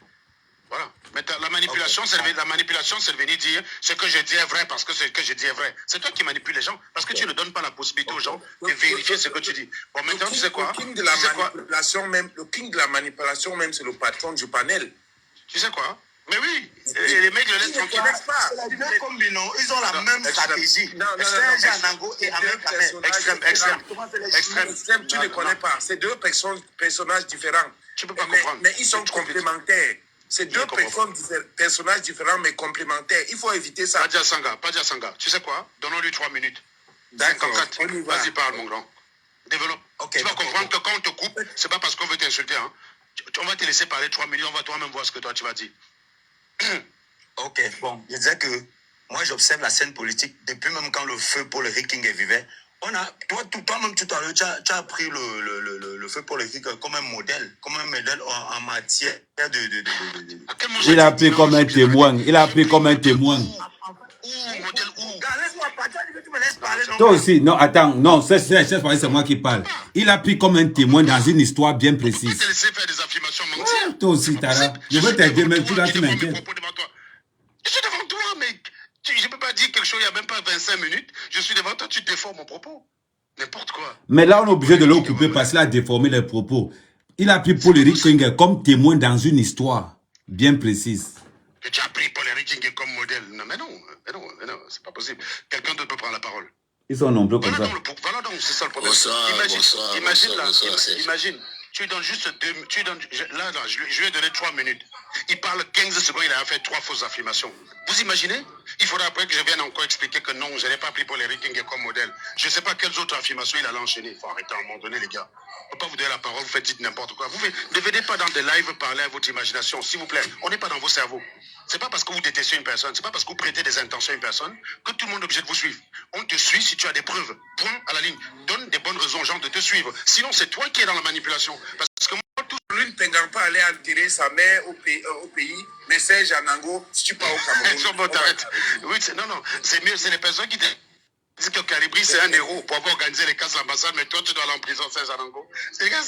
Voilà. Mais la manipulation, c'est de venir dire ce que je dis est vrai parce que ce que je dis est vrai. C'est toi qui manipules les gens parce que tu ne donnes pas la possibilité aux gens de vérifier ce que tu dis. Bon, maintenant, tu sais quoi? Le king de la manipulation même, c'est le patron du panel. Tu sais quoi? Mais oui, les mecs le laissent tranquille. Ils ont la même stratégie. Extrême, tu ne connais pas. C'est 2 personnages différents. Tu peux pas comprendre. Mais ils sont complémentaires. C'est 2 personnages différents mais complémentaires. Il faut éviter ça. Padia Sanga, tu sais quoi? Donnons-lui 3 minutes. D'accord. Vas-y, parle, mon grand. Développe. Tu vas comprendre que quand on te coupe, c'est pas parce qu'on veut t'insulter. Hein. On va te laisser parler 3 minutes, on va toi-même voir ce que toi tu vas dire. Ok, bon, je disais que moi j'observe la scène politique depuis même quand le feu Paul Henri King vivait. Toi-même tout à l'heure, tu as pris le feu Paul Henri King comme un modèle en matière de... Il a pris comme un témoin. Toi aussi, non, attends, non, c'est moi qui parle. Il a pris comme un témoin dans une histoire bien précise. Ouais, toi aussi, Tara. Je veux t'aider, mais tu m'inquiètes. Je suis devant toi, mec. Je ne peux pas dire quelque chose il n'y a même pas 25 minutes. Je suis devant toi, tu déformes mon propos. N'importe quoi. Mais là, on est obligé de l'occuper parce qu'il a déformé les propos. Il a pris Paul Henri King comme témoin dans une histoire bien précise. Que tu as pris Paul Henri King comme modèle. Non, mais non, c'est pas possible. Quelqu'un d'autre peut prendre la parole. Ils sont nombreux comme ça. Voilà donc, c'est ça le problème. Imagine, tu donnes juste 2... Là, je lui ai donné 3 minutes. Il parle 15 secondes, il a fait 3 fausses affirmations. Vous imaginez? Il faudra après que je vienne encore expliquer que non, je n'ai pas pris Paul King comme modèle. Je ne sais pas quelles autres affirmations il allait enchaîner. Il faut arrêter à un moment donné, les gars. On ne peut pas vous donner la parole, vous faites dites n'importe quoi. Vous ne venez pas dans des lives parler à votre imagination, s'il vous plaît. On n'est pas dans vos cerveaux. Ce n'est pas parce que vous détestez une personne, ce n'est pas parce que vous prêtez des intentions à une personne que tout le monde est obligé de vous suivre. On te suit si tu as des preuves. Point à la ligne. Donne des bonnes raisons aux gens de te suivre. Sinon, c'est toi qui es dans la manipulation. Parce que moi, tout... Lui ne t'engage pas à aller enterrer sa mère au pays, mais Serge Anango, si tu pars au Cameroun. Bon, t'arrêtes. Oui, non, c'est mieux, c'est les personnes qui disent que Calibri, c'est un héros pour avoir organisé les cases de l'ambassade, mais toi, tu dois aller en prison, Serge Anango. Ces gars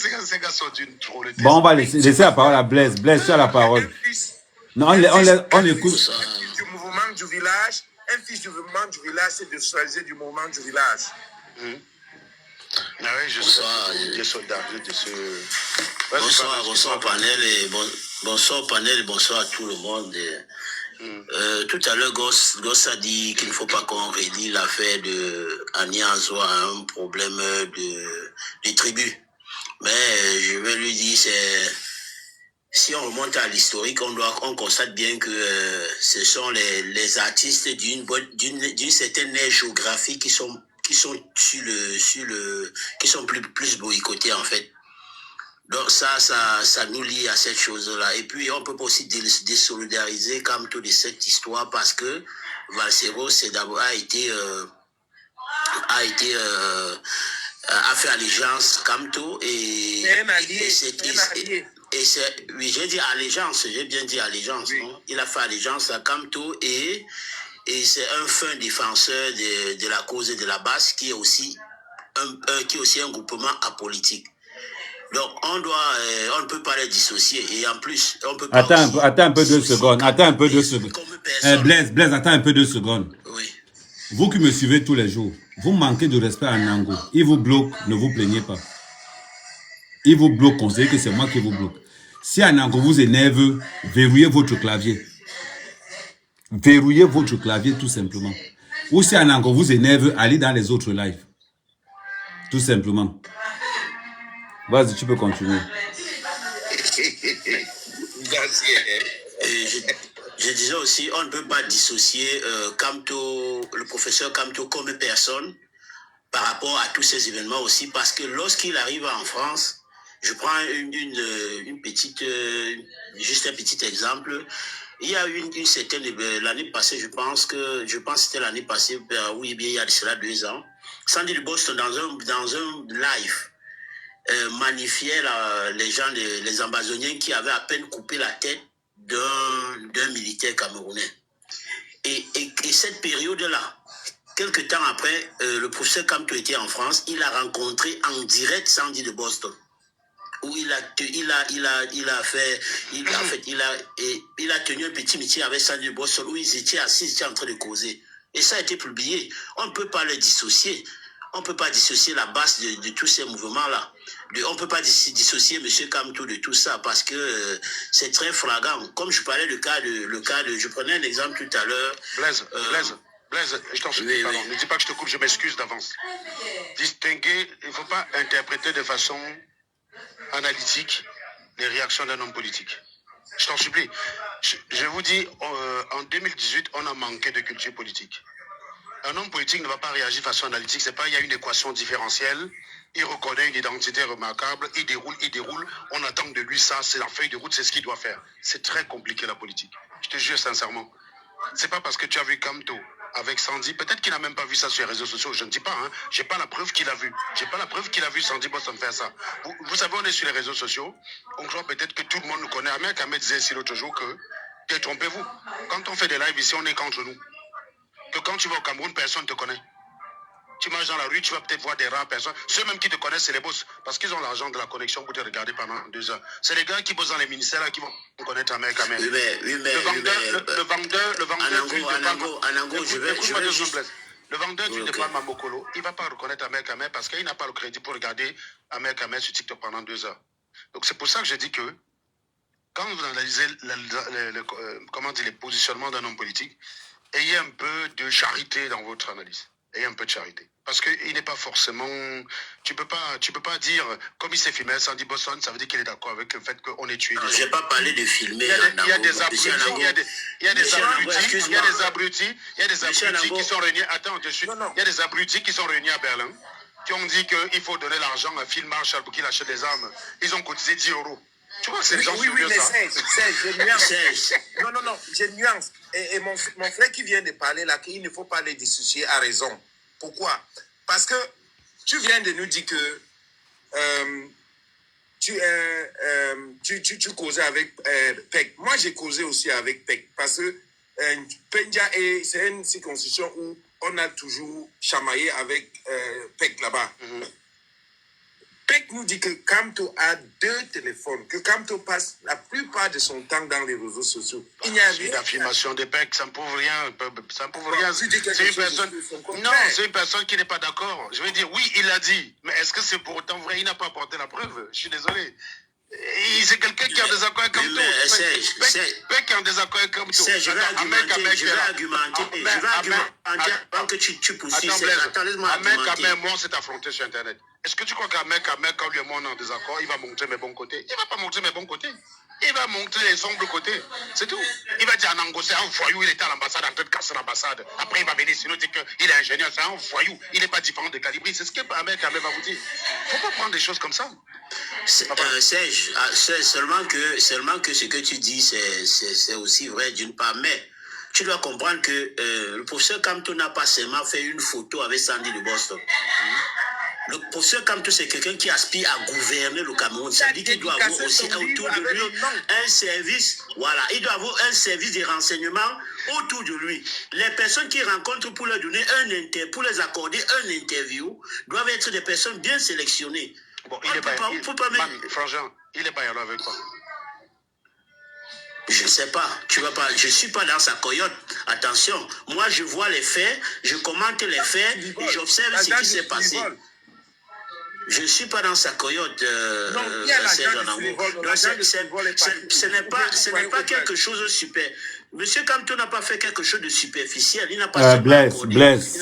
sont d'une drôleté. Bon, on va laisser la parole à Blaise. Blaise, tu as la parole. Non, on écoute. Un fils du mouvement du village, c'est de choisir du mouvement du village. Ah oui, je suis soldat. Bonsoir panel et bonsoir à tout le monde. Tout à l'heure, Goss a dit qu'il ne faut pas qu'on redit l'affaire de Agnazo à un problème de tribu. Mais je vais lui dire, si on remonte à l'historique, on constate bien que ce sont les artistes d'une certaine aire géographique qui sont plus boycottés en fait. Donc ça nous lie à cette chose-là. Et puis on peut pas aussi désolidariser Kamto de cette histoire parce que Valsero a fait allégeance Kamto et oui, j'ai dit allégeance, j'ai bien dit allégeance, oui. Non? Il a fait allégeance à Kamto et c'est un fin défenseur de la cause de la base qui est aussi un groupement apolitique. Donc on ne peut pas les dissocier et en plus on peut pas. Attends un peu 2 secondes. Blaise, attends un peu 2 secondes. Oui. Vous qui me suivez tous les jours, vous manquez de respect à Anango. Il vous bloque, ne vous plaignez pas. Il vous bloque, considérez que c'est moi qui vous bloque. Si Anango vous énerve, verrouillez votre clavier. Verrouillez votre clavier tout simplement. Ou si Anango vous énerve, allez dans les autres lives. Tout simplement. Vas-y, tu peux continuer. Je disais aussi, on ne peut pas dissocier le professeur Kamto comme personne par rapport à tous ces événements aussi, parce que lorsqu'il arrive en France, je prends juste un petit exemple. Il y a une certaine, l'année passée, je pense que c'était l'année passée, oui, bien, il y a de cela 2 ans, Sandy de Boston, dans un live, magnifiait les gens, les Ambazoniens qui avaient à peine coupé la tête d'un militaire camerounais. Et cette période-là, quelques temps après, le professeur Kamto était en France, il a rencontré en direct Sandy de Boston, où il a tenu un petit meeting avec Sandy de Boston, où ils étaient assis, ils étaient en train de causer. Et ça a été publié. On ne peut pas les dissocier. On ne peut pas dissocier la base de tous ces mouvements-là. On ne peut pas dissocier M. Kamto de tout ça parce que c'est très flagrant. Comme je parlais le cas de je prenais un exemple tout à l'heure. Blaise, je t'en supplie, pardon. Ne dis pas que je te coupe, je m'excuse d'avance. Distinguer, il ne faut pas interpréter de façon analytique les réactions d'un homme politique. Je t'en supplie. Je vous dis, en 2018, on a manqué de culture politique. Un homme politique ne va pas réagir de façon analytique. C'est pas, il y a une équation différentielle. Il reconnaît une identité remarquable. Il déroule. On attend de lui ça. C'est la feuille de route. C'est ce qu'il doit faire. C'est très compliqué, la politique. Je te jure sincèrement. C'est pas parce que tu as vu Kamto avec Sandy. Peut-être qu'il n'a même pas vu ça sur les réseaux sociaux. Je ne dis pas, hein. J'ai pas la preuve qu'il a vu. J'ai pas la preuve qu'il a vu Sandy Boston faire ça. Vous savez, on est sur les réseaux sociaux. On croit peut-être que tout le monde nous connaît. Ahmed Kamed disait ici l'autre jour que, détrompez-vous. Quand on fait des lives ici, on est qu'entre nous. Que quand tu vas au Cameroun, personne ne te connaît. Tu marches dans la rue, tu vas peut-être voir des rares personnes. Ceux même qui te connaissent, c'est les boss. Parce qu'ils ont l'argent de la connexion pour te regarder pendant 2 heures. C'est les gars qui bossent dans les ministères là, qui vont connaître Ahmed Kamed. Le vendeur du départ Mamokolo, il ne va pas reconnaître Ahmed Kamed parce qu'il n'a pas le crédit pour regarder Ahmed Kamed sur TikTok pendant 2 heures. Donc c'est pour ça que je dis que quand vous analysez les positionnements d'un homme politique, ayez un peu de charité dans votre analyse. Ayez un peu de charité. Parce qu'il n'est pas forcément... Tu peux pas dire, comme il s'est filmé à Sandy Boston, ça veut dire qu'il est d'accord avec le fait qu'on ait tué des gens. Je n'ai pas parlé de filmer. Il y a des abrutis, il y a des abrutis qui sont réunis... Attends, il y a des abrutis qui sont réunis à Berlin, qui ont dit qu'il faut donner l'argent à Phil Marshall pour qu'il achète des armes. Ils ont cotisé 10 €. Tu vois, c'est les gens oui, mais Serge, j'ai nuance. Non, j'ai nuance. Et mon frère qui vient de parler là, qu'il ne faut pas les dissocier, a raison. Pourquoi? Parce que tu viens de nous dire que tu causais avec Peck. Moi, j'ai causé aussi avec Peck. Parce que Penja, c'est une circonscription où on a toujours chamaillé avec Peck là-bas. Peck nous dit que Kamto a 2 téléphones, que Kamto passe la plupart de son temps dans les réseaux sociaux. Il n'y a rien. L'affirmation de Peck, ça ne prouve rien. Ça ne prouve rien. C'est une personne... Non, c'est une personne qui n'est pas d'accord. Je veux dire, oui, il l'a dit. Mais est-ce que c'est pour autant vrai? Il n'a pas apporté la preuve. Je suis désolé. C'est quelqu'un qui est en désaccord avec Kamto. Peck est en désaccord avec Kamto. Je vais argumenter avant que tu pousses. Attends, laisse-moi argumenter. Moi, on s'est affronté sur Internet. Est-ce que tu crois qu'Ahmed, quand lui et moi on est en désaccord, il va montrer mes bons côtés? Il ne va pas montrer mes bons côtés. Il va montrer les sombres côtés. C'est tout. Il va dire Anango, c'est un voyou, il était à l'ambassade en train de casser l'ambassade. Après, il va venir sinon dire qu'il est ingénieur, c'est un voyou. Il n'est pas différent de Calibri. C'est ce que Ahmed va vous dire. Il ne faut pas prendre des choses comme ça. Serge, seulement que ce que tu dis, c'est aussi vrai d'une part. Mais tu dois comprendre que le professeur Kamto n'a pas seulement fait une photo avec Sandy de Boston. Le professeur Kamto, c'est quelqu'un qui aspire à gouverner le Cameroun. Ça veut dire qu'il doit avoir aussi autour de lui un service. Voilà, il doit avoir un service de renseignement autour de lui. Les personnes qu'il rencontre pour leur donner pour les accorder un interview doivent être des personnes bien sélectionnées. Bon, il n'est pas Frangin, il n'est pas allé avec toi. Je ne sais pas. Je ne suis pas dans sa coyote. Attention, moi je vois les faits, je commente les faits et j'observe ce qui s'est passé. Je ne suis pas dans sa coyote, ce n'est pas quelque chose de super. Monsieur Kamto n'a pas fait quelque chose de superficiel. Il n'a pas Blaise,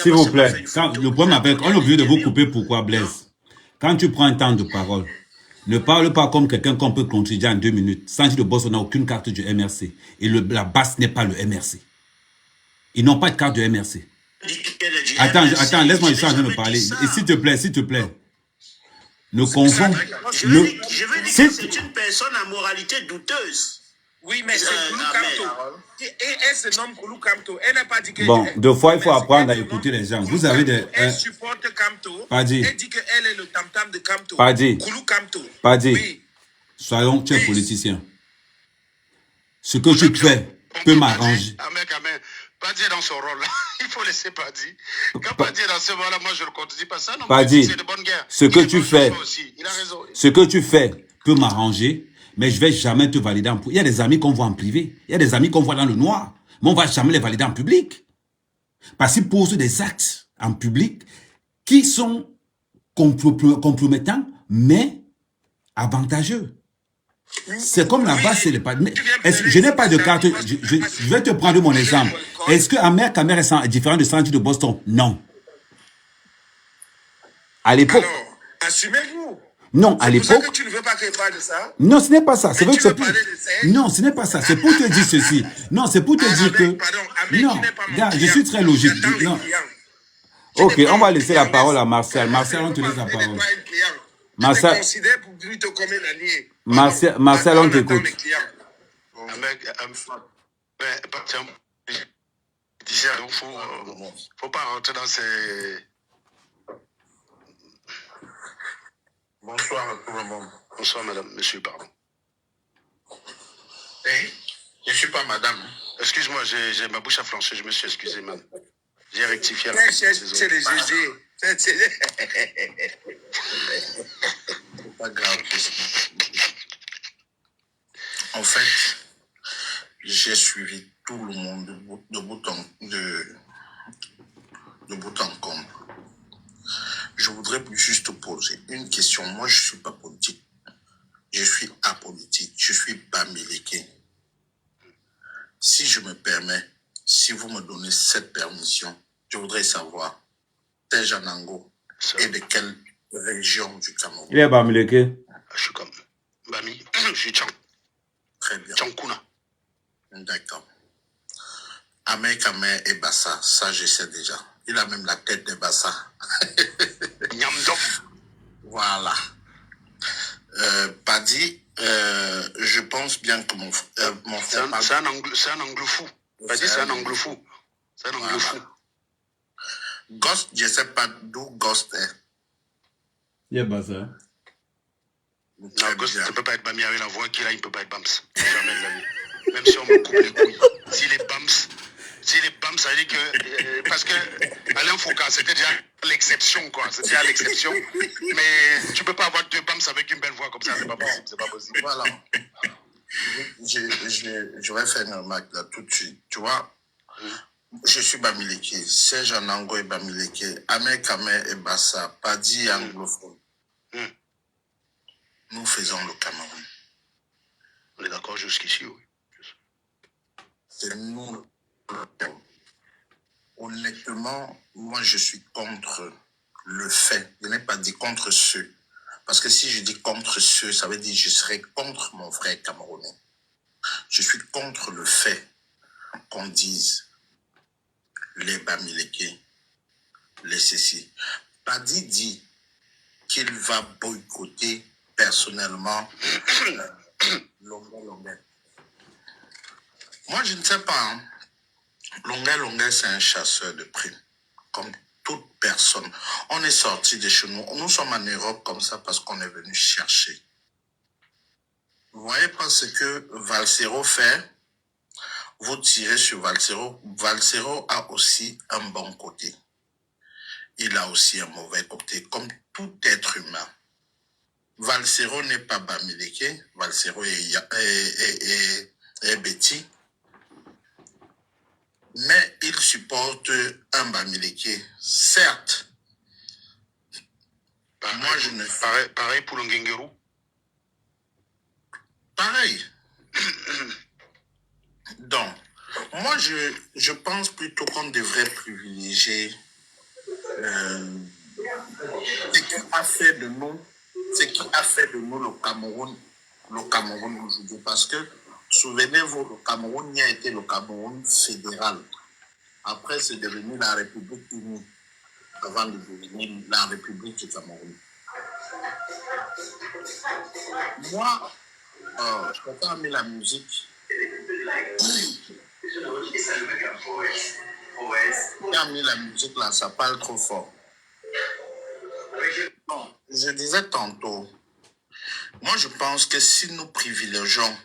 s'il vous plaît. Le problème avec, on est obligé de vous couper. Pourquoi, Blaise? Quand tu prends un temps de parole, ne parle pas comme quelqu'un qu'on peut contredire en 2 minutes. Sandy de Boston n'a aucune carte du MRC. Et la base n'est pas le MRC. Ils n'ont pas de carte du MRC. Attends, laisse-moi juste en train de parler. Et s'il te plaît. Ne confonds. Je veux dire que c'est une personne à moralité douteuse. Oui, mais c'est Koulou Kamto. Et elle se nomme Koulou Kamto. Elle n'a pas dit que... Bon, deux fois, il faut apprendre à écouter les gens. Vous avez des... Elle supporte Kamto. Paddy. Elle dit qu'elle est le tam-tam de Kamto. Paddy. Koulou Kamto. Paddy. Oui. Soyons, tu es politicien. Ce que tu fais peut m'arranger. Amen. Paddy est dans son rôle là. Il faut laisser Paddy. Quand Paddy est dans ce rôle là, moi je ne le contredis pas ça. Non, Paddy, c'est de bonne guerre. Ce que tu fais, il a raison. Ce que tu fais peut m'arranger, mais je ne vais jamais te valider en public. Il y a des amis qu'on voit en privé. Il y a des amis qu'on voit dans le noir. Mais on ne va jamais les valider en public. Parce qu'ils posent des actes en public qui sont compromettants, mais avantageux. C'est comme la base, c'est le pas. Je n'ai pas de carte. Je vais te prendre mon exemple. Est-ce que Ahmed Kamer est différent de Sandy de Boston? Non. À l'époque. Alors, assumez-vous. Non, à l'époque. C'est pour ça que tu ne veux pas qu'elle parle de ça? Non, ce n'est pas ça. C'est vrai que c'est pour... Non, ce n'est pas ça. C'est pour te dire ceci. Non, c'est pour te dire que. Non, regarde, je suis très logique. Non. Ok, on va laisser la parole à Martial. Martial, on te laisse la parole. Martial, on t'écoute. Il ne faut pas rentrer dans ces... Bonsoir à tout le monde. Bonsoir, madame, monsieur, pardon. Je ne suis pas madame. Excuse-moi, j'ai ma bouche à flancher, je me suis excusé, madame. J'ai rectifié. C'est les GG. C'est pas grave. En fait, j'ai suivi tout le monde de bout en comble. Je voudrais juste poser une question. Moi, je ne suis pas politique. Je suis apolitique. Je suis bamileke. Si je me permets, si vous me donnez cette permission, je voudrais savoir, Serge Anango est de quelle région du Cameroun? Il est Bamileke. Je suis comme Bami, je suis Tchang. Très bien. Tchankuna. D'accord. Ahmed Kamer et Bassa, ça je sais déjà. Il a même la tête de Bassa. Nyamdom. Voilà. Padi, je pense bien que mon frère... C'est un angle fou. Padi, c'est un angle fou. C'est un angle fou. Ghost, je ne sais pas d'où Ghost est. Il est Bassa. Non, Ghost ne peut pas être Bami avec la voix qu'il a, il ne peut pas être Bams. Jamais de la vie. Même si on me coupe les couilles. S'il est Bams, ça veut dire que... parce que Alain Foucault, c'était déjà l'exception, quoi. C'était déjà l'exception. Mais tu ne peux pas avoir deux Bams avec une belle voix comme ça, c'est pas possible. C'est pas possible. Voilà. Je vais faire une remarque là tout de suite. Tu vois, je suis Bamileke. Serge Anango et Bamileke. Ahmed Kamer et Bassa. Padi anglophone. Nous faisons le Cameroun. On est d'accord jusqu'ici, oui. C'est nous. Honnêtement, moi je suis contre le fait. Je n'ai pas dit contre ceux. Parce que si je dis contre ceux, ça veut dire que je serai contre mon frère camerounais. Je suis contre le fait qu'on dise les Bamileke, les ceci. Padi dit qu'il va boycotter personnellement Longuet. Moi, je ne sais pas. Hein. Longuet, c'est un chasseur de primes. Comme toute personne. On est sorti de chez nous. Nous sommes en Europe comme ça parce qu'on est venu chercher. Vous voyez pas ce que Valsero fait? Vous tirez sur Valsero. Valsero a aussi un bon côté. Il a aussi un mauvais côté, comme tout être humain. Valsero n'est pas Bamileke. Valsero est Betty. Mais il supporte un Bamileke. Certes. Moi, je ne... Pareil pour Longengeru. Pareil. Donc, moi, je pense plutôt qu'on devrait privilégier ce qui a fait de nous le Cameroun aujourd'hui. Parce que, souvenez-vous, le Cameroun y a été le Cameroun fédéral. Après, c'est devenu la République unie, avant de devenir la République du Cameroun. Moi, je peux pas mettre la musique. Quand mis la musique là, ça parle trop fort. Bon, je disais tantôt, moi je pense que si nous privilégions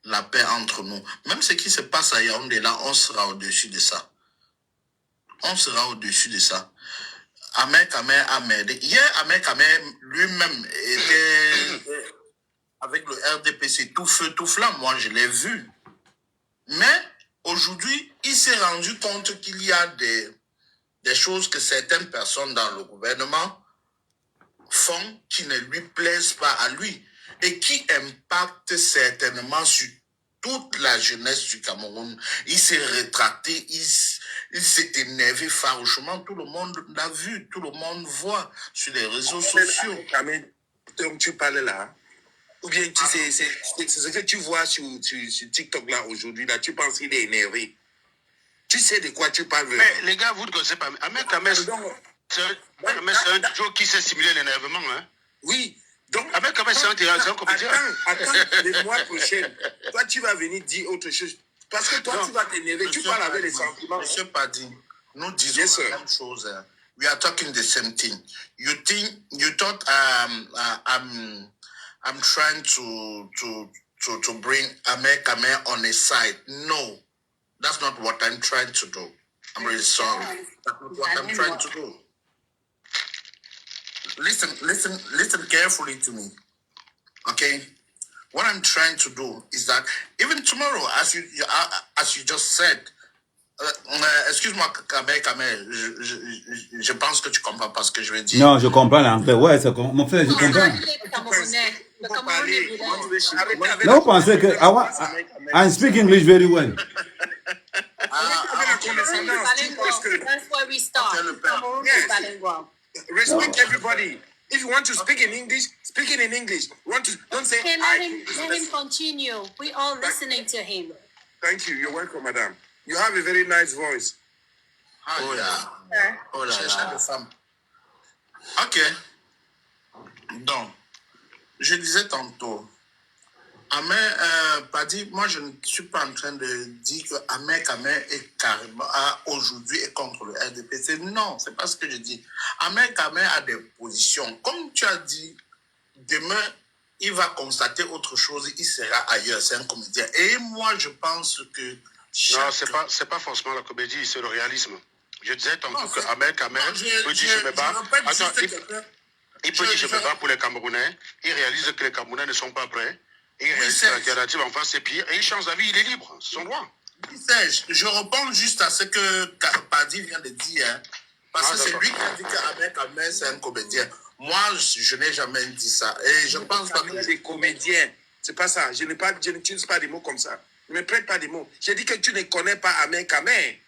la paix entre nous, même ce qui se passe à Yaoundé là, on sera au-dessus de ça. On sera au-dessus de ça. Ahmed Kamer a m'aidé. Hier, Ahmed Kamer lui-même était avec le RDPC tout feu, tout flamme. Moi, je l'ai vu. Mais aujourd'hui, il s'est rendu compte qu'il y a des choses que certaines personnes dans le gouvernement font qui ne lui plaisent pas à lui et qui impactent certainement sur toute la jeunesse du Cameroun. Il s'est rétracté, il s'est énervé farouchement. Tout le monde l'a vu, tout le monde voit sur les réseaux sociaux. Donc tu parles là, ou bien c'est ce que tu vois sur TikTok là aujourd'hui, là, tu penses qu'il est énervé. Tu sais de quoi tu parles vraiment. Mais les gars, vous ne connaissez pas. Ahmed Kamer, c'est un duo qui sait simuler l'énervement. Hein? Oui. Donc, Ahmed Kamer, c'est un comédien. Attends, le mois prochain, toi, tu vas venir dire autre chose. Parce que toi, tu vas t'énerver. Tu parles avec les sentiments. Monsieur Padi, nous disons la même chose. We are talking the same thing. You thought I'm trying to bring Ahmed Kamer on his side. No, that's not what I'm trying to do. I'm really sorry. That's not what I'm trying to do. Listen carefully to me. Okay? What I'm trying to do is that even tomorrow, as you just said, excuse-moi, Kamer, je pense que tu comprends pas ce que je veux dire. Non, je comprends l'anglais. Ouais, c'est mon frère, je comprends. Là, vous pensez que I speak English very well. condescendance. That's where we start. Cameroon is Yes. bilingual. Respect everybody. If you want to speak in English, speak it in English. Don't say Okay, I. let him continue. We all listening to him. Thank you. You're welcome, madam. You have a very nice voice. Oh là. Sir. Oh là Chercher là. des femmes. Ok. Donc, je disais tantôt, Padi, moi je ne suis pas en train de dire que Ahmed Kamé est carrément, aujourd'hui est contre le RDPC. Non, c'est pas ce que je dis. Ahmed Kamé a des positions. Comme tu as dit, demain, il va constater autre chose, il sera ailleurs, c'est un comédien. Et moi, je pense que... Non, c'est pas forcément la comédie, c'est le réalisme. Je disais tantôt que Ahmed Kamé peut dire je me bats. Attends, il peut dire je me bats pour les Camerounais. Il réalise que les Camerounais ne sont pas prêts. Il réalise que l'alternative en face c'est pire. Et il change d'avis, il est libre, c'est son droit. Serge, je reprends juste à ce que Padi vient de dire. Hein, parce que c'est lui qui a dit qu'Ahmed Kamé c'est un comédien. Moi, je n'ai jamais dit ça. Et je pense pas que des comédiens. C'est pas ça. Je n'utilise pas des mots comme ça. Ne me prête pas des mots. J'ai dit que tu ne connais pas Ahmed Kamé.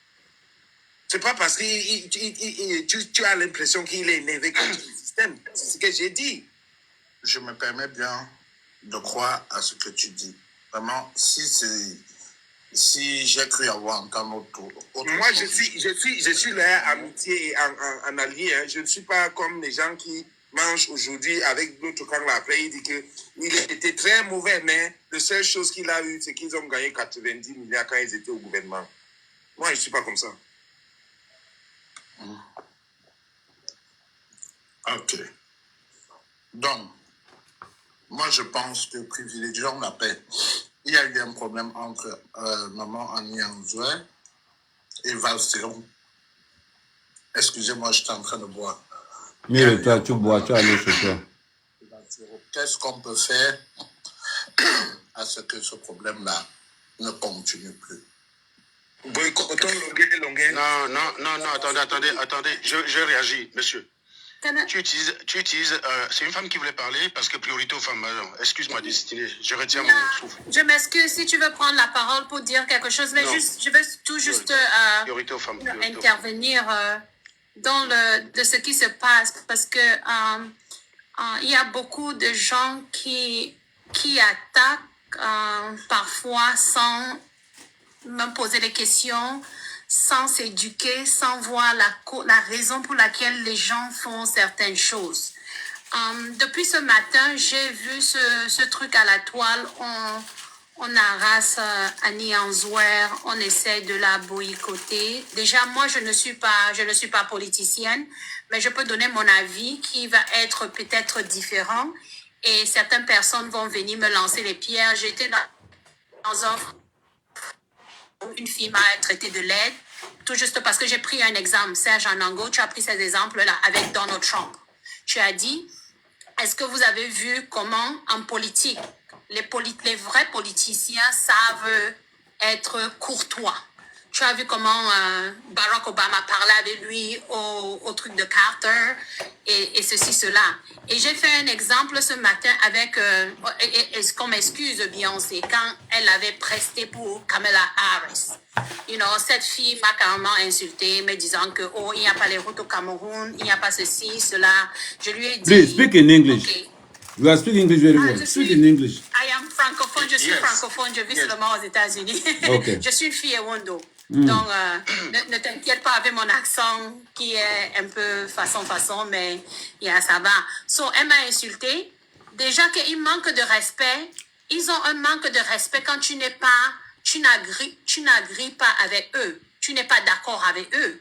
C'est pas parce que tu as l'impression qu'il est énervé contre le système. C'est ce que j'ai dit. Je me permets bien de croire à ce que tu dis. Vraiment, si j'ai cru avoir entendu autre Moi, chose. je suis là, amitié et en allié. Hein. Je ne suis pas comme les gens qui mangent aujourd'hui avec l'autre camp là. Après, il dit qu'il était très mauvais, mais la seule chose qu'il a eu, c'est qu'ils ont gagné 90 milliards quand ils étaient au gouvernement. Moi, je ne suis pas comme ça. Ok. Donc, moi, je pense que privilégions la paix. Il y a eu un problème entre maman Annie Anzoué et Valseron. Excusez-moi, j'étais en train de boire. Mais toi, tu bois, tu as l'eau chez toi. Qu'est-ce qu'on peut faire à ce que ce problème-là ne continue plus? Boycottons longueur. Non, attendez, je réagis, monsieur. Tu utilises, c'est une femme qui voulait parler parce que priorité aux femmes. Excuse-moi, Destinée, je retiens mon souffle. Je m'excuse si tu veux prendre la parole pour dire quelque chose, mais je veux tout juste priorité aux femmes, intervenir dans de ce qui se passe parce que il y a beaucoup de gens qui attaquent parfois sans me poser des questions, sans s'éduquer, sans voir la raison pour laquelle les gens font certaines choses. Depuis ce matin, j'ai vu ce truc à la toile. On harasse Annie Anzoué, on essaie de la boycotter. Déjà, moi, je ne suis pas politicienne, mais je peux donner mon avis qui va être peut-être différent. Et certaines personnes vont venir me lancer les pierres. J'étais dans une fille m'a traité de laide, tout juste parce que j'ai pris un exemple. Serge Anango, tu as pris ces exemples-là avec Donald Trump. Tu as dit, est-ce que vous avez vu comment en politique, les vrais politiciens savent être courtois? Tu as vu comment Barack Obama parlait avec lui au truc de Carter et ceci, cela. Et j'ai fait un exemple ce matin avec, est-ce qu'on m'excuse Beyoncé, quand elle avait presté pour Kamala Harris. You know, cette fille m'a carrément insulté, me disant que, oh, il n'y a pas les routes au Cameroun, il n'y a pas ceci, cela. Je lui ai dit... Please, speak in English. Okay. You are speaking English very well. Speak in English. I am francophone, je suis francophone, je vis seulement aux États-Unis. Okay. Je suis une fille Ewondo. Donc, ne t'inquiète pas avec mon accent qui est un peu façon, mais ça va. So, elle m'a insulté. Déjà qu'il manque de respect. Ils ont un manque de respect quand tu n'agris pas avec eux. Tu n'es pas d'accord avec eux.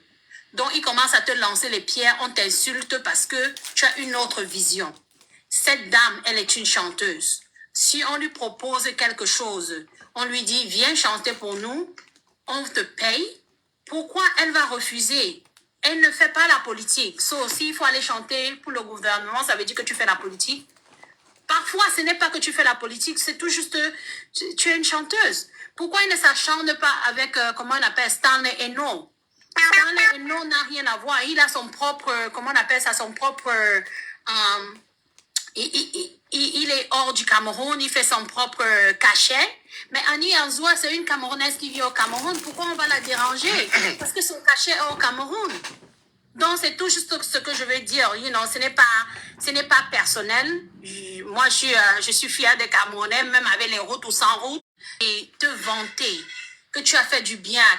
Donc, ils commencent à te lancer les pierres. On t'insulte parce que tu as une autre vision. Cette dame, elle est une chanteuse. Si on lui propose quelque chose, on lui dit, viens chanter pour nous, on te paye, pourquoi elle va refuser? Elle ne fait pas la politique. Sauf s'il faut aller chanter pour le gouvernement, ça veut dire que tu fais la politique. Parfois, ce n'est pas que tu fais la politique, c'est tout juste, tu es une chanteuse. Pourquoi il ne s'acharne pas avec, comment on appelle, Stanley Eno? Stanley Eno n'a rien à voir. Il a son propre, comment on appelle ça, son propre il est hors du Cameroun, il fait son propre cachet. Mais Annie Anzoua, c'est une Camerounaise qui vit au Cameroun. Pourquoi on va la déranger? Parce que son cachet est au Cameroun. Donc, c'est tout juste ce que je veux dire. Ce n'est pas personnel. Moi, je suis fière des Camerounais, même avec les routes ou sans route. Et te vanter que tu as fait du bien à